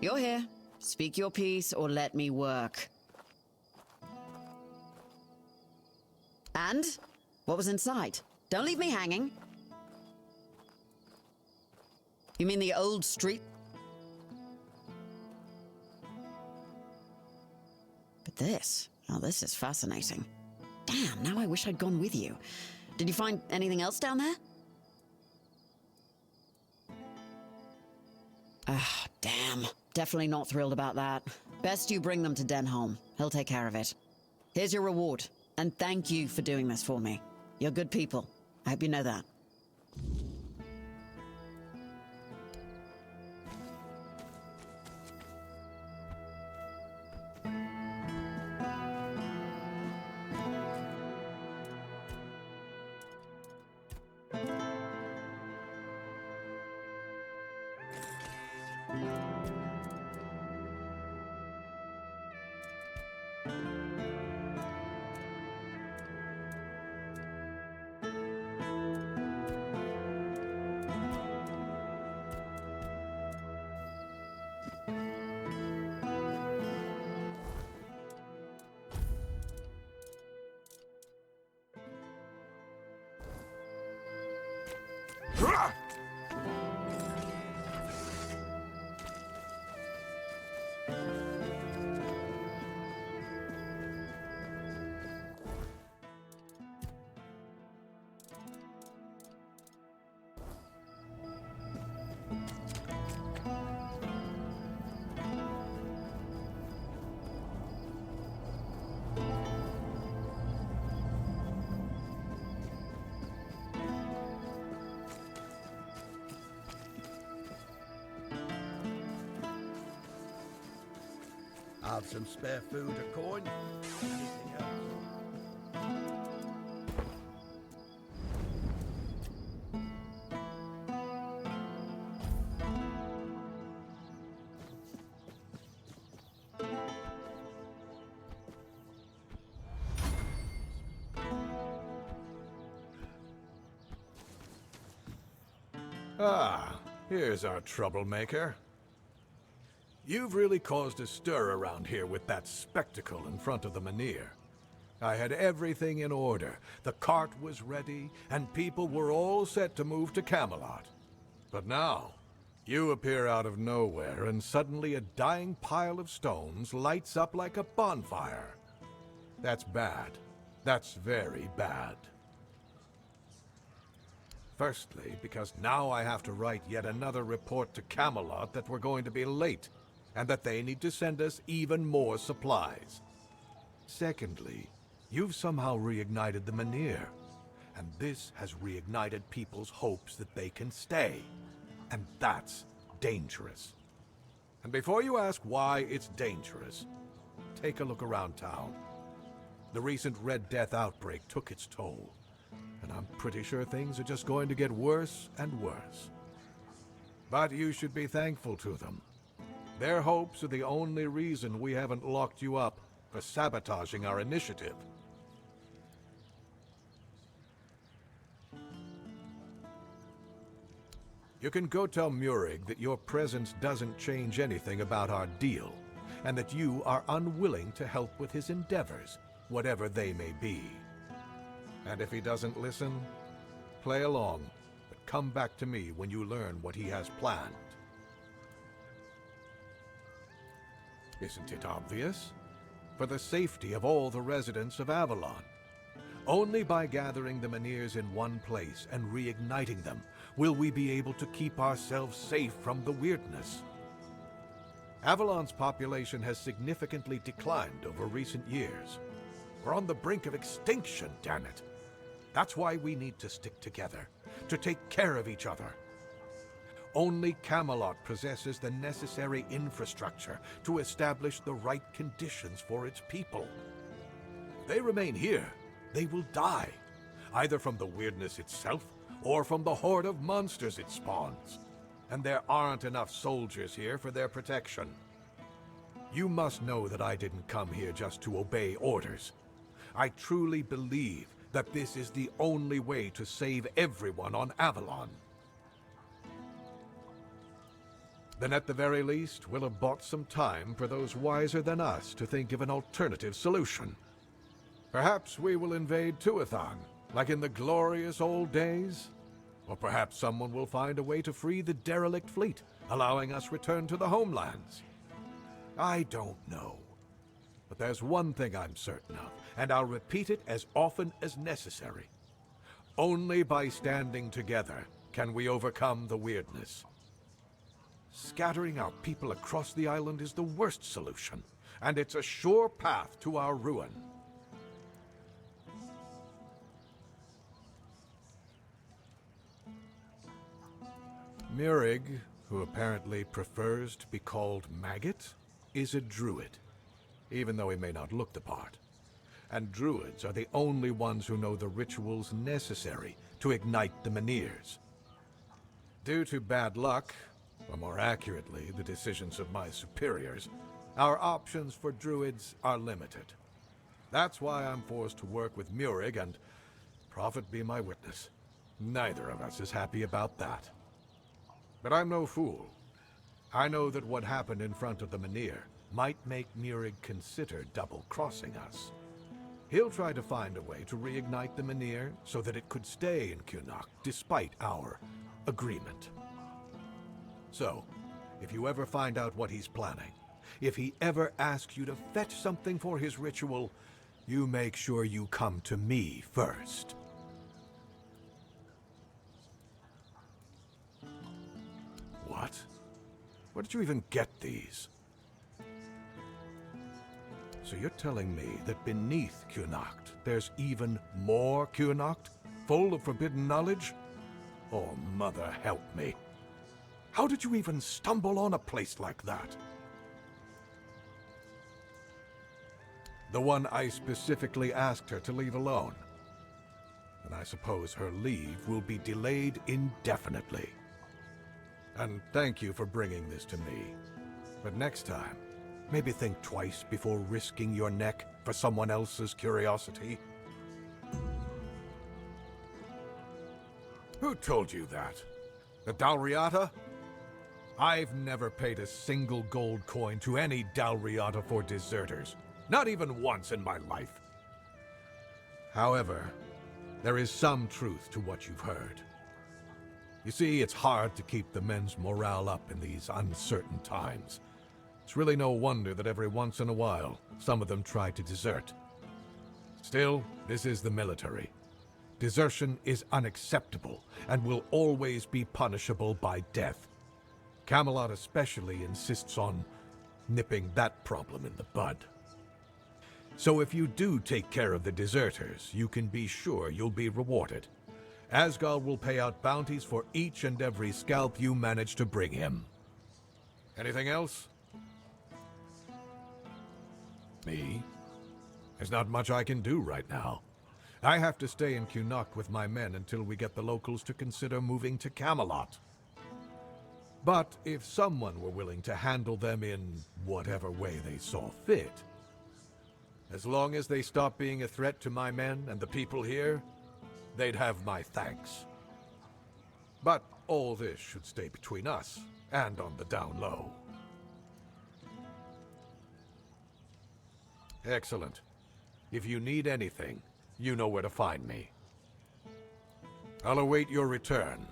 You're here. Speak your piece or let me work. And? What was inside? Don't leave me hanging. You mean the old street? But this... Oh, this is fascinating. Damn, now I wish I'd gone with you. Did you find anything else down there? Ah, damn. Definitely not thrilled about that. Best you bring them to Denholm. He'll take care of it. Here's your reward. And thank you for doing this for me. You're good people. I hope you know that. Have some spare food or coin? Anything else? Ah, here's our troublemaker. You've really caused a stir around here with that spectacle in front of the Menhir. I had everything in order. The cart was ready, and people were all set to move to Camelot. But now, you appear out of nowhere, and suddenly a dying pile of stones lights up like a bonfire. That's bad. That's very bad. Firstly, because now I have to write yet another report to Camelot that we're going to be late, and that they need to send us even more supplies. Secondly, you've somehow reignited the Menhir, and this has reignited people's hopes that they can stay. And that's dangerous. And before you ask why it's dangerous, take a look around town. The recent Red Death outbreak took its toll, and I'm pretty sure things are just going to get worse and worse. But you should be thankful to them. Their hopes are the only reason we haven't locked you up for sabotaging our initiative. You can go tell Murig that your presence doesn't change anything about our deal, and that you are unwilling to help with his endeavors, whatever they may be. And if he doesn't listen, play along, but come back to me when you learn what he has planned. Isn't it obvious? For the safety of all the residents of Avalon. Only by gathering the Menhirs in one place and reigniting them will we be able to keep ourselves safe from the weirdness. Avalon's population has significantly declined over recent years. We're on the brink of extinction, damn it. That's why we need to stick together, to take care of each other. Only Camelot possesses the necessary infrastructure to establish the right conditions for its people. If they remain here, they will die, either from the weirdness itself or from the horde of monsters it spawns. And there aren't enough soldiers here for their protection. You must know that I didn't come here just to obey orders. I truly believe that this is the only way to save everyone on Avalon. Then at the very least, we'll have bought some time for those wiser than us to think of an alternative solution. Perhaps we will invade Tuathan, like in the glorious old days? Or perhaps someone will find a way to free the derelict fleet, allowing us return to the homelands. I don't know. But there's one thing I'm certain of, and I'll repeat it as often as necessary. Only by standing together can we overcome the weirdness. Scattering our people across the island is the worst solution, and it's a sure path to our ruin. Murig, who apparently prefers to be called Maggot, is a druid, even though he may not look the part. And druids are the only ones who know the rituals necessary to ignite the Menhirs. Due to bad luck, or more accurately, the decisions of my superiors, our options for druids are limited. That's why I'm forced to work with Murig, and prophet be my witness, neither of us is happy about that. But I'm no fool. I know that what happened in front of the Menhir might make Murig consider double-crossing us. He'll try to find a way to reignite the Menhir so that it could stay in Kunok despite our agreement. So, if you ever find out what he's planning, if he ever asks you to fetch something for his ritual, you make sure you come to me first. What? Where did you even get these? So you're telling me that beneath Kunokt, there's even more Kunokt, full of forbidden knowledge? Oh, mother help me. How did you even stumble on a place like that? The one I specifically asked her to leave alone. And I suppose her leave will be delayed indefinitely. And thank you for bringing this to me. But next time, maybe think twice before risking your neck for someone else's curiosity. Who told you that? The Dalriata? I've never paid a single gold coin to any Dalriata for deserters. Not even once in my life. However, there is some truth to what you've heard. You see, it's hard to keep the men's morale up in these uncertain times. It's really no wonder that every once in a while, some of them try to desert. Still, this is the military. Desertion is unacceptable and will always be punishable by death. Camelot especially insists on nipping that problem in the bud. So if you do take care of the deserters, you can be sure you'll be rewarded. Asgard will pay out bounties for each and every scalp you manage to bring him. Anything else? Me? There's not much I can do right now. I have to stay in Kunok with my men until we get the locals to consider moving to Camelot. But if someone were willing to handle them in whatever way they saw fit, as long as they stop being a threat to my men and the people here, they'd have my thanks. But all this should stay between us and on the down low. Excellent. If you need anything, you know where to find me. I'll await your return.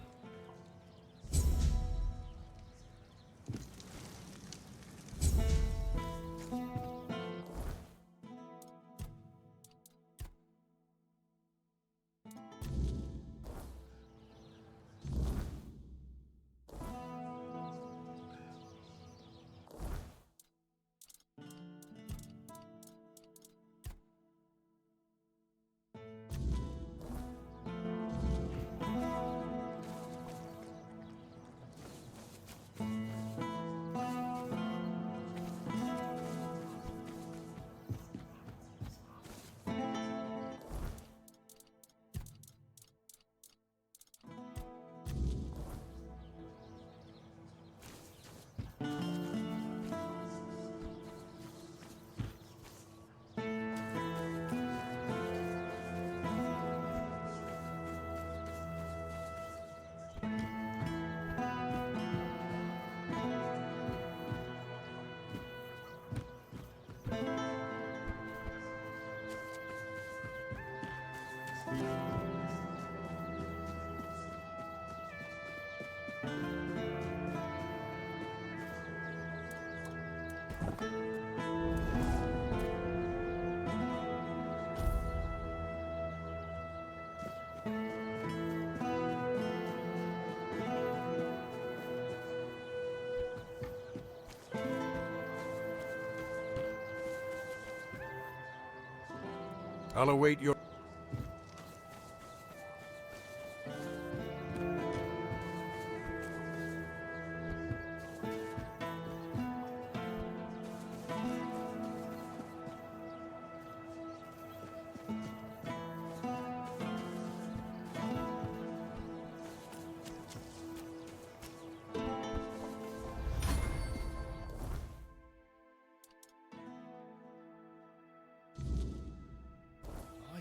I'll await your...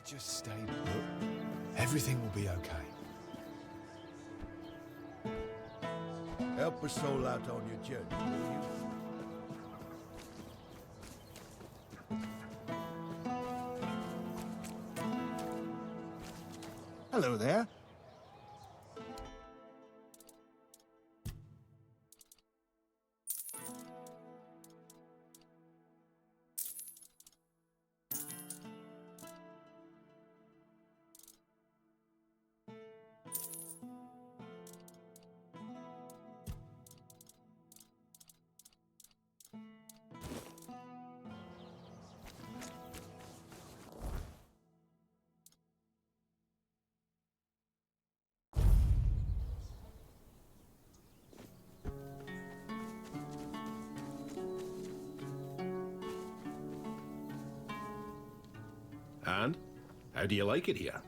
Just stay put. Everything will be okay. Help us all out on your journey, will you? Hello there. And? How do you like it here?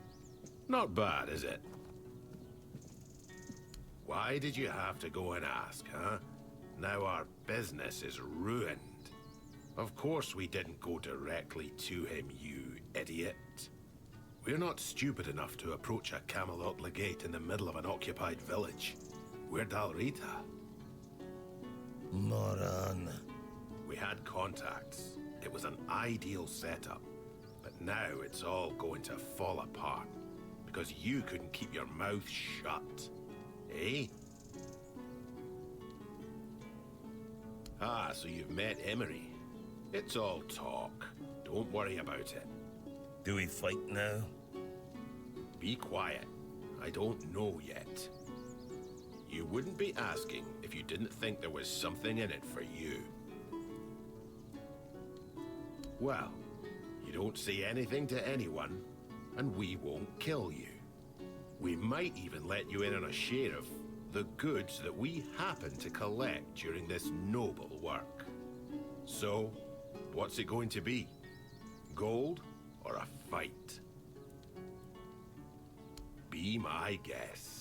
Not bad, is it? Why did you have to go and ask, huh? Now our business is ruined. Of course we didn't go directly to him, you idiot. We're not stupid enough to approach a Camelot legate in the middle of an occupied village. We're Dalrita. Moron. We had contacts. It was an ideal setup. But now it's all going to fall apart. Because you couldn't keep your mouth shut. Eh? Ah, so you've met Emery. It's all talk. Don't worry about it. Do we fight now? Be quiet. I don't know yet. You wouldn't be asking if you didn't think there was something in it for you. Well, you don't say anything to anyone, and we won't kill you. We might even let you in on a share of the goods that we happen to collect during this noble work. So, what's it going to be? Gold or a fight? Be my guest.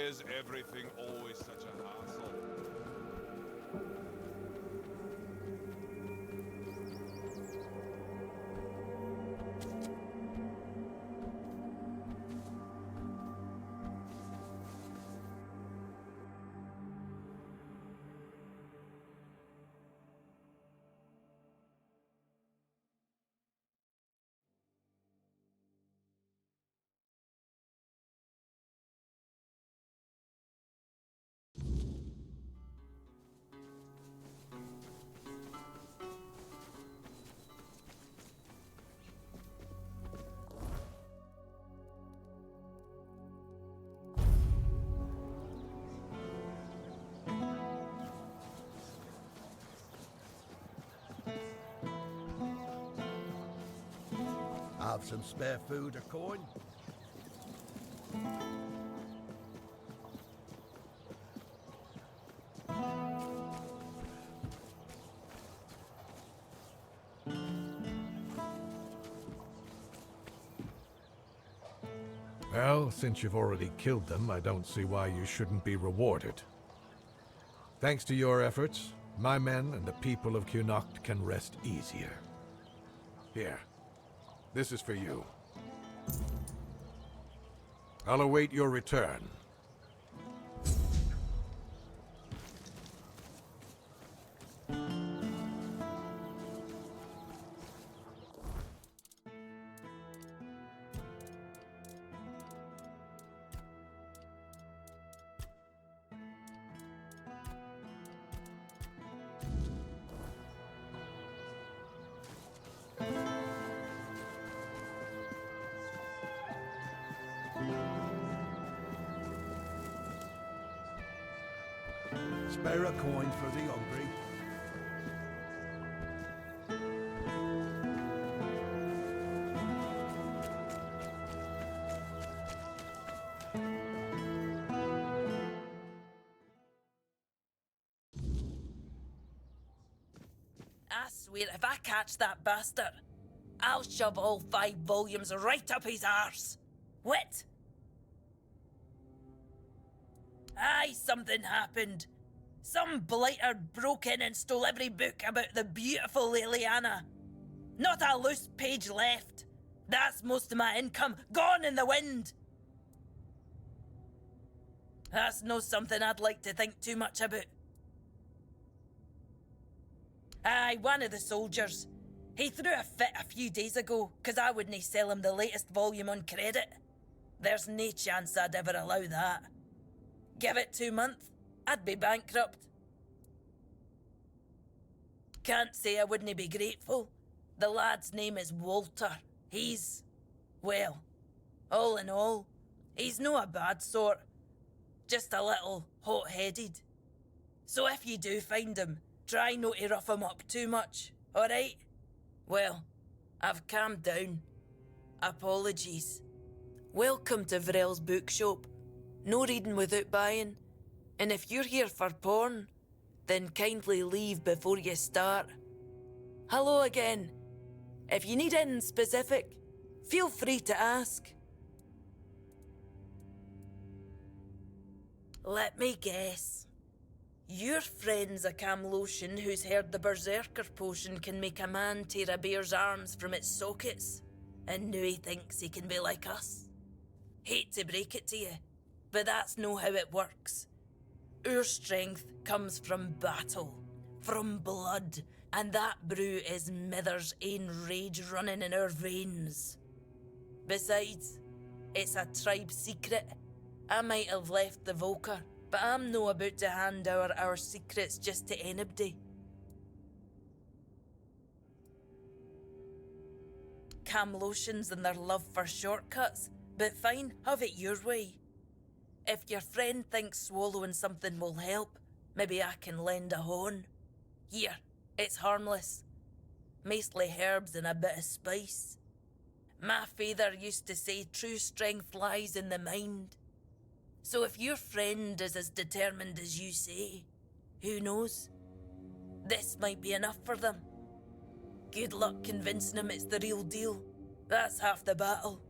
is everything always such a hassle? Have some spare food or coin? Well, since you've already killed them, I don't see why you shouldn't be rewarded. Thanks to your efforts, my men and the people of Connacht can rest easier. Here, this is for you. I'll await your return. Spare a coin for the hungry. I swear, if I catch that bastard, I'll shove all 5 volumes right up his arse. What? Aye, something happened. Some blighter broke in and stole every book about the beautiful Liliana. Not a loose page left. That's most of my income gone in the wind. That's no something I'd like to think too much about. Aye, one of the soldiers. He threw a fit a few days ago, 'cause I wouldn't sell him the latest volume on credit. There's no chance I'd ever allow that. Give it 2 months, I'd be bankrupt. Can't say I wouldn't be grateful. The lad's name is Walter. He's, well, all in all, he's no a bad sort. Just a little hot-headed. So if you do find him, try not to rough him up too much, alright? Well, I've calmed down. Apologies. Welcome to Vrel's bookshop. No reading without buying. And if you're here for porn, then kindly leave before you start. Hello again. If you need anything specific, feel free to ask. Let me guess. Your friend's a Camlotion who's heard the Berserker potion can make a man tear a bear's arms from its sockets, and now he thinks he can be like us. Hate to break it to you, but that's no how it works. Our strength comes from battle, from blood, and that brew is Mither's ain rage running in our veins. Besides, it's a tribe secret. I might have left the Volker, but I'm no about to hand over our secrets just to anybody. Camlotions and their love for shortcuts, but fine, have it your way. If your friend thinks swallowing something will help, maybe I can lend a horn. Here, it's harmless. Mostly herbs and a bit of spice. My father used to say true strength lies in the mind. So if your friend is as determined as you say, who knows? This might be enough for them. Good luck convincing them it's the real deal. That's half the battle.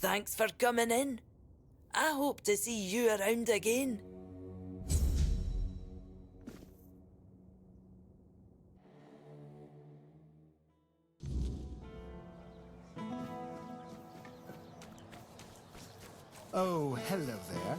Thanks for coming in. I hope to see you around again. Oh, hello there.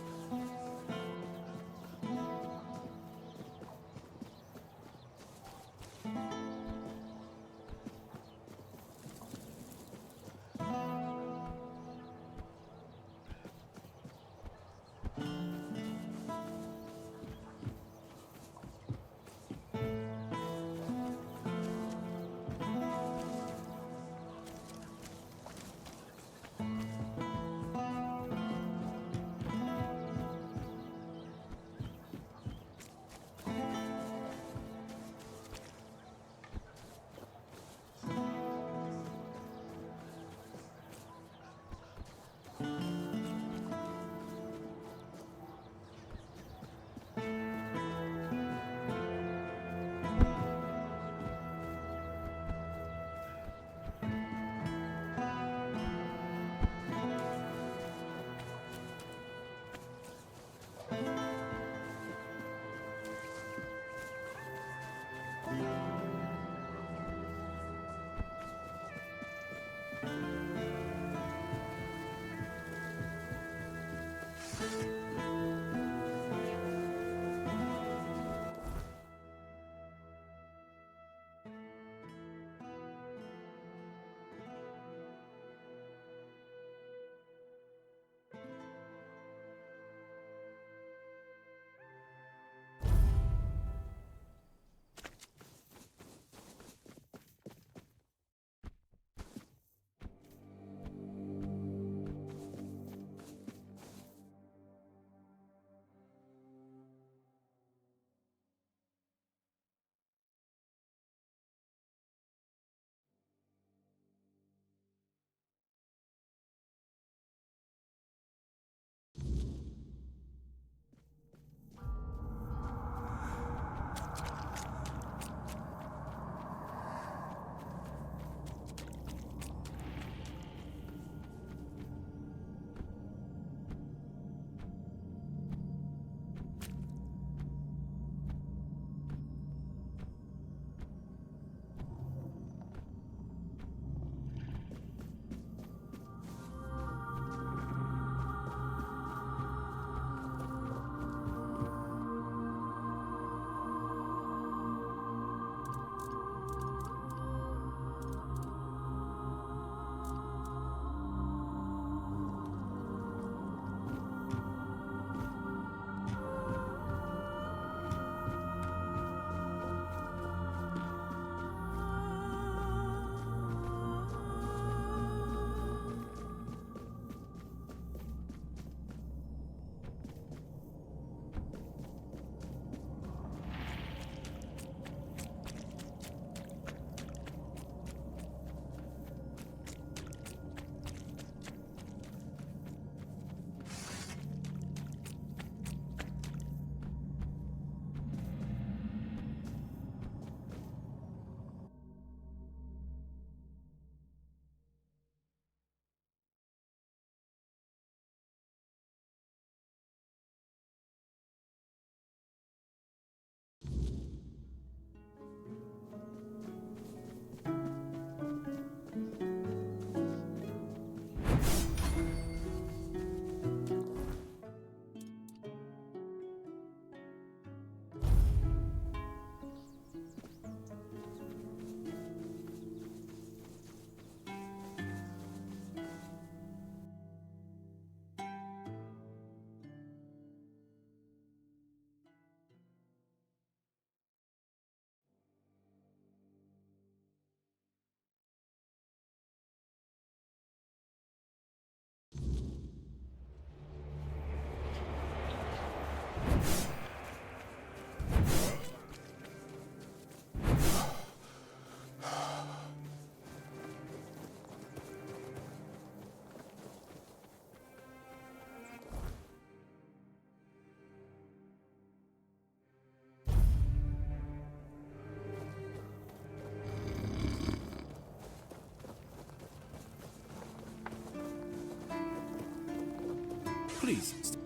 Please.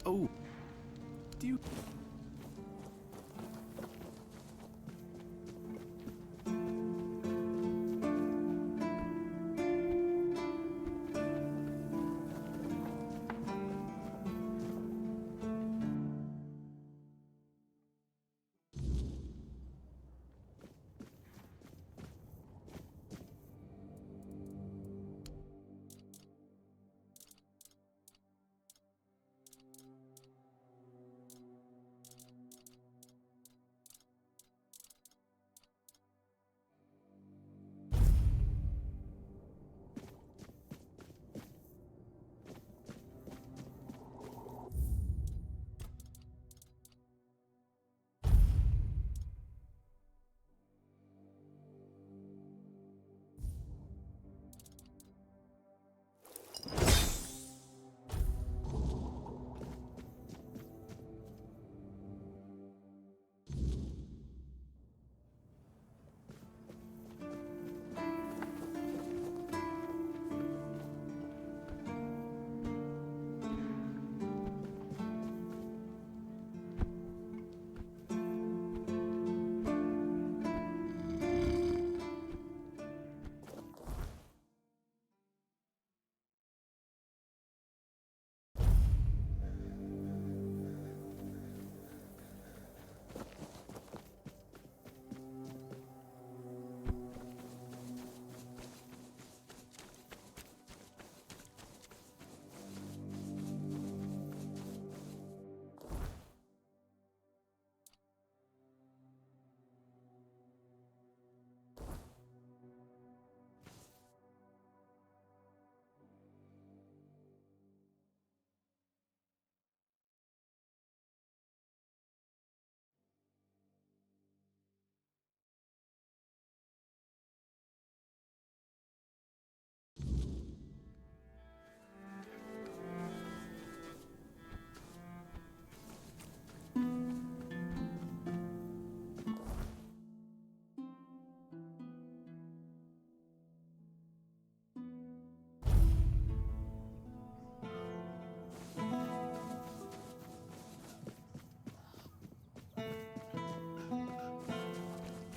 Oh. Do you...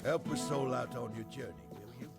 Help a soul out on your journey, will you?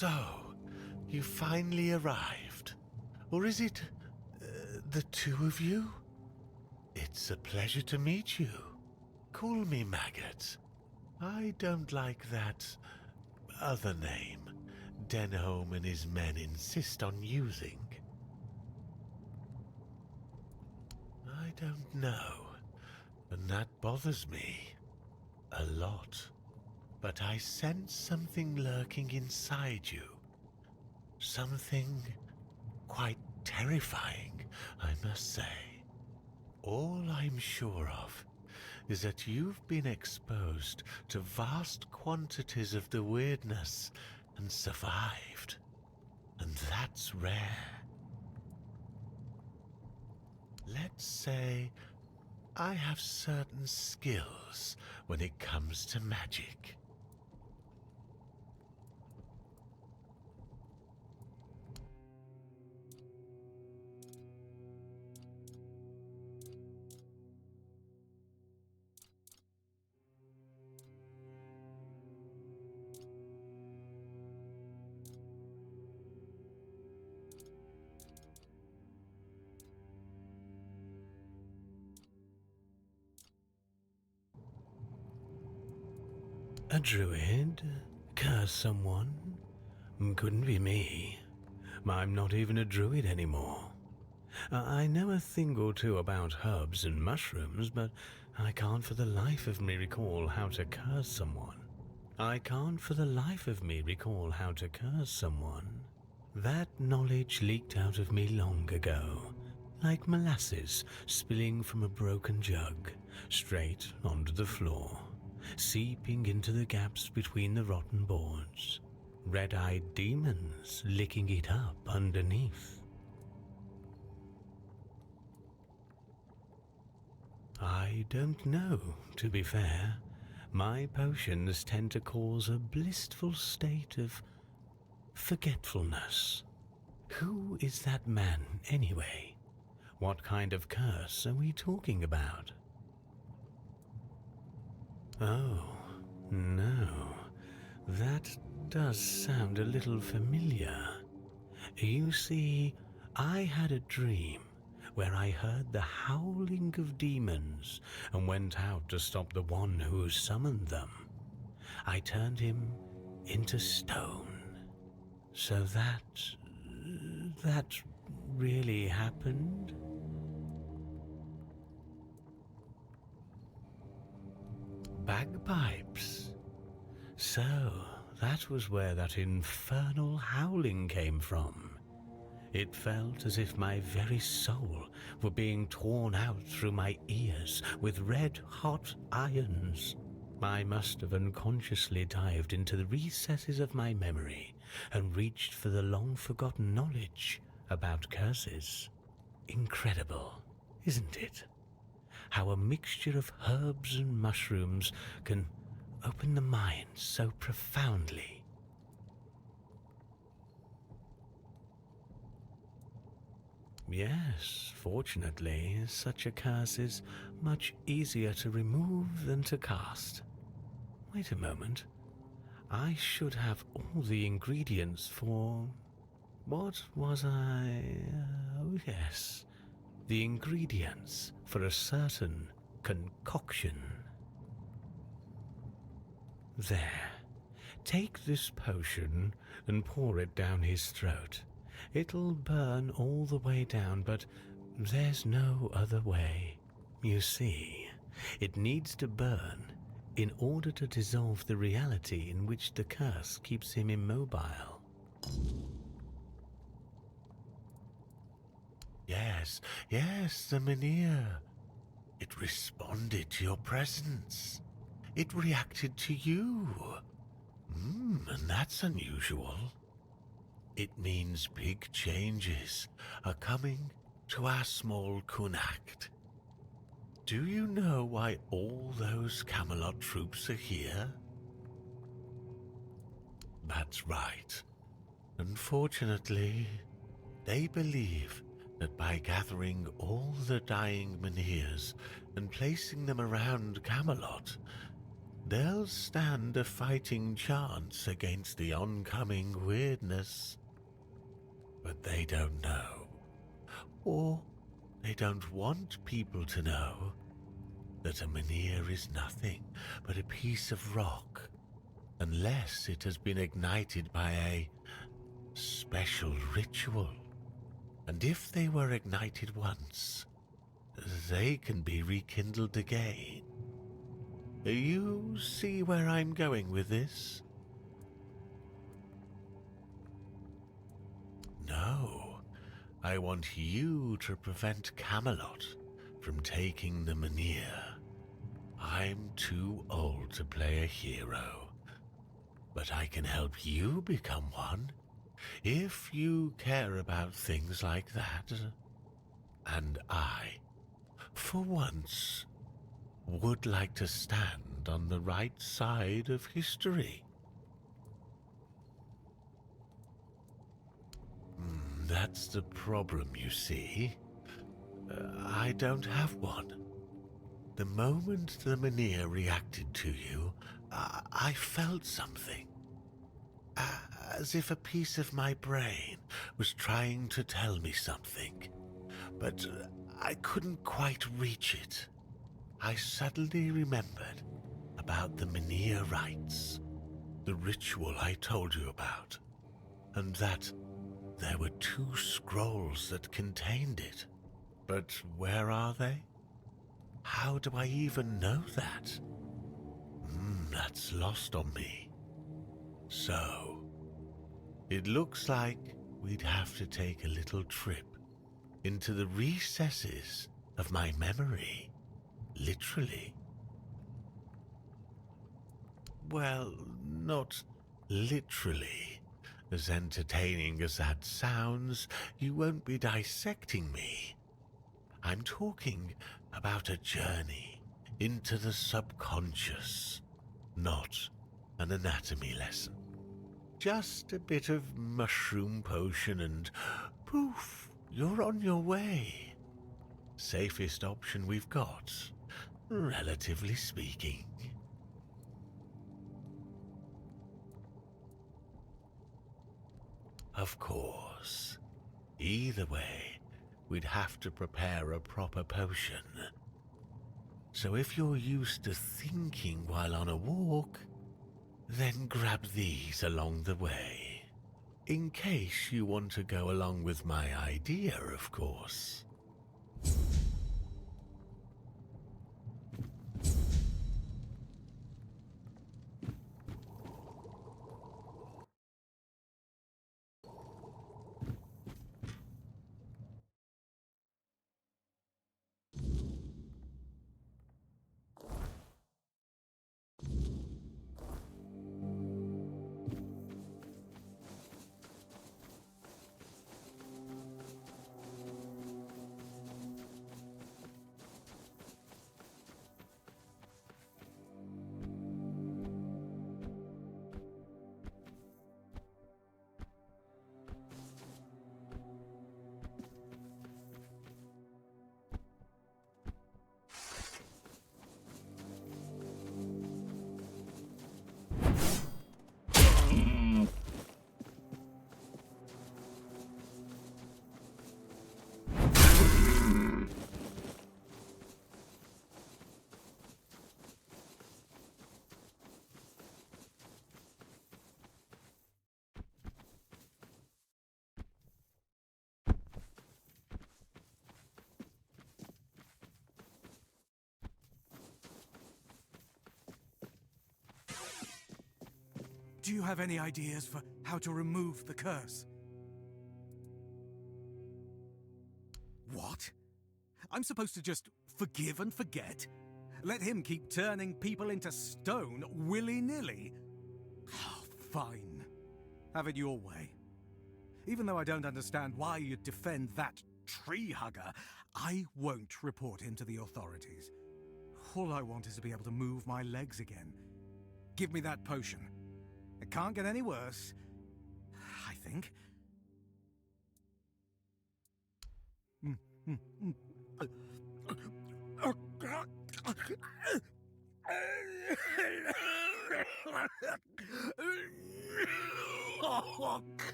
So, you finally arrived. Or is it the two of you? It's a pleasure to meet you. Call me Maggot. I don't like that other name Denholm and his men insist on using. I don't know, and that bothers me a lot. But I sense something lurking inside you. Something quite terrifying, I must say. All I'm sure of is that you've been exposed to vast quantities of the weirdness and survived. And that's rare. Let's say I have certain skills when it comes to magic. A druid? Curse someone? Couldn't be me. I'm not even a druid anymore. I know a thing or two about herbs and mushrooms, but I can't for the life of me recall how to curse someone. That knowledge leaked out of me long ago, like molasses spilling from a broken jug, straight onto the floor, seeping into the gaps between the rotten boards. Red-eyed demons licking it up underneath. I don't know, to be fair. My potions tend to cause a blissful state of forgetfulness. Who is that man, anyway? What kind of curse are we talking about? Oh, no. That does sound a little familiar. You see, I had a dream where I heard the howling of demons and went out to stop the one who summoned them. I turned him into stone. So that really happened? Bagpipes. So, that was where that infernal howling came from. It felt as if my very soul were being torn out through my ears with red-hot irons. I must have unconsciously dived into the recesses of my memory and reached for the long-forgotten knowledge about curses. Incredible, isn't it? How a mixture of herbs and mushrooms can open the mind so profoundly. Yes, fortunately, such a curse is much easier to remove than to cast. Wait a moment. I should have all the ingredients for... What was I... Oh, yes. The ingredients for a certain concoction. There. Take this potion and pour it down his throat. It'll burn all the way down, but there's no other way. You see, it needs to burn in order to dissolve the reality in which the curse keeps him immobile. Yes, the Menhir. It responded to your presence. It reacted to you. And that's unusual. It means big changes are coming to our small Kunacht. Do you know why all those Camelot troops are here? That's right. Unfortunately, they believe that by gathering all the dying Menhirs and placing them around Camelot, they'll stand a fighting chance against the oncoming weirdness. But they don't know, or they don't want people to know, that a Menhir is nothing but a piece of rock, unless it has been ignited by a special ritual. And if they were ignited once, they can be rekindled again. You see where I'm going with this? No, I want you to prevent Camelot from taking the Menhir. I'm too old to play a hero, but I can help you become one if you care about things like that. And I, for once, would like to stand on the right side of history. That's the problem, you see. I don't have one. The moment the Menhir reacted to you, I felt something. As if a piece of my brain was trying to tell me something, but I couldn't quite reach it. I suddenly remembered about the Menhir rites, the ritual I told you about, and that there were 2 scrolls that contained it. But where are they? How do I even know that? That's lost on me. So, it looks like we'd have to take a little trip into the recesses of my memory, literally. Well, not literally. As entertaining as that sounds, you won't be dissecting me. I'm talking about a journey into the subconscious, not an anatomy lesson. Just a bit of mushroom potion and poof, you're on your way. Safest option we've got, relatively speaking. Of course. Either way, we'd have to prepare a proper potion. So if you're used to thinking while on a walk, then grab these along the way. In case you want to go along with my idea, of course. Do you have any ideas for how to remove the curse? What? I'm supposed to just forgive and forget? Let him keep turning people into stone willy-nilly? Oh, fine. Have it your way. Even though I don't understand why you'd defend that tree hugger, I won't report him to the authorities. All I want is to be able to move my legs again. Give me that potion. It can't get any worse, I think.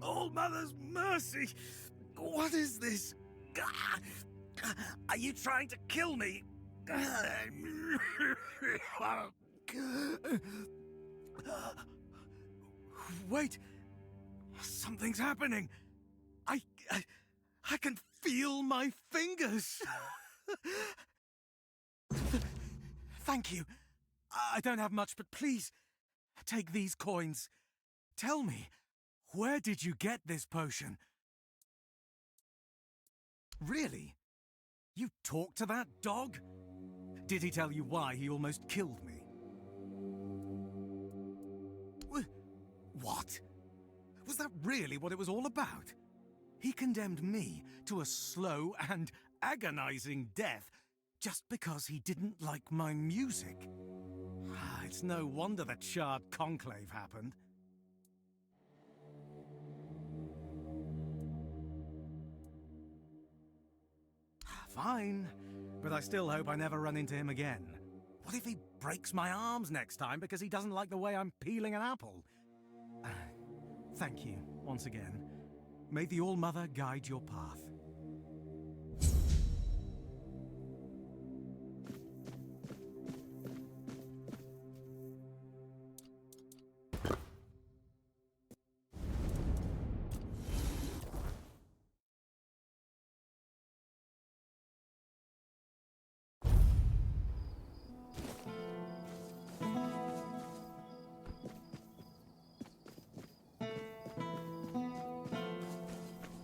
Oh, Mother's mercy! What is this? Are you trying to kill me? Wait! Something's happening! I can feel my fingers! Thank you. I don't have much, but please, take these coins. Tell me, where did you get this potion? Really? You talked to that dog? Did he tell you why he almost killed me? What? Was that really what it was all about? He condemned me to a slow and agonizing death just because he didn't like my music. It's no wonder that Shard Conclave happened. Fine, but I still hope I never run into him again. What if he breaks my arms next time because he doesn't like the way I'm peeling an apple? Thank you, once again. May the All-Mother guide your path.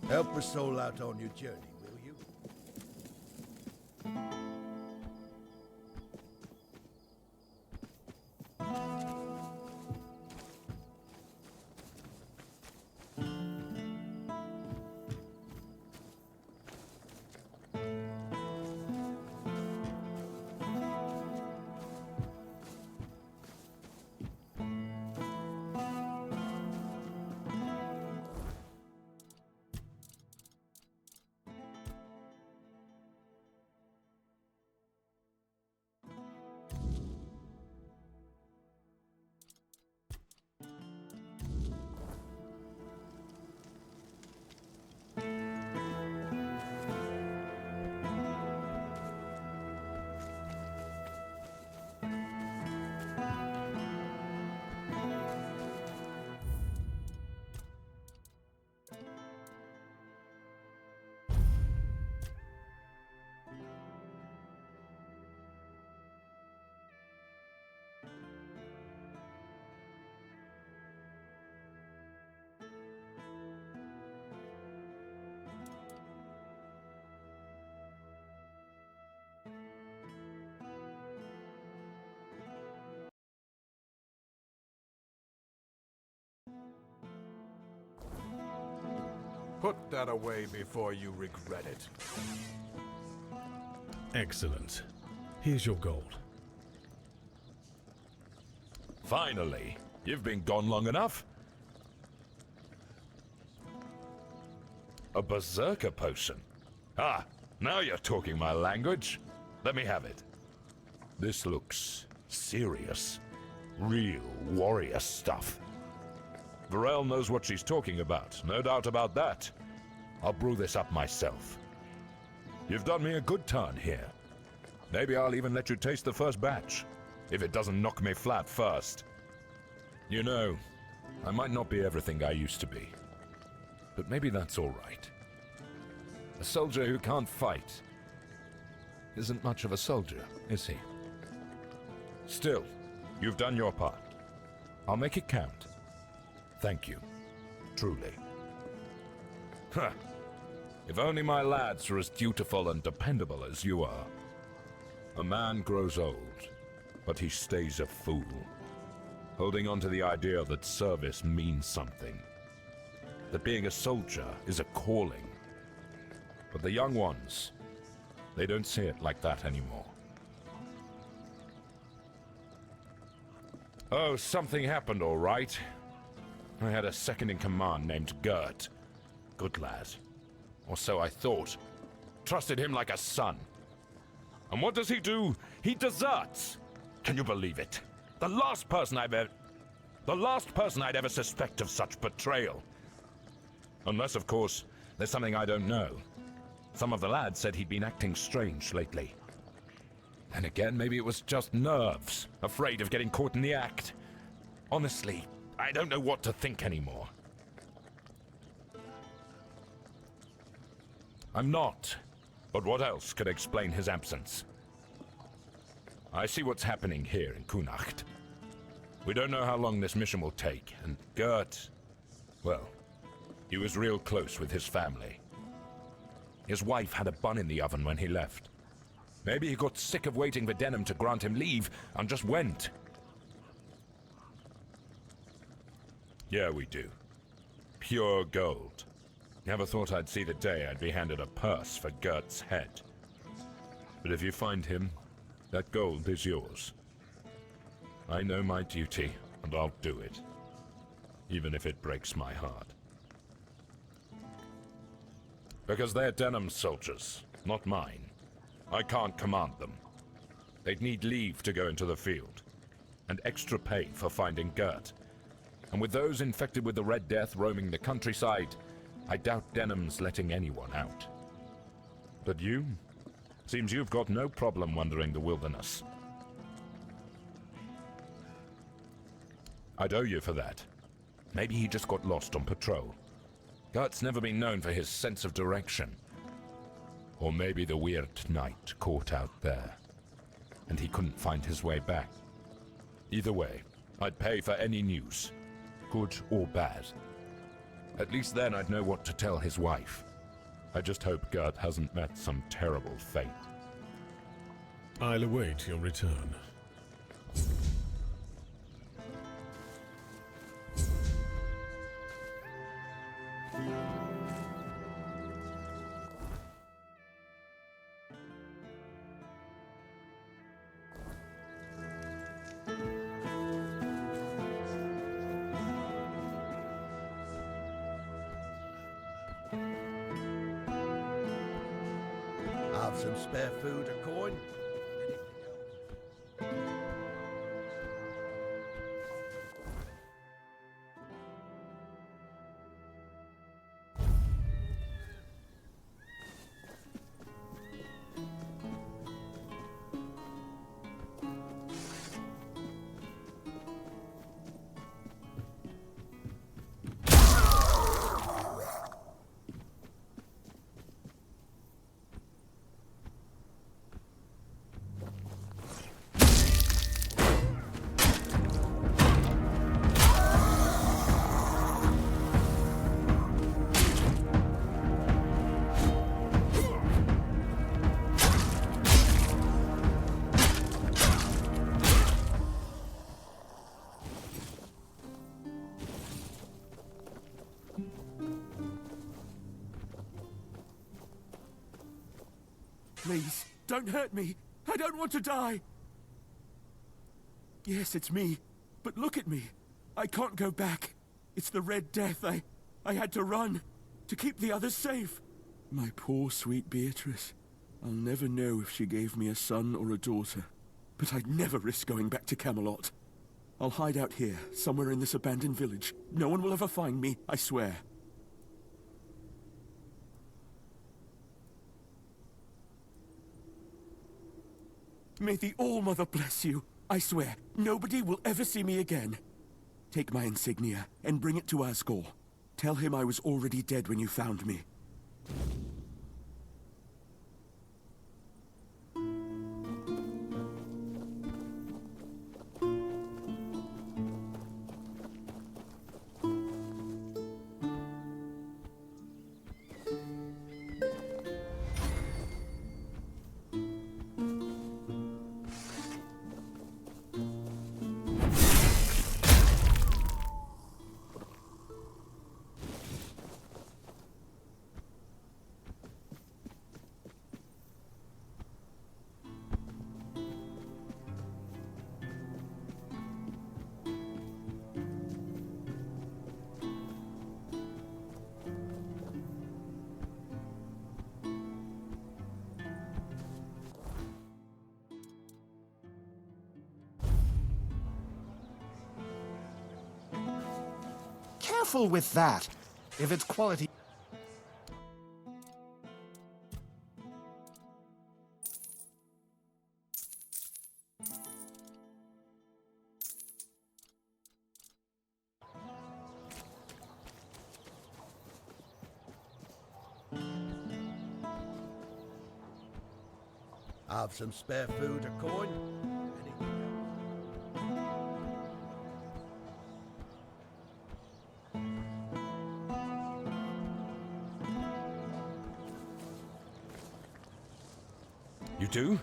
Help a soul out on your journey, will you? Put that away before you regret it. Excellent. Here's your gold. Finally! You've been gone long enough. A berserker potion. Ah, now you're talking my language. Let me have it. This looks serious. Real warrior stuff. Varel knows what she's talking about, no doubt about that. I'll brew this up myself. You've done me a good turn here. Maybe I'll even let you taste the first batch, if it doesn't knock me flat first. You know, I might not be everything I used to be, but maybe that's all right. A soldier who can't fight isn't much of a soldier, is he? Still, you've done your part. I'll make it count. Thank you. Truly. Huh. If only my lads were as dutiful and dependable as you are. A man grows old, but he stays a fool, holding on to the idea that service means something, that being a soldier is a calling. But the young ones, they don't see it like that anymore. Oh, something happened, all right. I had a second-in-command named Gert. Good lad. Or so I thought. Trusted him like a son. And what does he do? He deserts! Can you believe it? The last person I'd ever suspect of such betrayal. Unless, of course, there's something I don't know. Some of the lads said he'd been acting strange lately. And again, maybe it was just nerves, afraid of getting caught in the act. Honestly, I don't know what to think anymore. I'm not. But what else could explain his absence? I see what's happening here in Kunacht. We don't know how long this mission will take, and Gert, well, he was real close with his family. His wife had a bun in the oven when he left. Maybe he got sick of waiting for Denham to grant him leave and just went. Yeah, we do. Pure gold. Never thought I'd see the day I'd be handed a purse for Gert's head. But if you find him, that gold is yours. I know my duty, and I'll do it. Even if it breaks my heart. Because they're Denham's soldiers, not mine. I can't command them. They'd need leave to go into the field, and extra pay for finding Gert. And with those infected with the Red Death roaming the countryside, I doubt Denham's letting anyone out. But you? Seems you've got no problem wandering the wilderness. I'd owe you for that. Maybe he just got lost on patrol. Gert's never been known for his sense of direction. Or maybe the weird night caught out there, and he couldn't find his way back. Either way, I'd pay for any news, good or bad. At least then I'd know what to tell his wife. I just hope Gert hasn't met some terrible fate. I'll await your return. Have some spare food or coin? Please, don't hurt me. I don't want to die. Yes, it's me. But look at me. I can't go back. It's the Red Death. I had to run to keep the others safe. My poor, sweet Beatrice. I'll never know if she gave me a son or a daughter. But I'd never risk going back to Camelot. I'll hide out here, somewhere in this abandoned village. No one will ever find me, I swear. May the All-Mother bless you. I swear, nobody will ever see me again. Take my insignia and bring it to Asgore. Tell him I was already dead when you found me. careful with that. If it's quality... Have some spare food or coin? You do?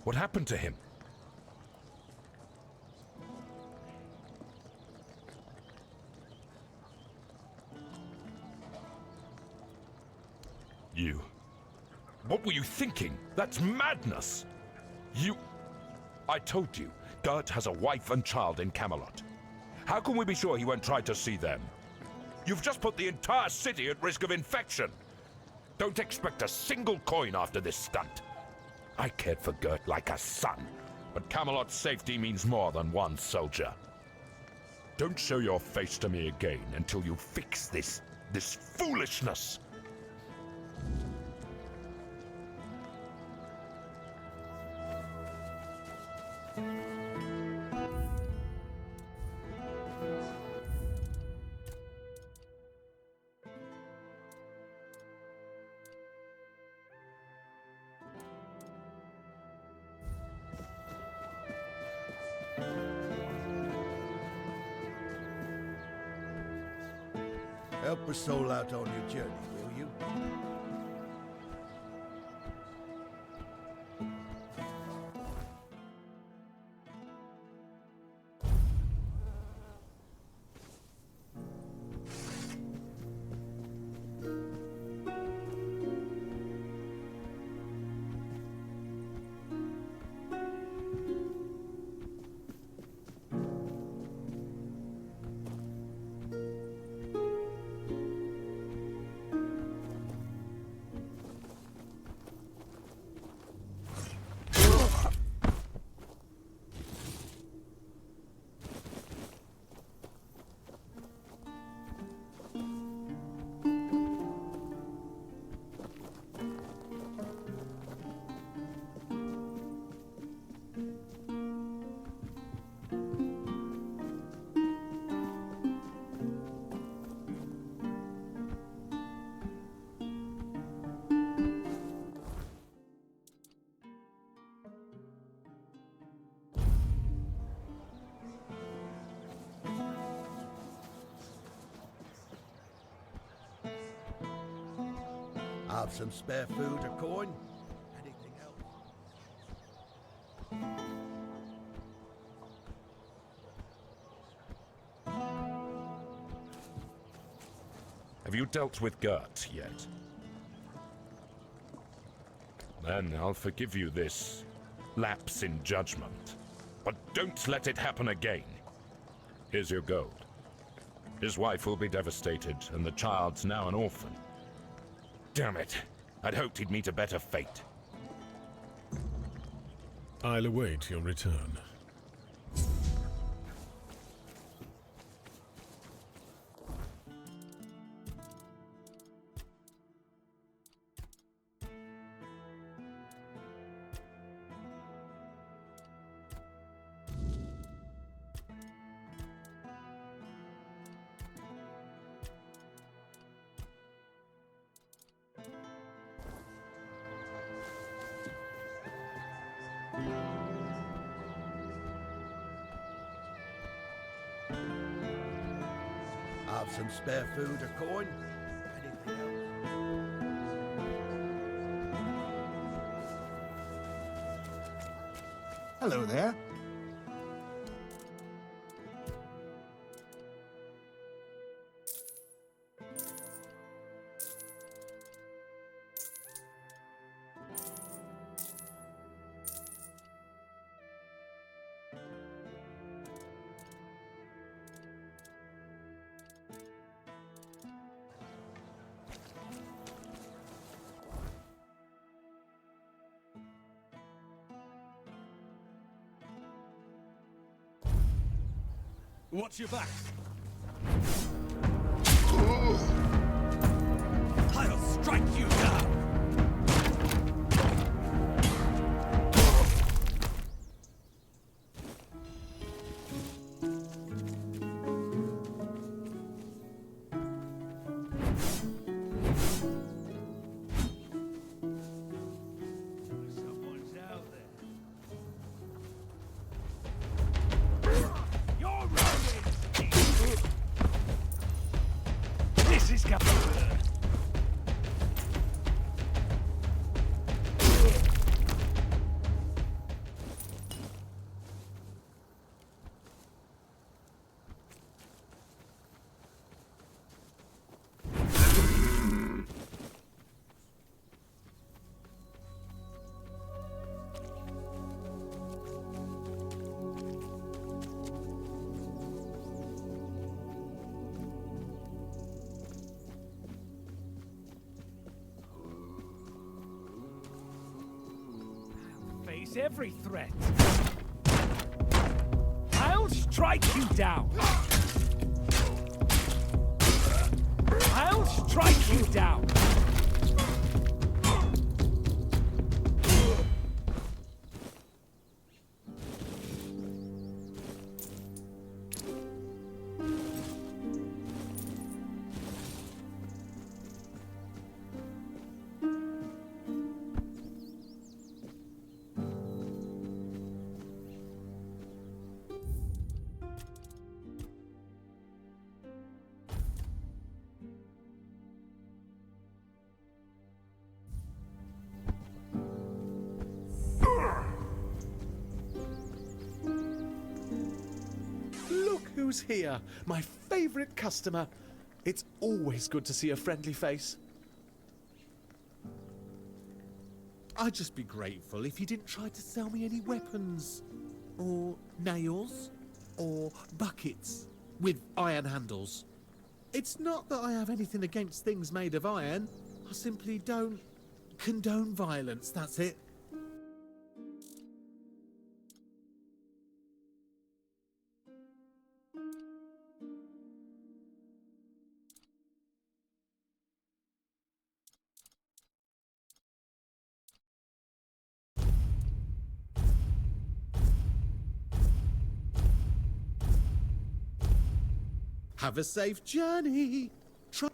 What happened to him? You. What were you thinking? That's madness! I told you, Gert has a wife and child in Camelot. How can we be sure he won't try to see them? You've just put the entire city at risk of infection. Don't expect a single coin after this stunt. I cared for Gert like a son, but Camelot's safety means more than one soldier. Don't show your face to me again until you fix this foolishness. Help a soul out on your journey, will you? Have some spare food or coin? Anything else? Have you dealt with Gert yet? Then I'll forgive you this lapse in judgment. But don't let it happen again. Here's your gold. His wife will be devastated, and the child's now an orphan. Damn it. I'd hoped he'd meet a better fate. I'll await your return. Have some spare food or coin? Anything else? Hello there. Watch your back. Escapade. Face every threat. I'll strike you down. I'll strike you down. Look who's here, my favourite customer. It's always good to see a friendly face. I'd just be grateful if you didn't try to sell me any weapons, or nails, or buckets with iron handles. It's not that I have anything against things made of iron. I simply don't condone violence, that's it. Have a safe journey. Try.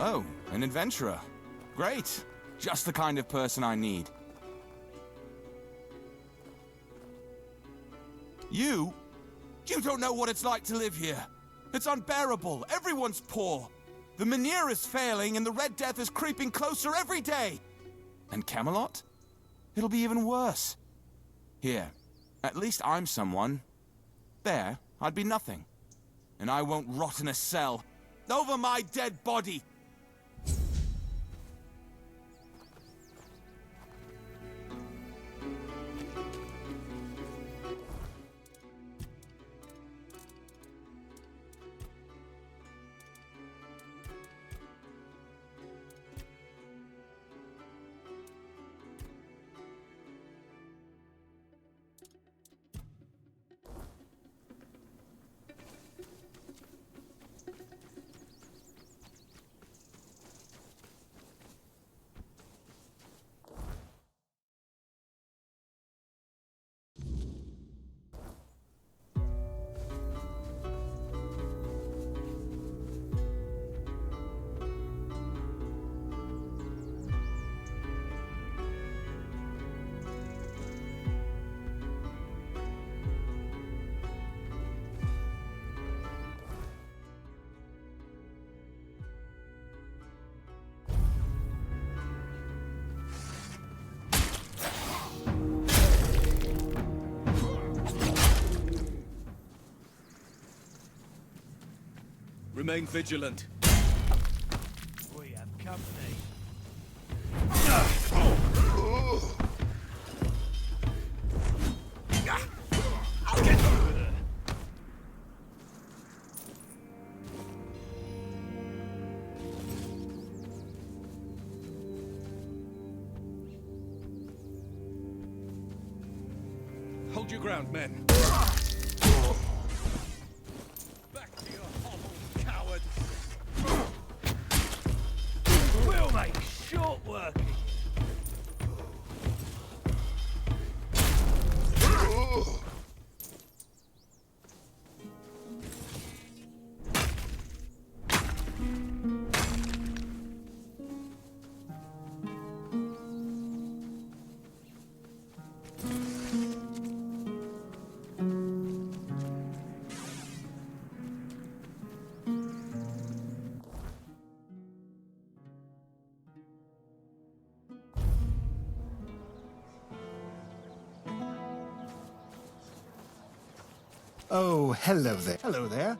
Oh, an adventurer. Great. Just the kind of person I need. You don't know what it's like to live here. It's unbearable. Everyone's poor. The Menhir is failing and the Red Death is creeping closer every day. And Camelot? It'll be even worse. Here, at least I'm someone. There, I'd be nothing. And I won't rot in a cell. Over my dead body! Remain vigilant. We have company. Hold your ground, men. Back to your hovel, coward. We'll make short work of you. Oh, hello there. Hello there.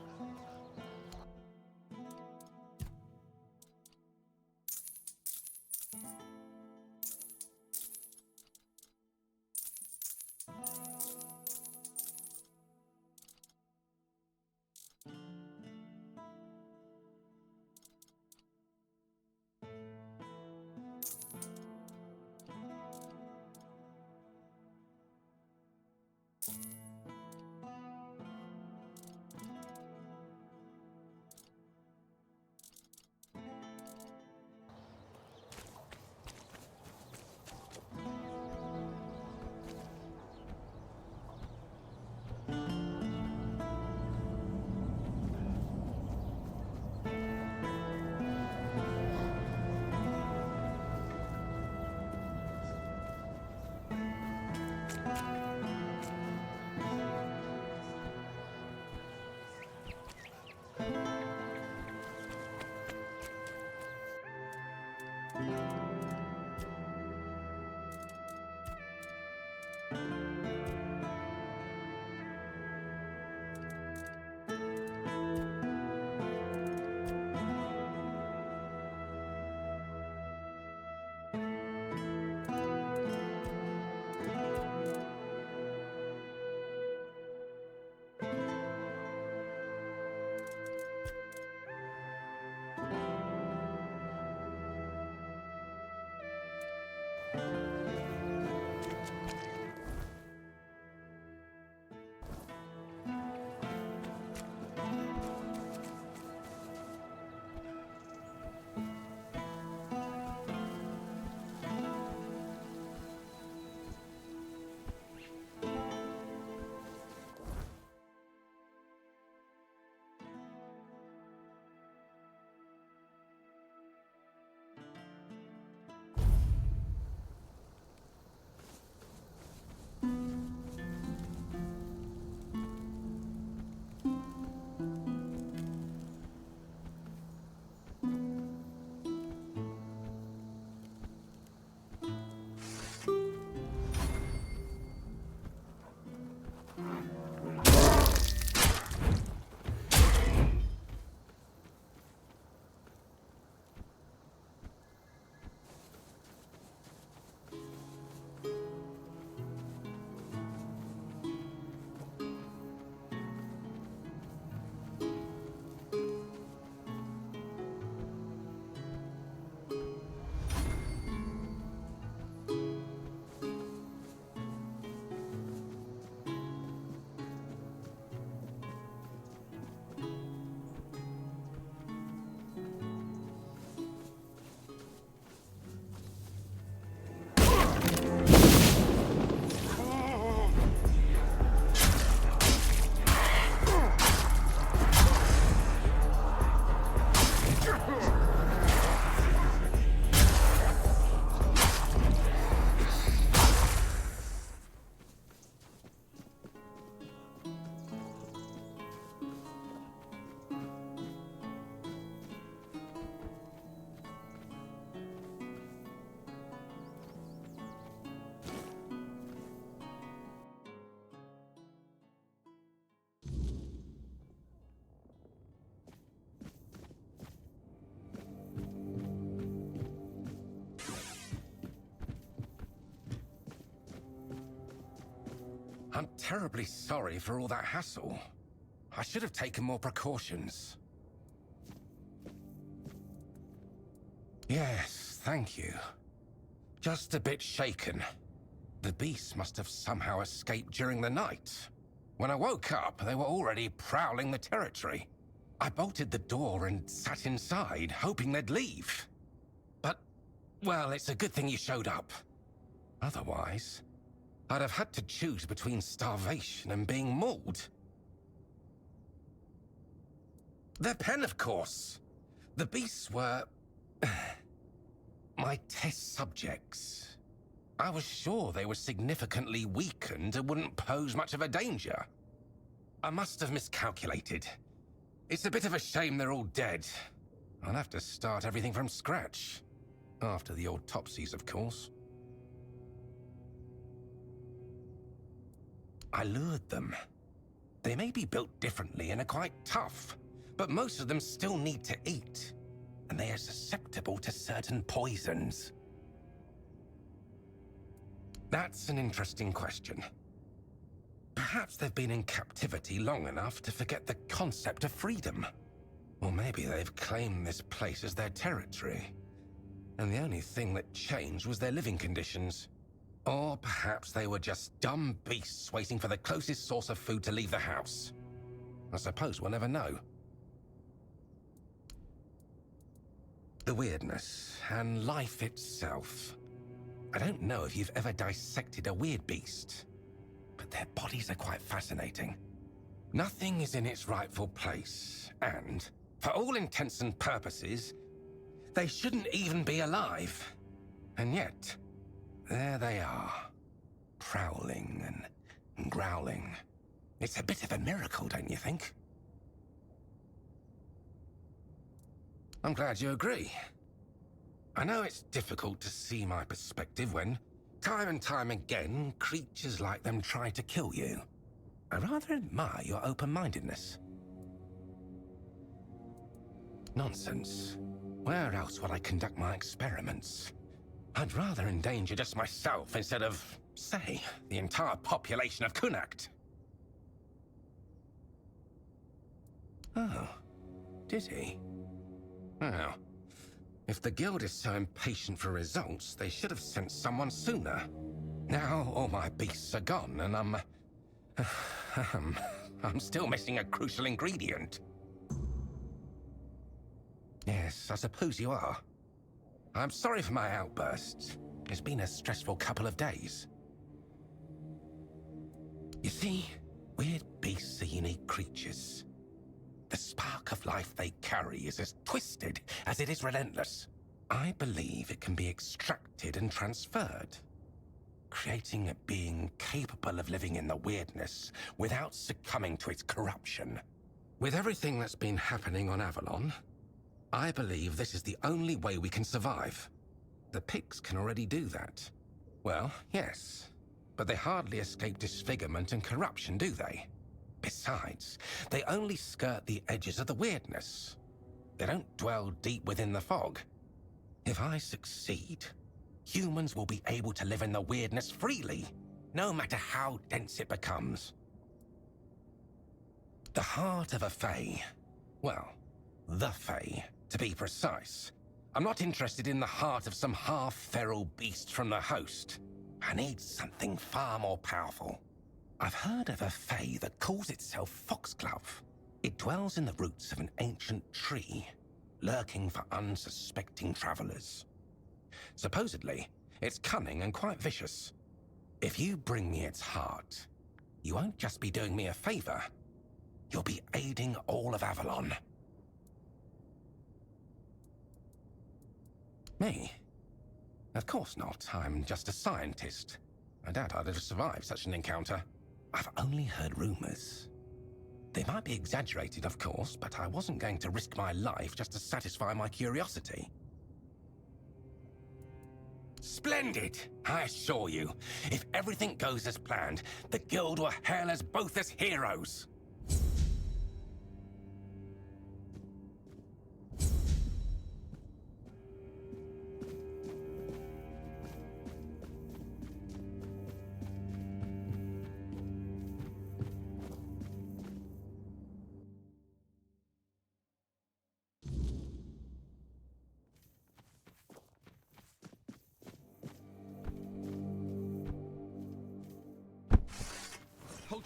I'm terribly sorry for all that hassle. I should have taken more precautions. Yes, thank you. Just a bit shaken. The beasts must have somehow escaped during the night. When I woke up, they were already prowling the territory. I bolted the door and sat inside, hoping they'd leave. But, well, it's a good thing you showed up. Otherwise, I'd have had to choose between starvation and being mauled. Their pen, of course. The beasts were... my test subjects. I was sure they were significantly weakened and wouldn't pose much of a danger. I must have miscalculated. It's a bit of a shame they're all dead. I'll have to start everything from scratch. After the autopsies, of course. I lured them. They may be built differently and are quite tough, but most of them still need to eat, and they are susceptible to certain poisons. That's an interesting question. Perhaps they've been in captivity long enough to forget the concept of freedom. Or maybe they've claimed this place as their territory, and the only thing that changed was their living conditions. Or perhaps they were just dumb beasts waiting for the closest source of food to leave the house. I suppose we'll never know. The weirdness and life itself. I don't know if you've ever dissected a weird beast, but their bodies are quite fascinating. Nothing is in its rightful place, and, for all intents and purposes, they shouldn't even be alive. And yet, there they are, prowling and growling. It's a bit of a miracle, don't you think? I'm glad you agree. I know it's difficult to see my perspective when, time and time again, creatures like them try to kill you. I rather admire your open-mindedness. Nonsense. Where else would I conduct my experiments? I'd rather endanger just myself instead of, say, the entire population of Kunakt. Oh, did he? Well, if the guild is so impatient for results, they should have sent someone sooner. Now all my beasts are gone, and I'm still missing a crucial ingredient. Yes, I suppose you are. I'm sorry for my outbursts. It's been a stressful couple of days. You see, weird beasts are unique creatures. The spark of life they carry is as twisted as it is relentless. I believe it can be extracted and transferred, creating a being capable of living in the weirdness without succumbing to its corruption. With everything that's been happening on Avalon, I believe this is the only way we can survive. The pigs can already do that. Well, yes, but they hardly escape disfigurement and corruption, do they? Besides, they only skirt the edges of the weirdness. They don't dwell deep within the fog. If I succeed, humans will be able to live in the weirdness freely, no matter how dense it becomes. The heart of a Fae, well, the Fae, to be precise. I'm not interested in the heart of some half-feral beast from the host. I need something far more powerful. I've heard of a Fae that calls itself Foxglove. It dwells in the roots of an ancient tree, lurking for unsuspecting travelers. Supposedly, it's cunning and quite vicious. If you bring me its heart, you won't just be doing me a favor. You'll be aiding all of Avalon. Me? Of course not. I'm just a scientist. I doubt I'd have survived such an encounter. I've only heard rumors. They might be exaggerated, of course, but I wasn't going to risk my life just to satisfy my curiosity. Splendid! I assure you, if everything goes as planned, the guild will hail us both as heroes.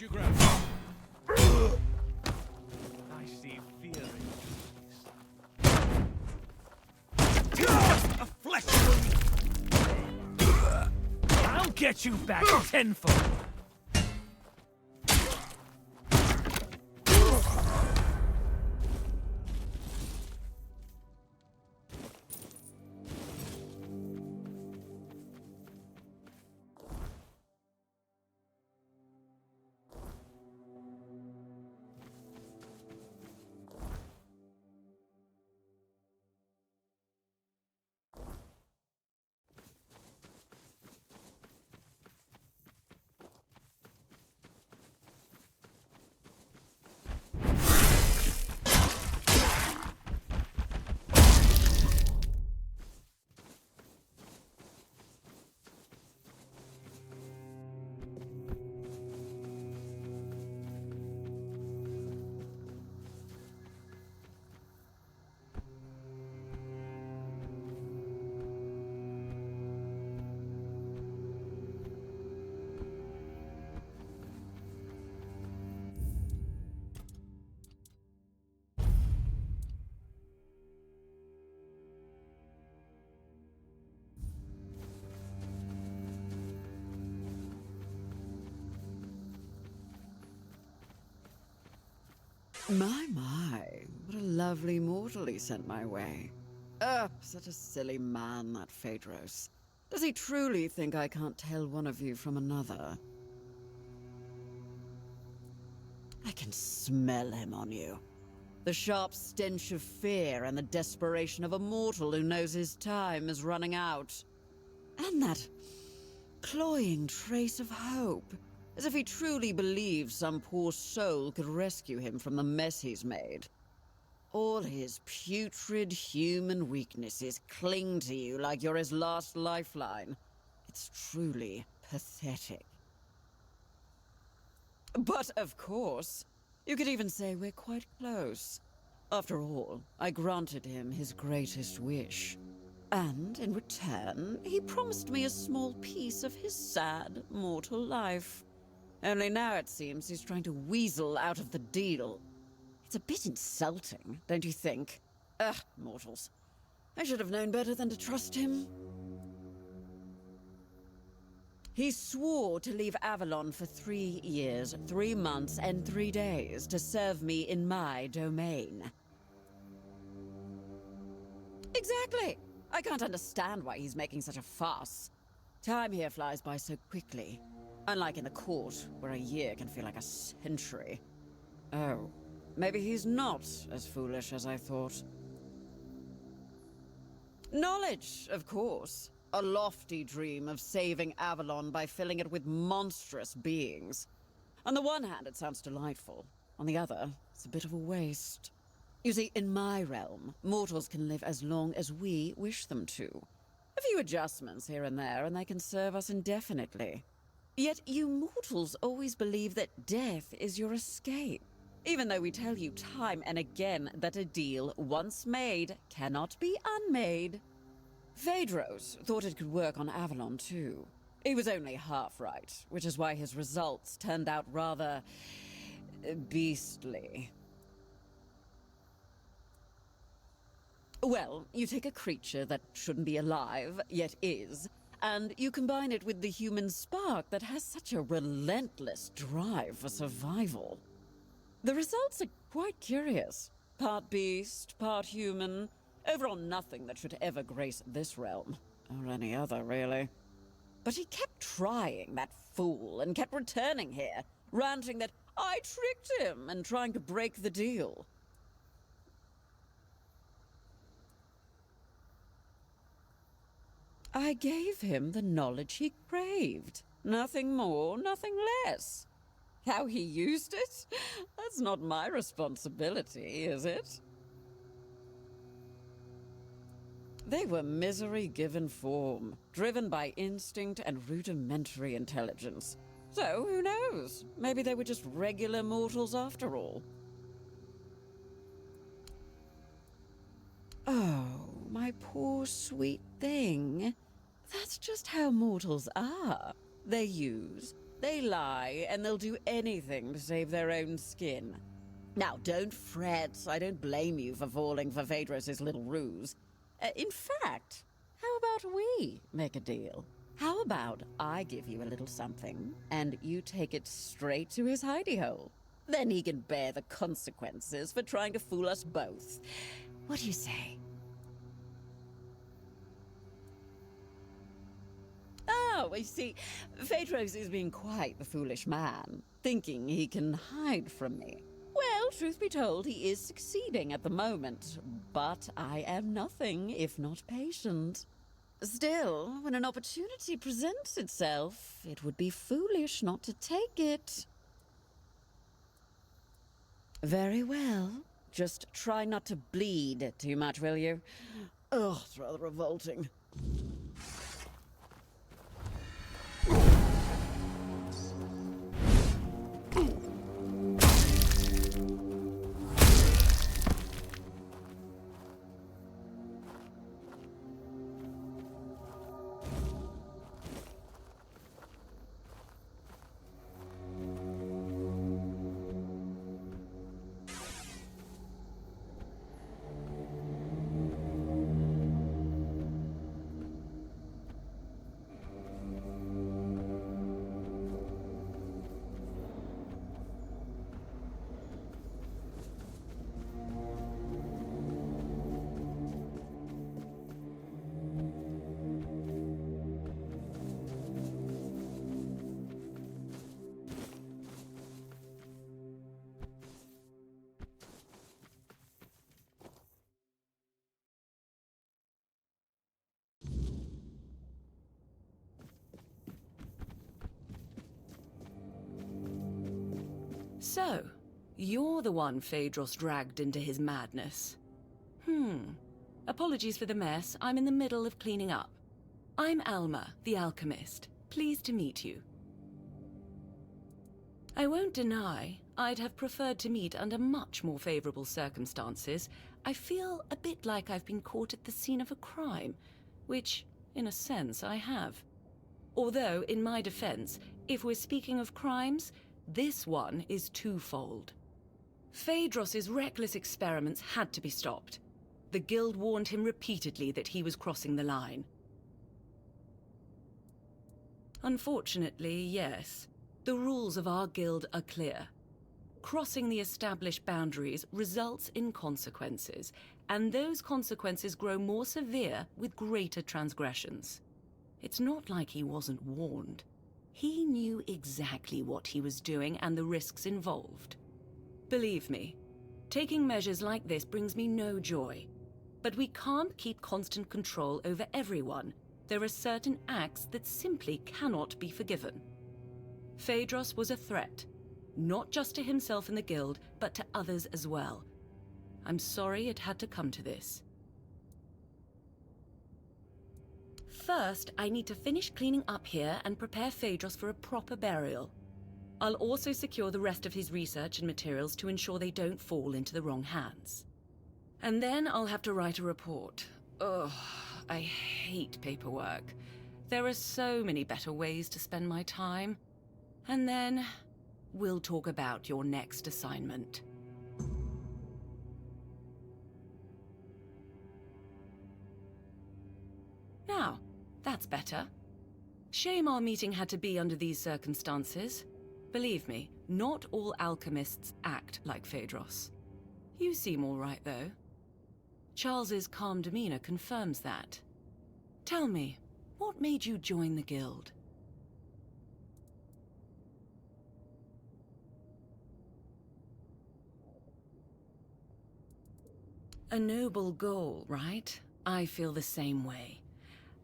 your ground. I see fear in your eyes. A flesh wound. I'll get you back tenfold. My, what a lovely mortal he sent my way. Such a silly man, that Phaedros. Does he truly think I can't tell one of you from another? I can smell him on you. The sharp stench of fear and the desperation of a mortal who knows his time is running out. And that cloying trace of hope. As if he truly believed some poor soul could rescue him from the mess he's made. All his putrid human weaknesses cling to you like you're his last lifeline. It's truly pathetic. But of course, you could even say we're quite close. After all, I granted him his greatest wish. And in return, he promised me a small piece of his sad, mortal life. Only now it seems he's trying to weasel out of the deal. It's a bit insulting, don't you think? Ugh, mortals. I should have known better than to trust him. He swore to leave Avalon for 3 years, 3 months, and 3 days to serve me in my domain. Exactly! I can't understand why he's making such a fuss. Time here flies by so quickly. Unlike in the court, where a year can feel like a century. Oh, maybe he's not as foolish as I thought. Knowledge, of course. A lofty dream of saving Avalon by filling it with monstrous beings. On the one hand, it sounds delightful. On the other, it's a bit of a waste. You see, in my realm, mortals can live as long as we wish them to. A few adjustments here and there, and they can serve us indefinitely. Yet you mortals always believe that death is your escape, even though we tell you time and again that a deal once made cannot be unmade. Phaedros thought it could work on Avalon too. He was only half right, which is why his results turned out rather beastly. Well, you take a creature that shouldn't be alive, yet is, and you combine it with the human spark that has such a relentless drive for survival. The results are quite curious. Part beast, part human. Overall nothing that should ever grace this realm. Or any other, really. But he kept trying, that fool, and kept returning here, ranting that I tricked him and trying to break the deal. I gave him the knowledge he craved. Nothing more, nothing less. How he used it? That's not my responsibility, is it? They were misery given form, driven by instinct and rudimentary intelligence. So, who knows? Maybe they were just regular mortals after all. Oh, my poor sweet thing. That's just how mortals are. They use, They lie, and they'll do anything to save their own skin. Now, don't fret. I don't blame you for falling for Phaedrus' little ruse. In fact, how about we make a deal? How about I give you a little something, and you take it straight to his hidey hole? Then he can bear the consequences for trying to fool us both. What do you say? Oh, I see. Phaedrus is being quite the foolish man, thinking he can hide from me. Well, truth be told, he is succeeding at the moment, but I am nothing if not patient. Still, when an opportunity presents itself, it would be foolish not to take it. Very well. Just try not to bleed too much, will you? Oh, it's rather revolting. So, you're the one Phaedrus dragged into his madness. Apologies for the mess. I'm in the middle of cleaning up. I'm Alma, the alchemist. Pleased to meet you. I won't deny, I'd have preferred to meet under much more favorable circumstances. I feel a bit like I've been caught at the scene of a crime, which, in a sense, I have. Although, in my defense, if we're speaking of crimes, this one is twofold. Phaedrus's reckless experiments had to be stopped. The guild warned him repeatedly that he was crossing the line. Unfortunately, yes. The rules of our guild are clear. Crossing the established boundaries results in consequences, and those consequences grow more severe with greater transgressions. It's not like he wasn't warned. He knew exactly what he was doing and the risks involved. Believe me, taking measures like this brings me no joy. But we can't keep constant control over everyone. There are certain acts that simply cannot be forgiven. Phaedrus was a threat, not just to himself and the guild, but to others as well. I'm sorry it had to come to this. First, I need to finish cleaning up here and prepare Phaedrus for a proper burial. I'll also secure the rest of his research and materials to ensure they don't fall into the wrong hands. And then I'll have to write a report. Ugh, I hate paperwork. There are so many better ways to spend my time. And then, we'll talk about your next assignment. Now, that's better. Shame our meeting had to be under these circumstances. Believe me, not all alchemists act like Phaedrus. You seem all right, though. Charles's calm demeanor confirms that. Tell me, what made you join the guild? A noble goal, right? I feel the same way.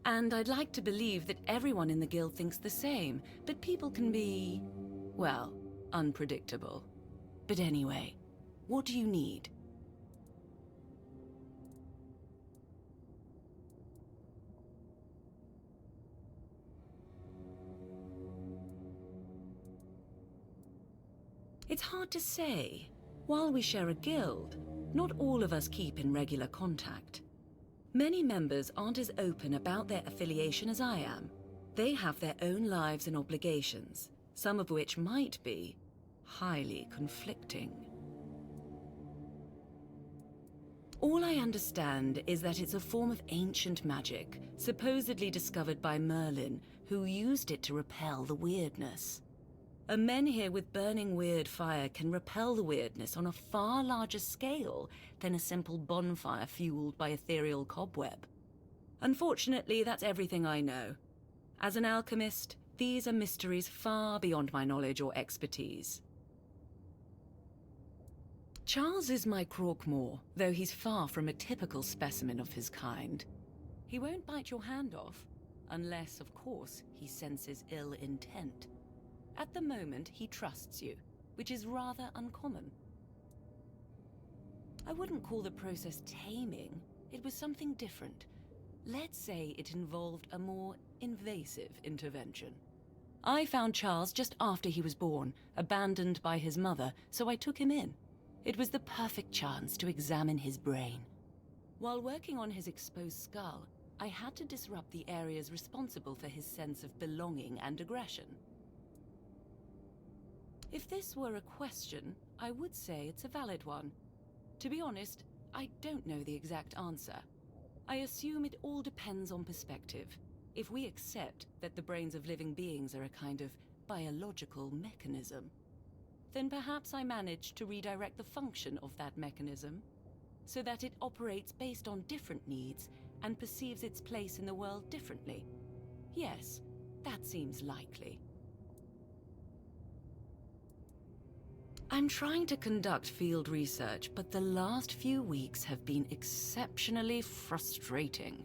And I'd like to believe that everyone in the guild thinks the same, but people can be, well, unpredictable. But anyway, what do you need? It's hard to say. While we share a guild, not all of us keep in regular contact. Many members aren't as open about their affiliation as I am. They have their own lives and obligations, some of which might be highly conflicting. All I understand is that it's a form of ancient magic, supposedly discovered by Merlin, who used it to repel the weirdness. A menhir with burning weird fire can repel the weirdness on a far larger scale than a simple bonfire fueled by ethereal cobweb. Unfortunately, that's everything I know. As an alchemist, these are mysteries far beyond my knowledge or expertise. Charles is my Croakmore, though he's far from a typical specimen of his kind. He won't bite your hand off, unless, of course, he senses ill intent. At the moment, he trusts you, which is rather uncommon. I wouldn't call the process taming. It was something different. Let's say it involved a more invasive intervention. I found Charles just after he was born, abandoned by his mother, so I took him in. It was the perfect chance to examine his brain. While working on his exposed skull, I had to disrupt the areas responsible for his sense of belonging and aggression. If this were a question, I would say it's a valid one. To be honest, I don't know the exact answer. I assume it all depends on perspective. If we accept that the brains of living beings are a kind of biological mechanism, then perhaps I managed to redirect the function of that mechanism so that it operates based on different needs and perceives its place in the world differently. Yes, that seems likely. I'm trying to conduct field research, but the last few weeks have been exceptionally frustrating.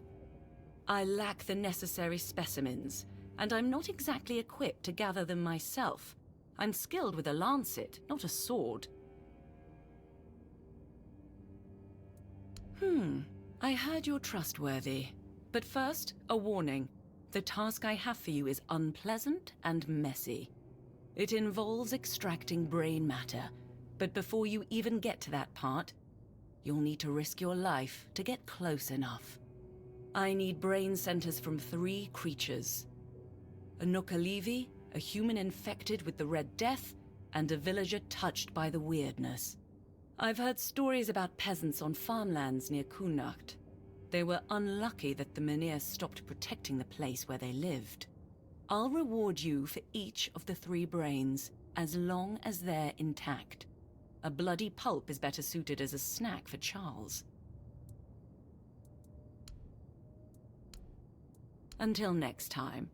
I lack the necessary specimens, and I'm not exactly equipped to gather them myself. I'm skilled with a lancet, not a sword. I heard you're trustworthy. But first, a warning. The task I have for you is unpleasant and messy. It involves extracting brain matter, but before you even get to that part, you'll need to risk your life to get close enough. I need brain centers from 3 creatures. A Nookalivi, a human infected with the Red Death, and a villager touched by the weirdness. I've heard stories about peasants on farmlands near Kunacht. They were unlucky that the Menhir stopped protecting the place where they lived. I'll reward you for each of the 3 brains, as long as they're intact. A bloody pulp is better suited as a snack for Charles. Until next time.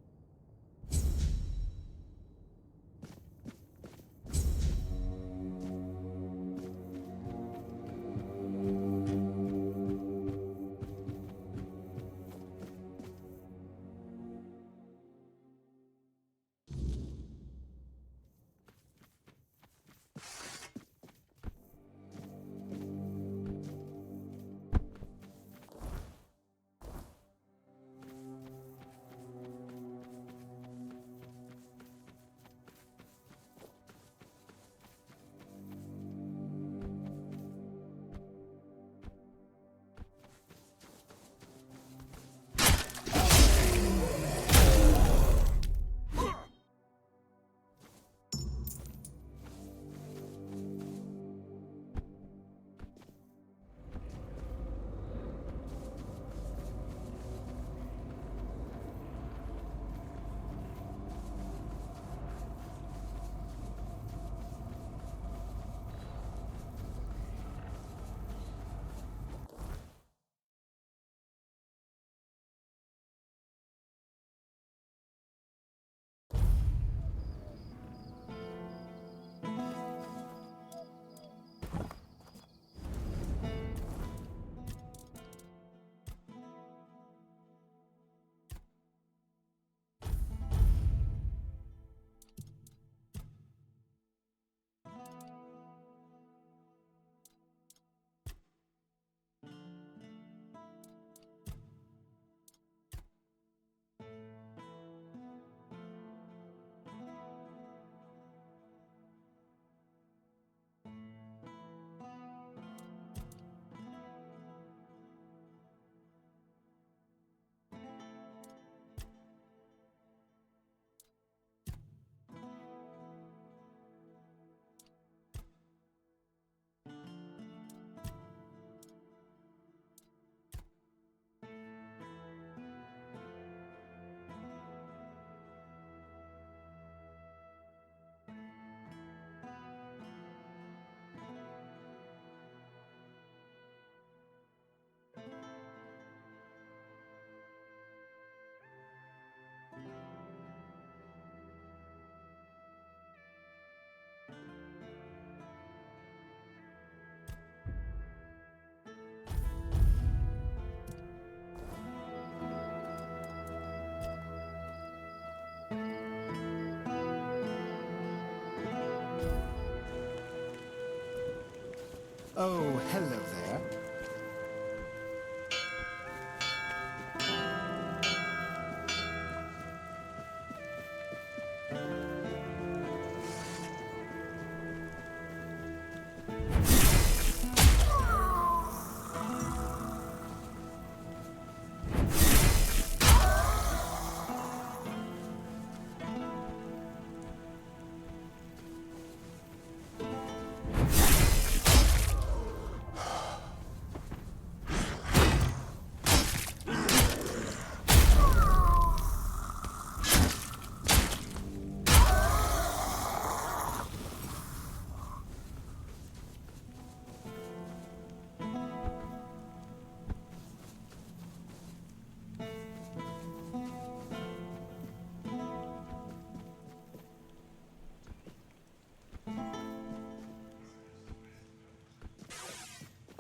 Oh, hello there.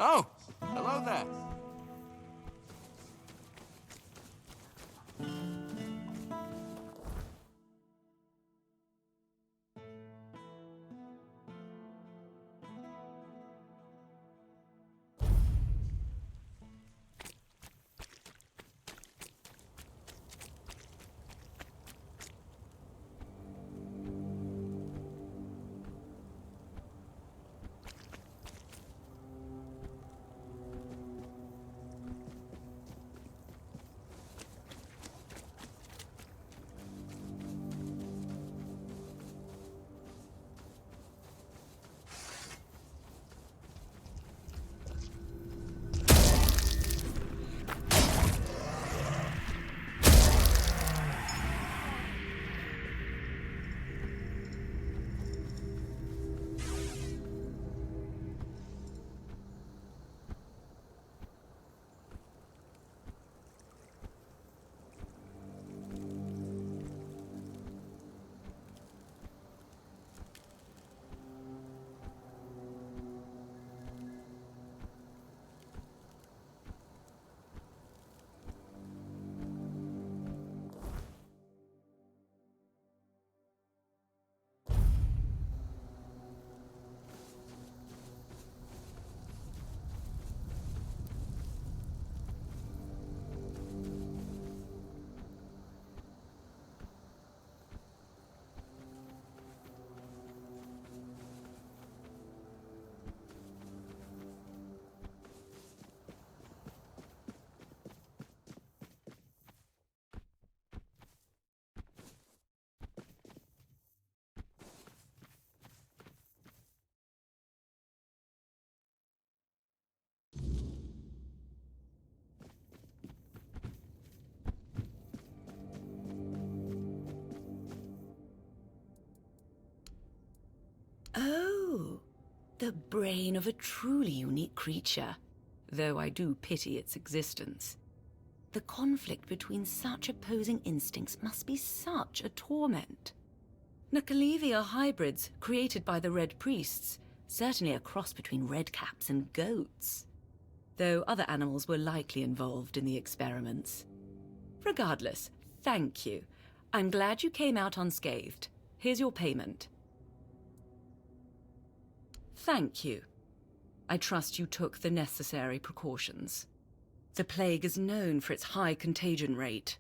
Oh, hello there. Oh, the brain of a truly unique creature, though I do pity its existence. The conflict between such opposing instincts must be such a torment. Nakalevi are hybrids created by the Red Priests, certainly a cross between redcaps and goats. Though other animals were likely involved in the experiments. Regardless, thank you. I'm glad you came out unscathed. Here's your payment. Thank you. I trust you took the necessary precautions. The plague is known for its high contagion rate.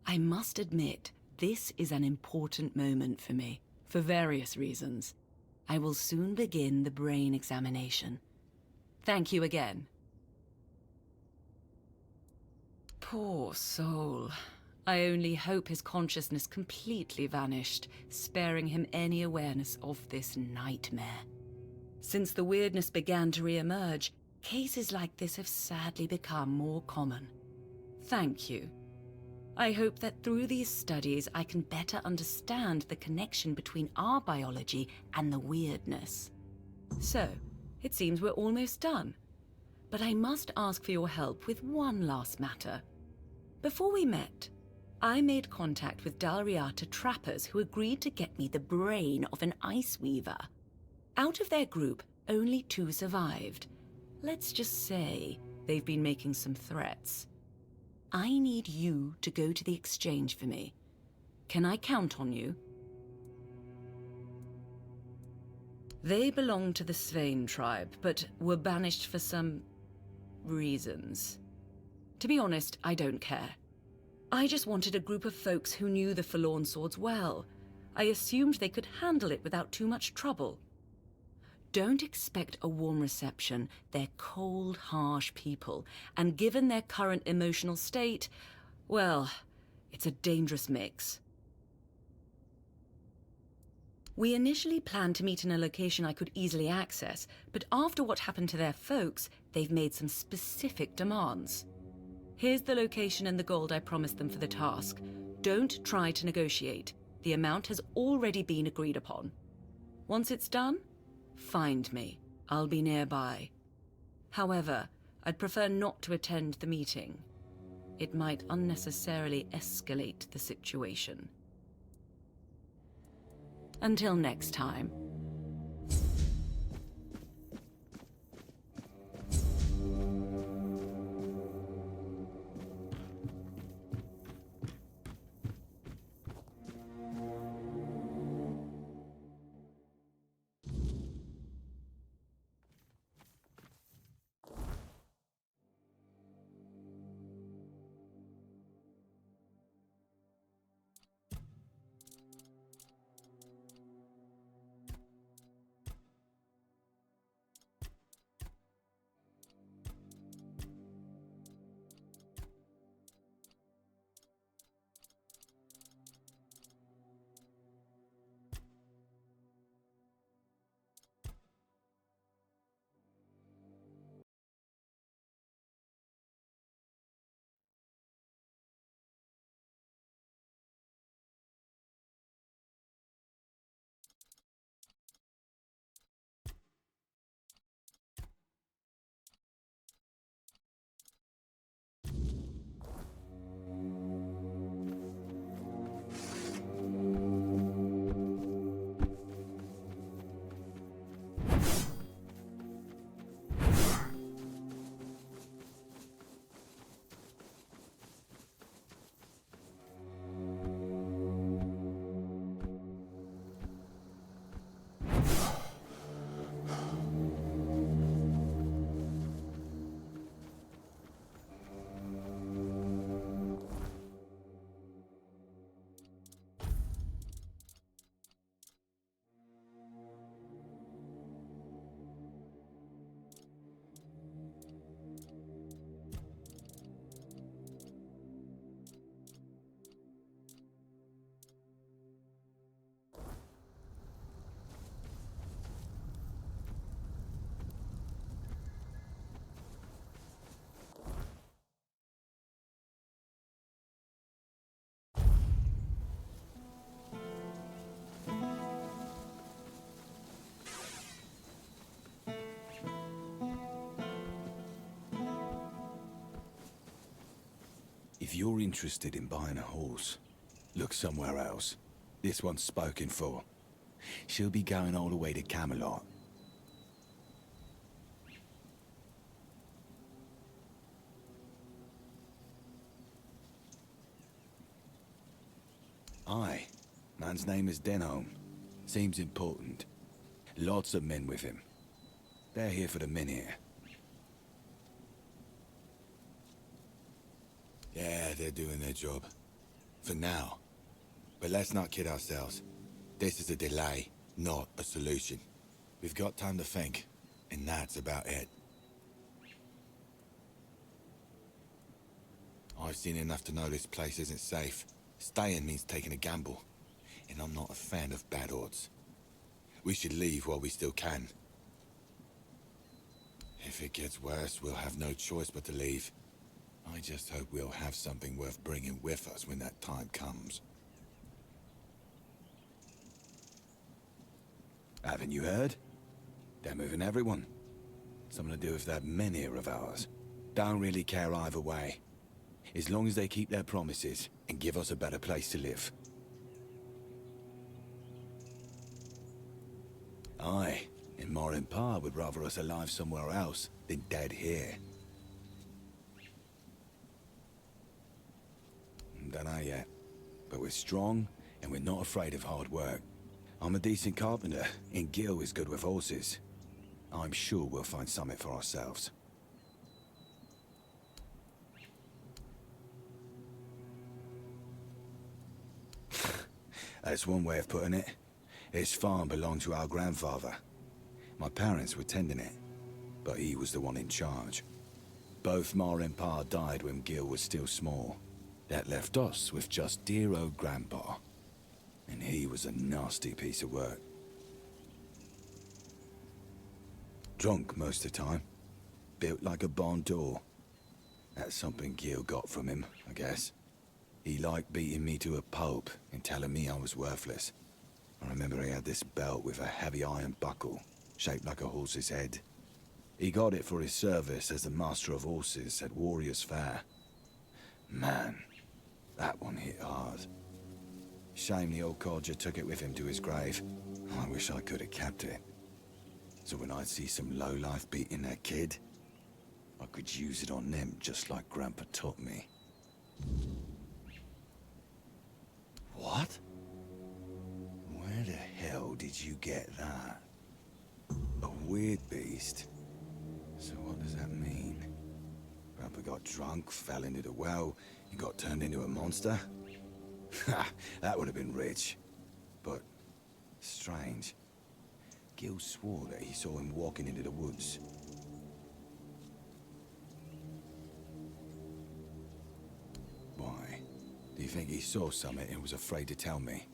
I must admit, this is an important moment for me, for various reasons. I will soon begin the brain examination. Thank you again. Poor soul. I only hope his consciousness completely vanished, sparing him any awareness of this nightmare. Since the weirdness began to re-emerge, cases like this have sadly become more common. Thank you. I hope that through these studies I can better understand the connection between our biology and the weirdness. So, it seems we're almost done. But I must ask for your help with one last matter. Before we met, I made contact with Dalriata trappers who agreed to get me the brain of an ice weaver. Out of their group, only 2 survived. Let's just say they've been making some threats. I need you to go to the exchange for me. Can I count on you? They belong to the Svein tribe, but were banished for some reasons. To be honest, I don't care. I just wanted a group of folks who knew the Forlorn Swords well. I assumed they could handle it without too much trouble. Don't expect a warm reception. They're cold, harsh people, and given their current emotional state, well, it's a dangerous mix. We initially planned to meet in a location I could easily access, but after what happened to their folks, they've made some specific demands. Here's the location and the gold I promised them for the task. Don't try to negotiate. The amount has already been agreed upon. Once it's done, find me. I'll be nearby. However, I'd prefer not to attend the meeting. It might unnecessarily escalate the situation. Until next time. If you're interested in buying a horse, look somewhere else. This one's spoken for. She'll be going all the way to Camelot. Aye. Man's name is Denholm. Seems important. Lots of men with him. They're here for the Menhir. Yeah, they're doing their job. For now. But let's not kid ourselves. This is a delay, not a solution. We've got time to think, and that's about it. I've seen enough to know this place isn't safe. Staying means taking a gamble, and I'm not a fan of bad odds. We should leave while we still can. If it gets worse, we'll have no choice but to leave. I just hope we'll have something worth bringing with us when that time comes. Haven't you heard? They're moving everyone. Something to do with that Menhir of ours. Don't really care either way. As long as they keep their promises and give us a better place to live. Aye, and Morin Pa would rather us alive somewhere else than dead here. Don't know yet, but we're strong and we're not afraid of hard work. I'm a decent carpenter, and Gil is good with horses. I'm sure we'll find something for ourselves. That's one way of putting it. His farm belonged to our grandfather. My parents were tending it, but he was the one in charge. Both Ma and Pa died when Gil was still small. That left us with just dear old Grandpa. And he was a nasty piece of work. Drunk most of the time. Built like a barn door. That's something Gil got from him, I guess. He liked beating me to a pulp and telling me I was worthless. I remember he had this belt with a heavy iron buckle, shaped like a horse's head. He got it for his service as the master of horses at Warrior's Fair. Man, that one hit hard. Shame the old codger took it with him to his grave. I wish I could have kept it. So when I'd see some lowlife beating their kid, I could use it on them just like Grandpa taught me. What? Where the hell did you get that? A weird beast? So what does that mean? Grandpa got drunk, fell into the well, and got turned into a monster? Ha! That would have been rich. But strange. Gil swore that he saw him walking into the woods. Why? Do you think he saw something and was afraid to tell me?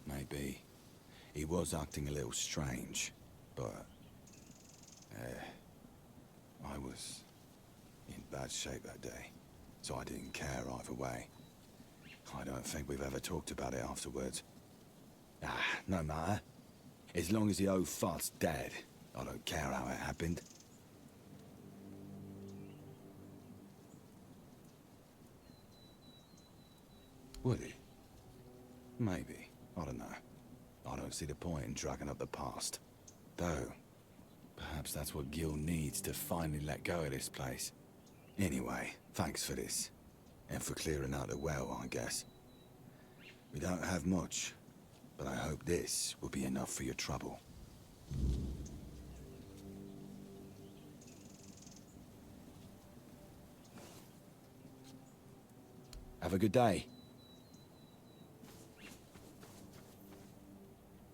Maybe. He was acting a little strange, but... I was in bad shape that day, so I didn't care either way. I don't think we've ever talked about it afterwards. No matter. As long as the old fart's dead, I don't care how it happened. Would he? Maybe. I don't know. I don't see the point in dragging up the past. Though, perhaps that's what Gil needs to finally let go of this place. Anyway, thanks for this. And for clearing out the well, I guess. We don't have much, but I hope this will be enough for your trouble. Have a good day.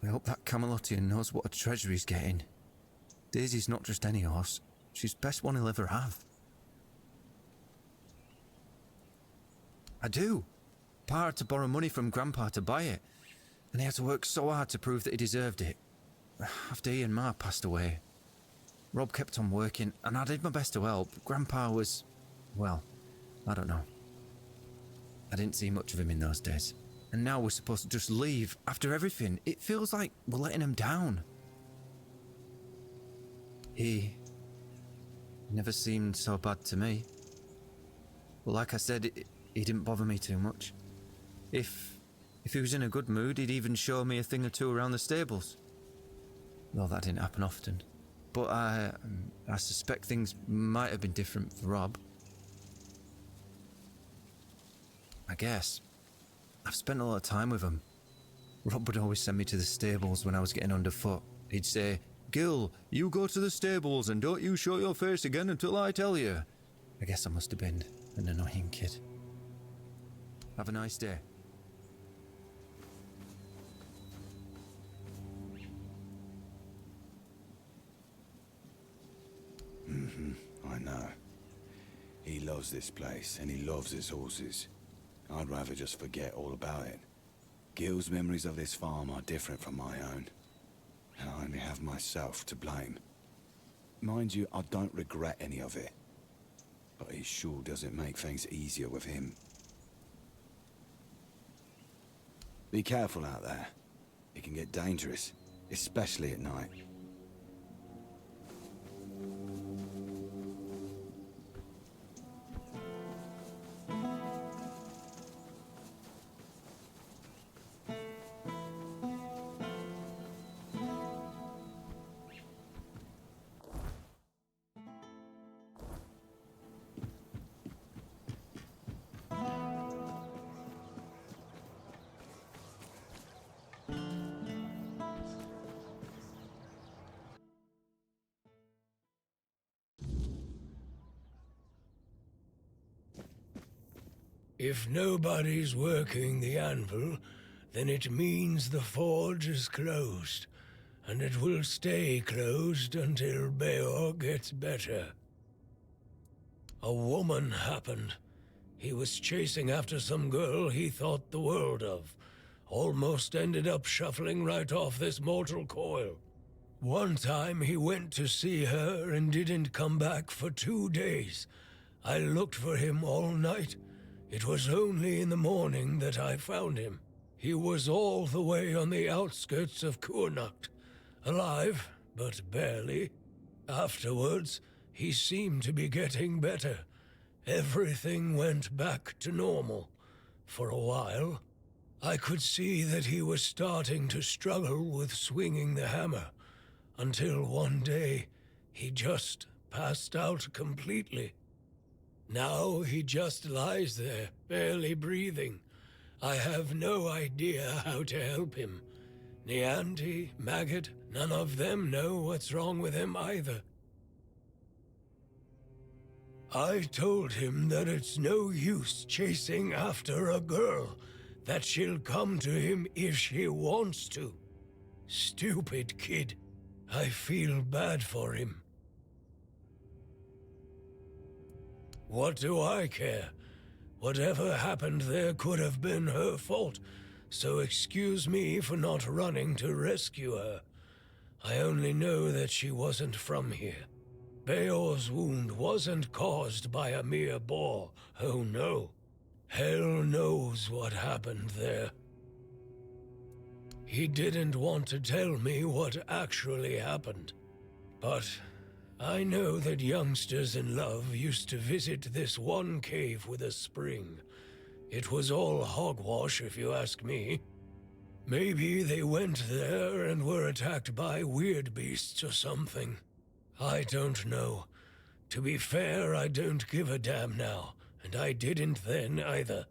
I hope that Camelotian knows what a treasure he's getting. Daisy's not just any horse. She's the best one he'll ever have. I do. Pa had to borrow money from Grandpa to buy it, and he had to work so hard to prove that he deserved it. After he and Ma passed away, Rob kept on working, and I did my best to help. Grandpa was... well, I don't know. I didn't see much of him in those days. And now we're supposed to just leave after everything. It feels like we're letting him down. He never seemed so bad to me. Well, like I said, he didn't bother me too much. If he was in a good mood, he'd even show me a thing or two around the stables. Though that didn't happen often. But I suspect things might have been different for Rob. I guess. I've spent a lot of time with him. Rob would always send me to the stables when I was getting underfoot. He'd say, "Gil, you go to the stables and don't you show your face again until I tell you." I guess I must have been an annoying kid. Have a nice day. I know. He loves this place, and he loves his horses. I'd rather just forget all about it. Gil's memories of this farm are different from my own, and I only have myself to blame. Mind you, I don't regret any of it, but it sure doesn't make things easier with him. Be careful out there. It can get dangerous, especially at night. If nobody's working the anvil, then it means the forge is closed, and it will stay closed until Beor gets better. A woman happened. He was chasing after some girl he thought the world of. Almost ended up shuffling right off this mortal coil. One time he went to see her and didn't come back for 2 days. I looked for him all night. It was only in the morning that I found him. He was all the way on the outskirts of Kurnacht. Alive, but barely. Afterwards, he seemed to be getting better. Everything went back to normal. For a while, I could see that he was starting to struggle with swinging the hammer, until one day, he just passed out completely. Now he just lies there, barely breathing. I have no idea how to help him. Nianti, Maggot, none of them know what's wrong with him either. I told him that it's no use chasing after a girl, that she'll come to him if she wants to. Stupid kid. I feel bad for him. What do I care? Whatever happened there could have been her fault, so excuse me for not running to rescue her. I only know that she wasn't from here. Beor's wound wasn't caused by a mere boar, oh no. Hell knows what happened there. He didn't want to tell me what actually happened, but I know that youngsters in love used to visit this one cave with a spring. It was all hogwash, if you ask me. Maybe they went there and were attacked by weird beasts or something. I don't know. To be fair, I don't give a damn now, and I didn't then either.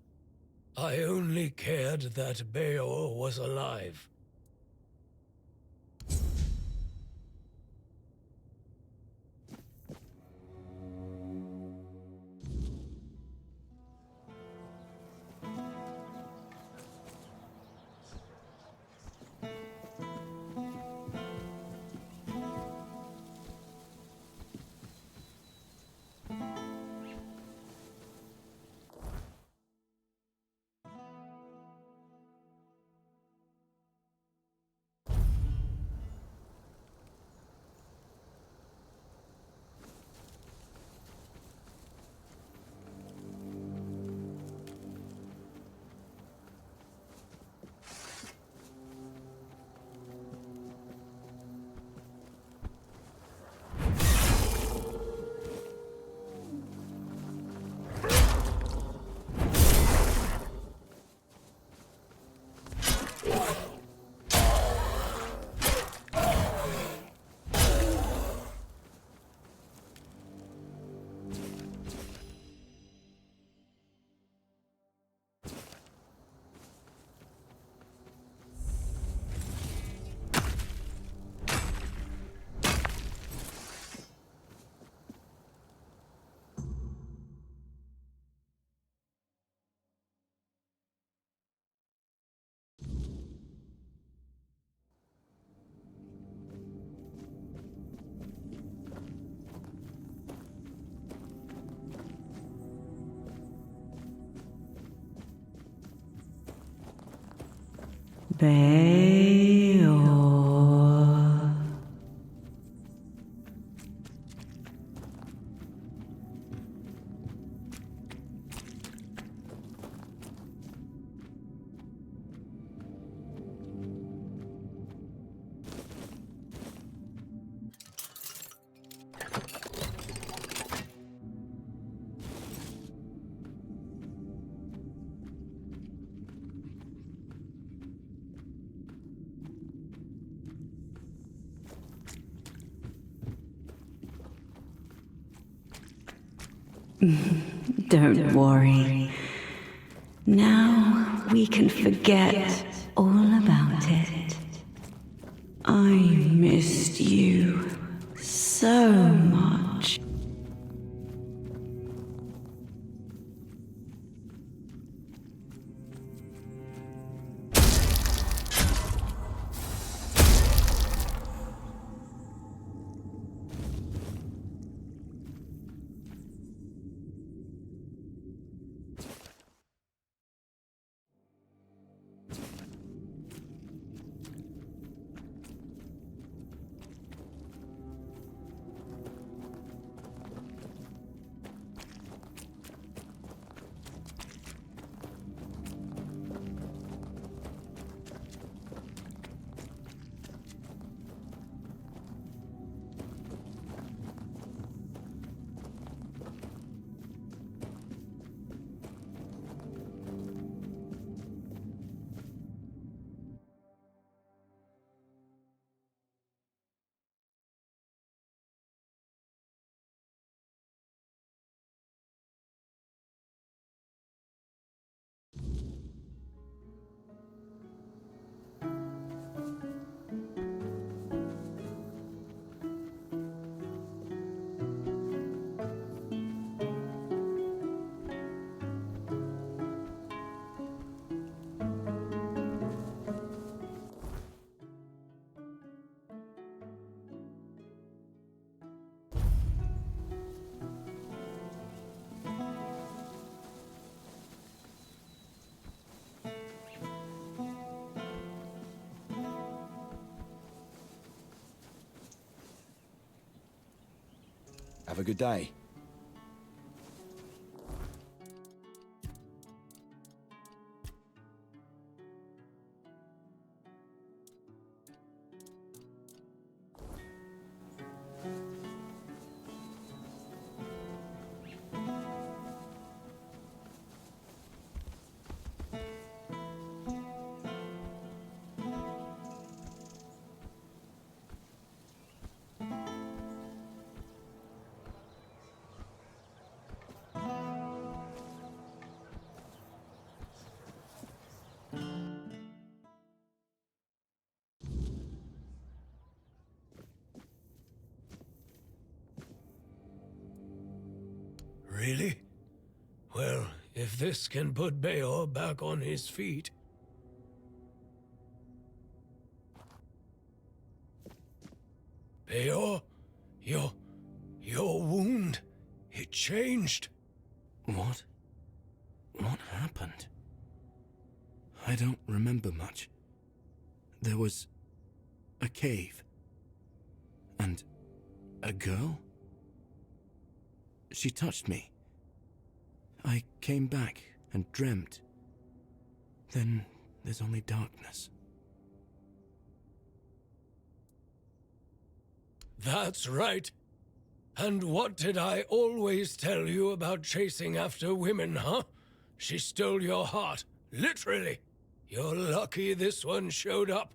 I only cared that Beor was alive. Beor. Don't worry. Now we can forget all about it. I missed you so much. a good day. Really? Well, if this can put Beor back on his feet... Beor, your wound, it changed. What? What happened? I don't remember much. There was a cave. And a girl? She touched me. I came back and dreamt. Then there's only darkness. That's right. And what did I always tell you about chasing after women, huh? She stole your heart, literally. You're lucky this one showed up.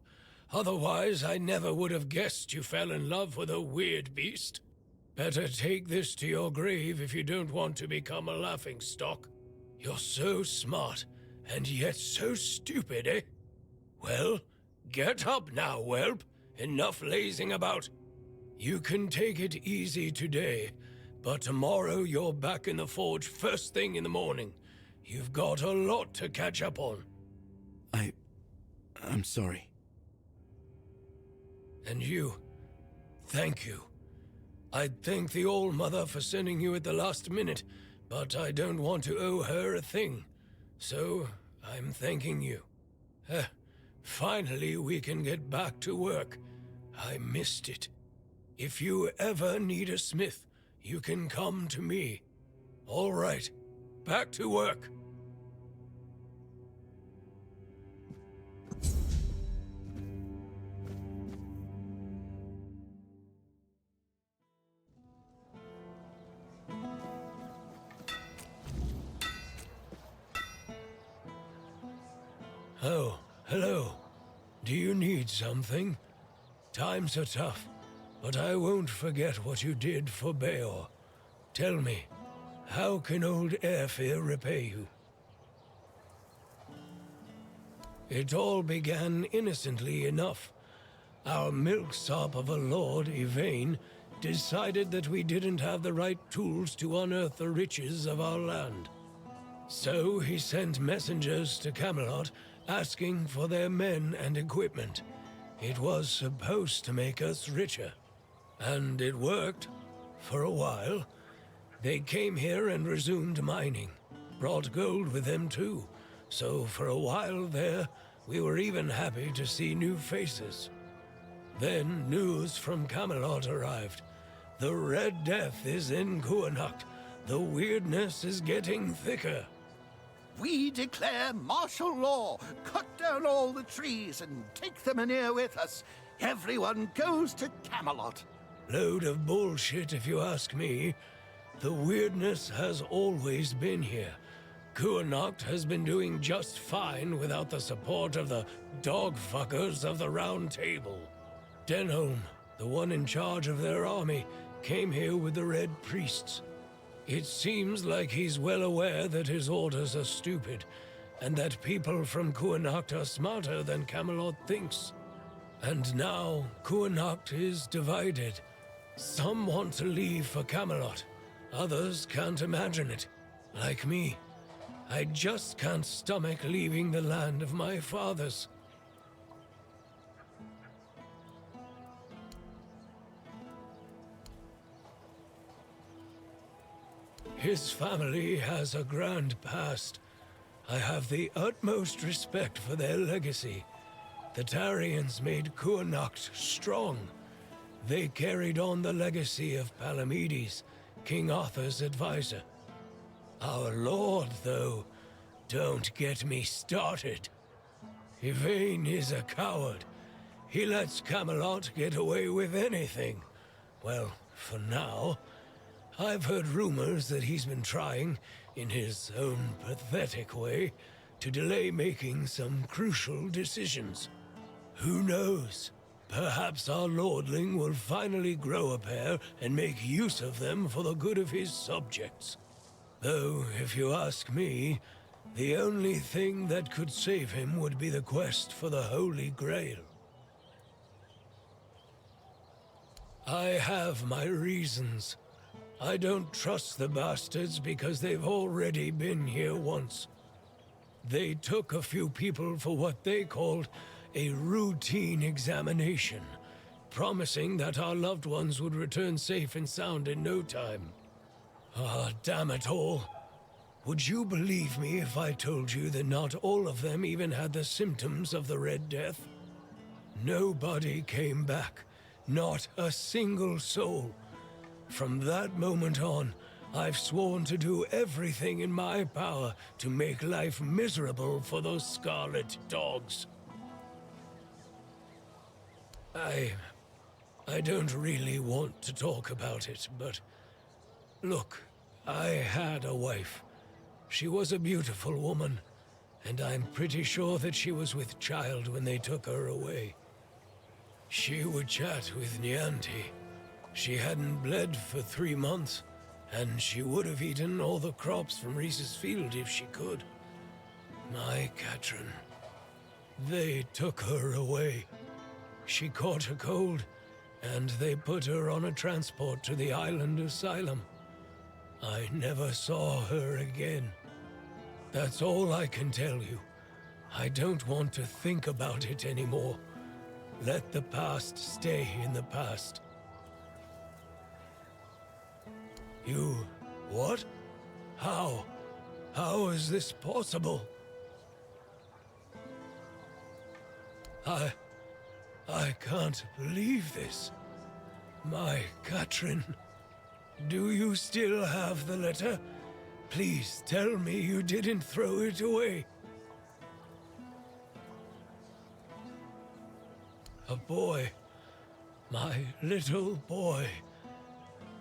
Otherwise, I never would have guessed you fell in love with a weird beast. Better take this to your grave if you don't want to become a laughingstock. You're so smart, and yet so stupid, eh? Well, get up now, whelp. Enough lazing about. You can take it easy today, but tomorrow you're back in the forge first thing in the morning. You've got a lot to catch up on. I'm sorry. And you, thank you. I'd thank the All-Mother for sending you at the last minute, but I don't want to owe her a thing. So, I'm thanking you. Finally, we can get back to work. I missed it. If you ever need a smith, you can come to me. All right, back to work. Oh, hello. Do you need something? Times are tough, but I won't forget what you did for Beor. Tell me, how can old Airfear repay you? It all began innocently enough. Our milksop of a lord, Yvain, decided that we didn't have the right tools to unearth the riches of our land. So he sent messengers to Camelot asking for their men and equipment. It was supposed to make us richer. And it worked. For a while. They came here and resumed mining. Brought gold with them too. So for a while there, we were even happy to see new faces. Then news from Camelot arrived. The Red Death is in Kuanacht. The weirdness is getting thicker. We declare martial law. Cut down all the trees and take the Manir with us. Everyone goes to Camelot. Load of bullshit if you ask me. The weirdness has always been here. Kuanacht has been doing just fine without the support of the dog-fuckers of the Round Table. Denholm, the one in charge of their army, came here with the Red Priests. It seems like he's well aware that his orders are stupid, and that people from Kuanacht are smarter than Camelot thinks. And now, Kuanacht is divided. Some want to leave for Camelot. Others can't imagine it. Like me. I just can't stomach leaving the land of my fathers. His family has a grand past. I have the utmost respect for their legacy. The Tarians made Kuanacht strong. They carried on the legacy of Palamedes, King Arthur's advisor. Our lord, though, don't get me started. Yvain is a coward. He lets Camelot get away with anything. Well, for now. I've heard rumors that he's been trying, in his own pathetic way, to delay making some crucial decisions. Who knows? Perhaps our lordling will finally grow a pair and make use of them for the good of his subjects. Though, if you ask me, the only thing that could save him would be the quest for the Holy Grail. I have my reasons. I don't trust the bastards because they've already been here once. They took a few people for what they called a routine examination, promising that our loved ones would return safe and sound in no time. Ah, damn it all. Would you believe me if I told you that not all of them even had the symptoms of the Red Death? Nobody came back. Not a single soul. From that moment on, I've sworn to do everything in my power to make life miserable for those scarlet dogs. I don't really want to talk about it, but look, I had a wife. She was a beautiful woman, and I'm pretty sure that she was with child when they took her away. She would chat with Nianti. She hadn't bled for 3 months, and she would have eaten all the crops from Reese's field if she could. My Katrin. They took her away. She caught a cold, and they put her on a transport to the island asylum. I never saw her again. That's all I can tell you. I don't want to think about it anymore. Let the past stay in the past. You... what? How? How is this possible? I can't believe this. My Katrin. Do you still have the letter? Please tell me you didn't throw it away. A boy. My little boy.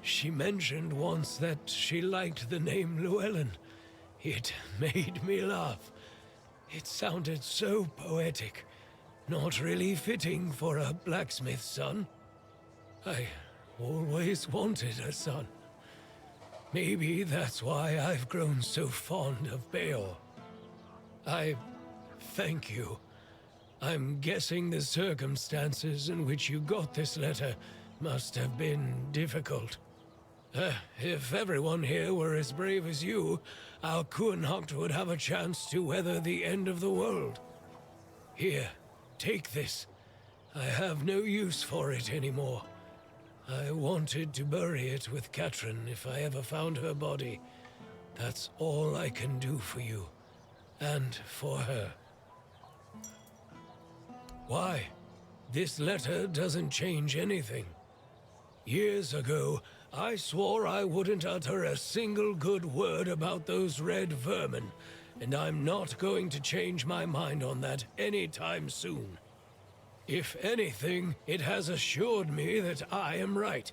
She mentioned once that she liked the name Llewellyn. It made me laugh. It sounded so poetic. Not really fitting for a blacksmith's son. I always wanted a son. Maybe that's why I've grown so fond of Beor. I thank you. I'm guessing the circumstances in which you got this letter must have been difficult. If everyone here were as brave as you, our Kuhnhacht would have a chance to weather the end of the world. Here, take this. I have no use for it anymore. I wanted to bury it with Katrin if I ever found her body. That's all I can do for you. And for her. Why? This letter doesn't change anything. Years ago, I swore I wouldn't utter a single good word about those red vermin, and I'm not going to change my mind on that anytime soon. If anything, it has assured me that I am right.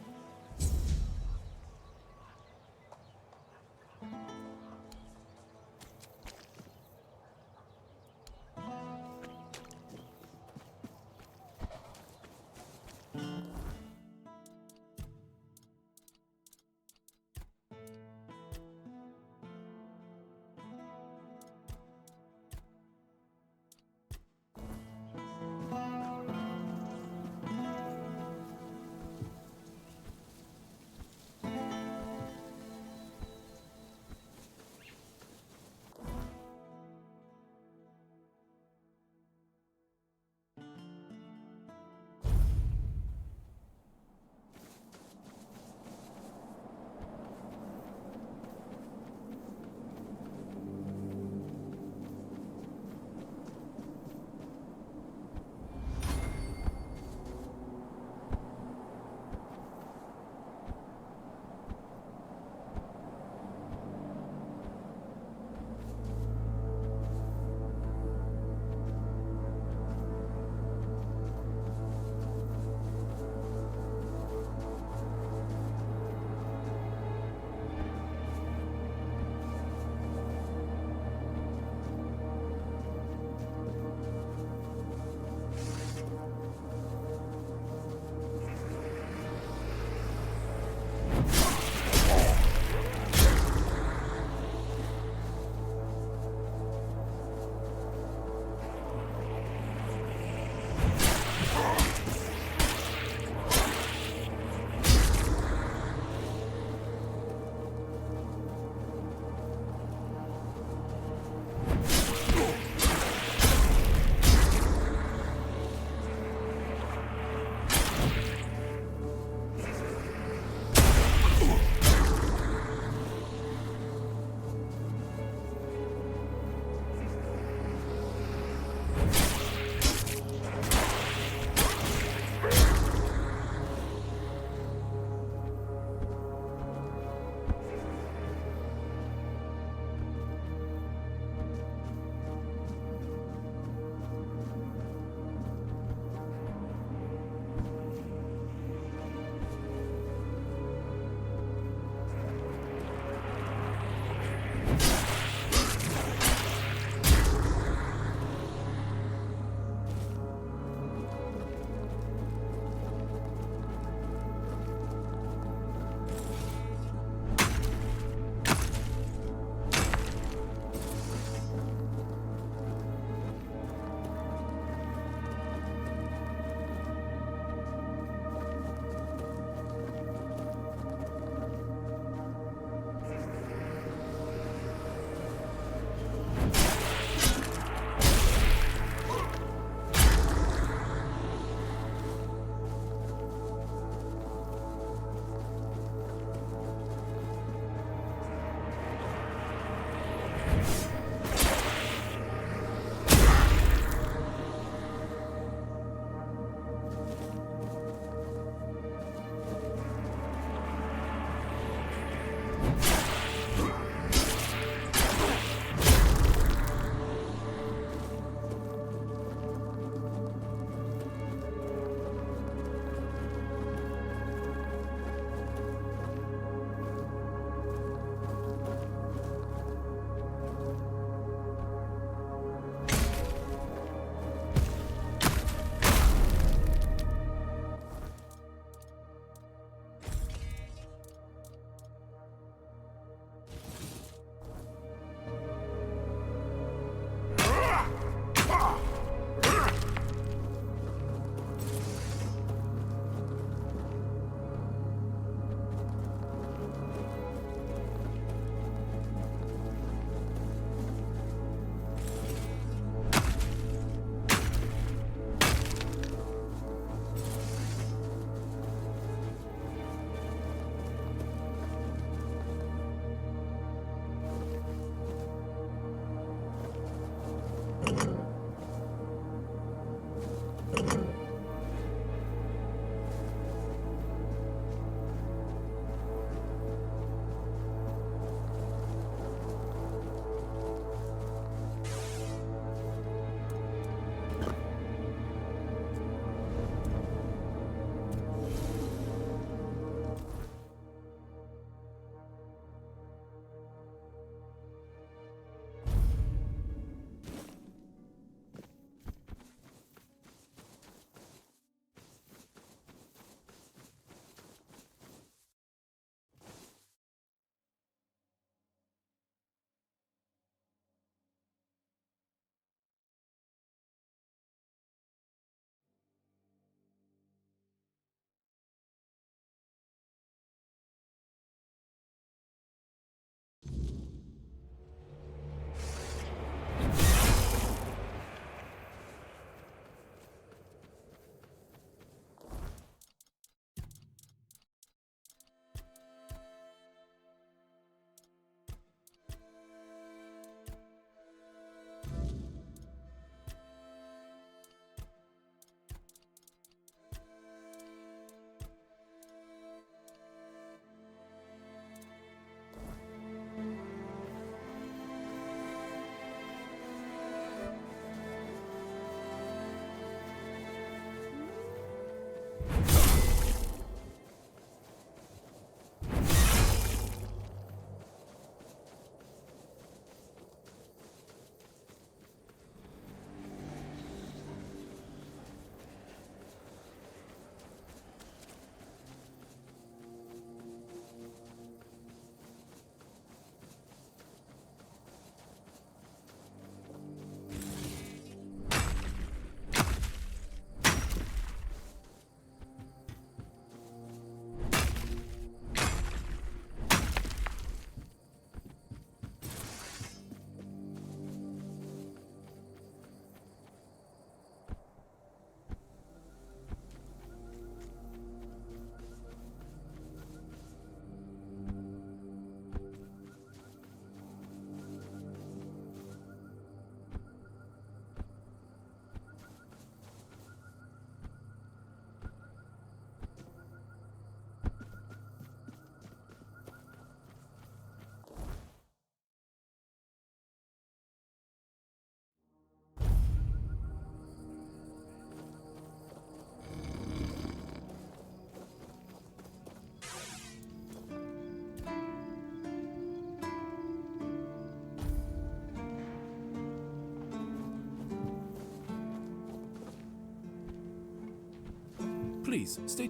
Please, stay...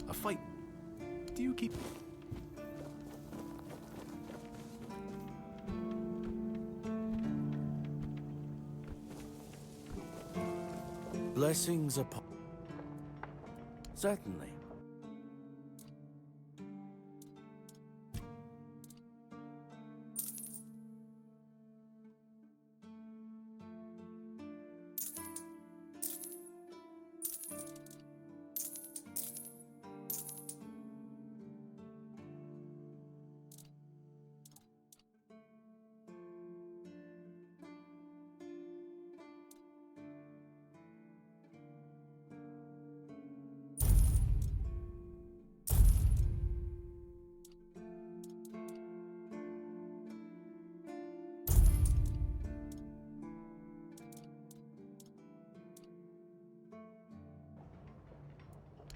A fight... Do you keep... Blessings upon... Certainly.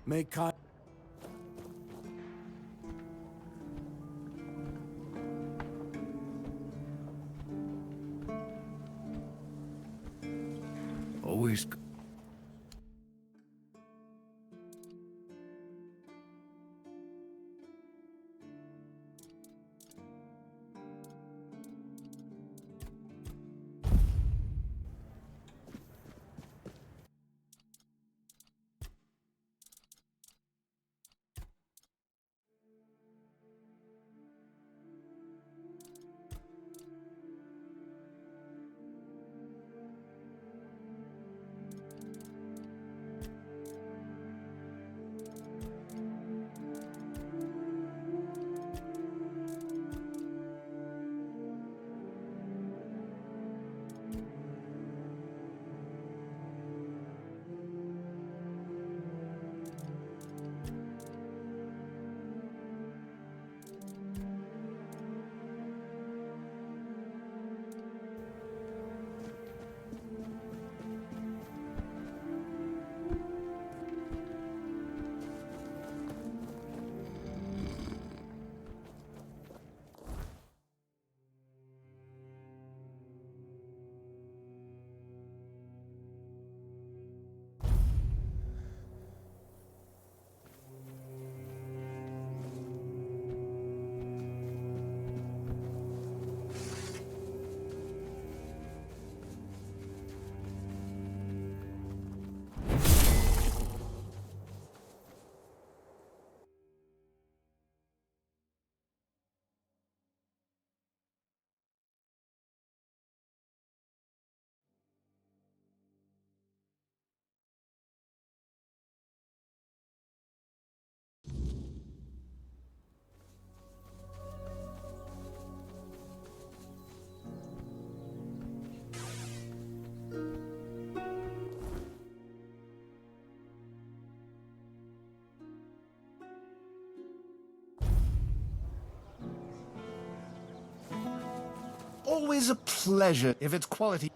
Make I... Always... Always a pleasure if it's quality.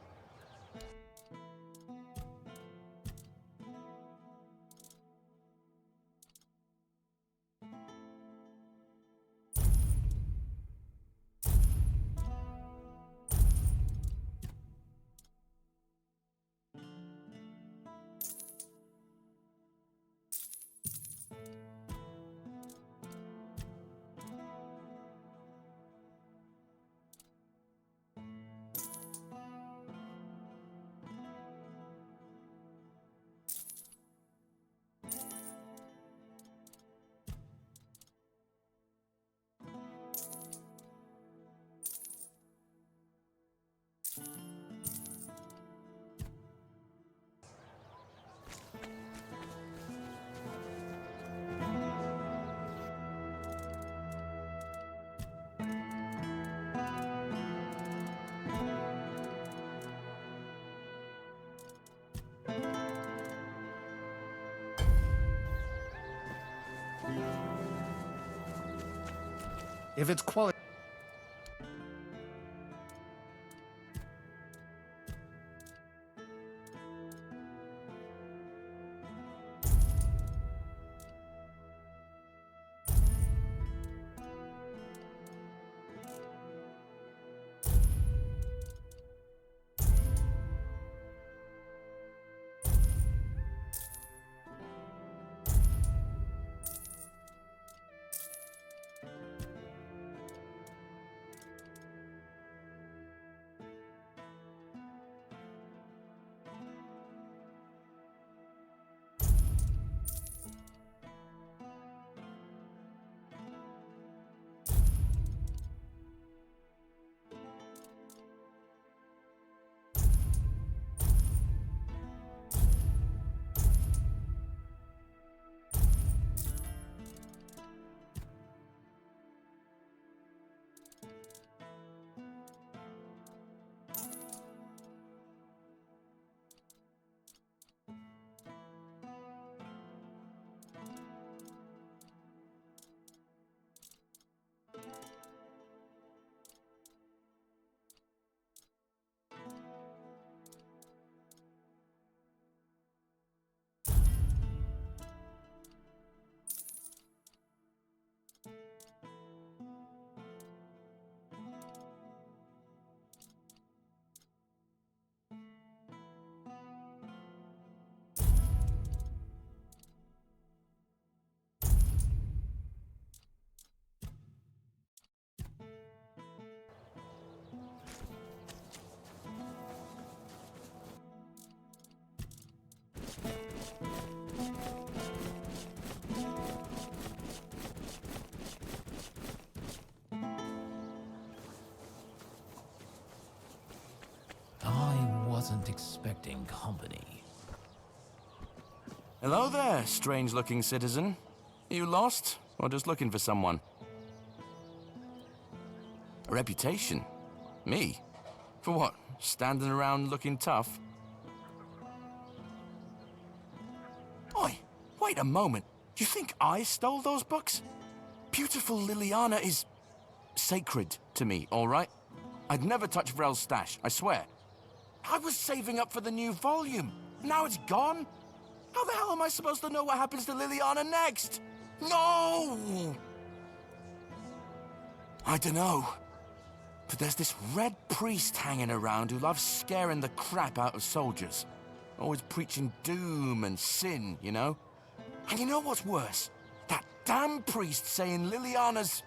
If it's quality. unsuspecting company. Hello there, strange-looking citizen. You lost, or just looking for someone? A reputation? Me? For what? Standing around looking tough? Oi, wait a moment. You think I stole those books? Beautiful Liliana is sacred to me, all right? I'd never touch Vrel's stash, I swear. I was saving up for the new volume. Now it's gone? How the hell am I supposed to know what happens to Liliana next? No! I dunno. But there's this red priest hanging around who loves scaring the crap out of soldiers. Always preaching doom and sin, you know? And you know what's worse? That damn priest saying Liliana's,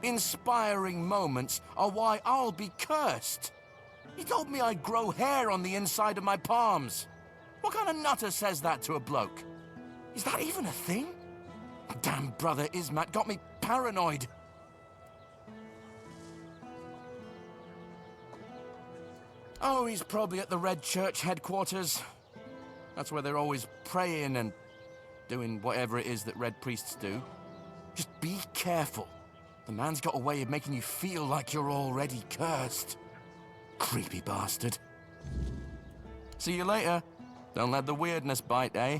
inspiring moments are why I'll be cursed. He told me I'd grow hair on the inside of my palms. What kind of nutter says that to a bloke? Is that even a thing? Damn brother Ismat got me paranoid. Oh, he's probably at the Red Church headquarters. That's where they're always praying and doing whatever it is that Red Priests do. Just be careful. The man's got a way of making you feel like you're already cursed. Creepy bastard. See you later. Don't let the weirdness bite, eh?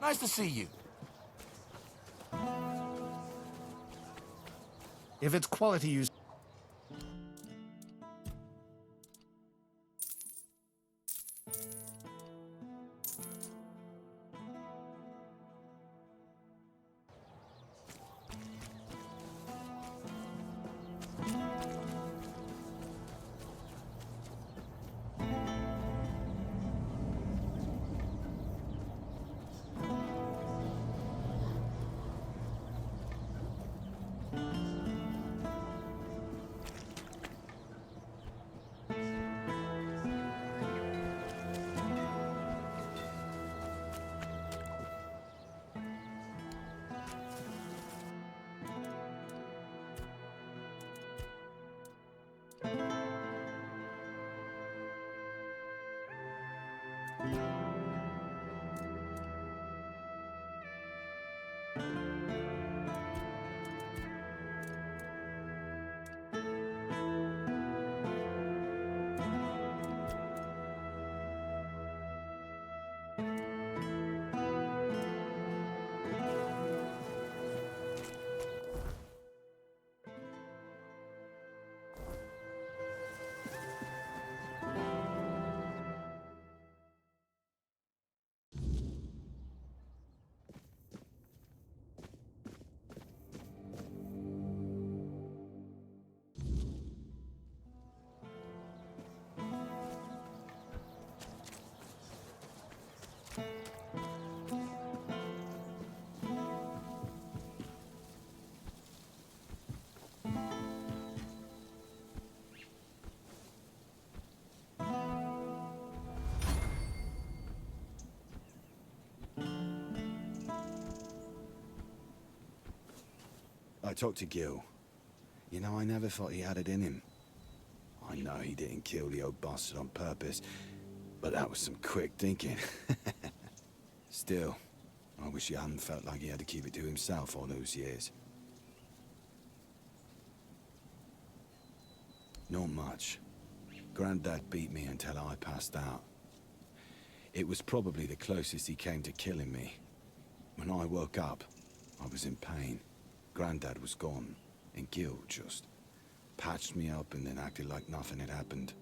Nice to see you. If it's quality use. I talked to Gil. You know, I never thought he had it in him. I know he didn't kill the old bastard on purpose, but that was some quick thinking. Still, I wish he hadn't felt like he had to keep it to himself all those years. Not much. Granddad beat me until I passed out. It was probably the closest he came to killing me. When I woke up, I was in pain. Granddad was gone, and Gil just patched me up and then acted like nothing had happened.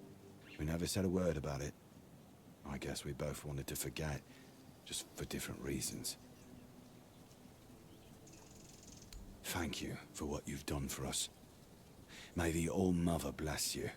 We never said a word about it. I guess we both wanted to forget, just for different reasons. Thank you for what you've done for us. May the All-Mother bless you.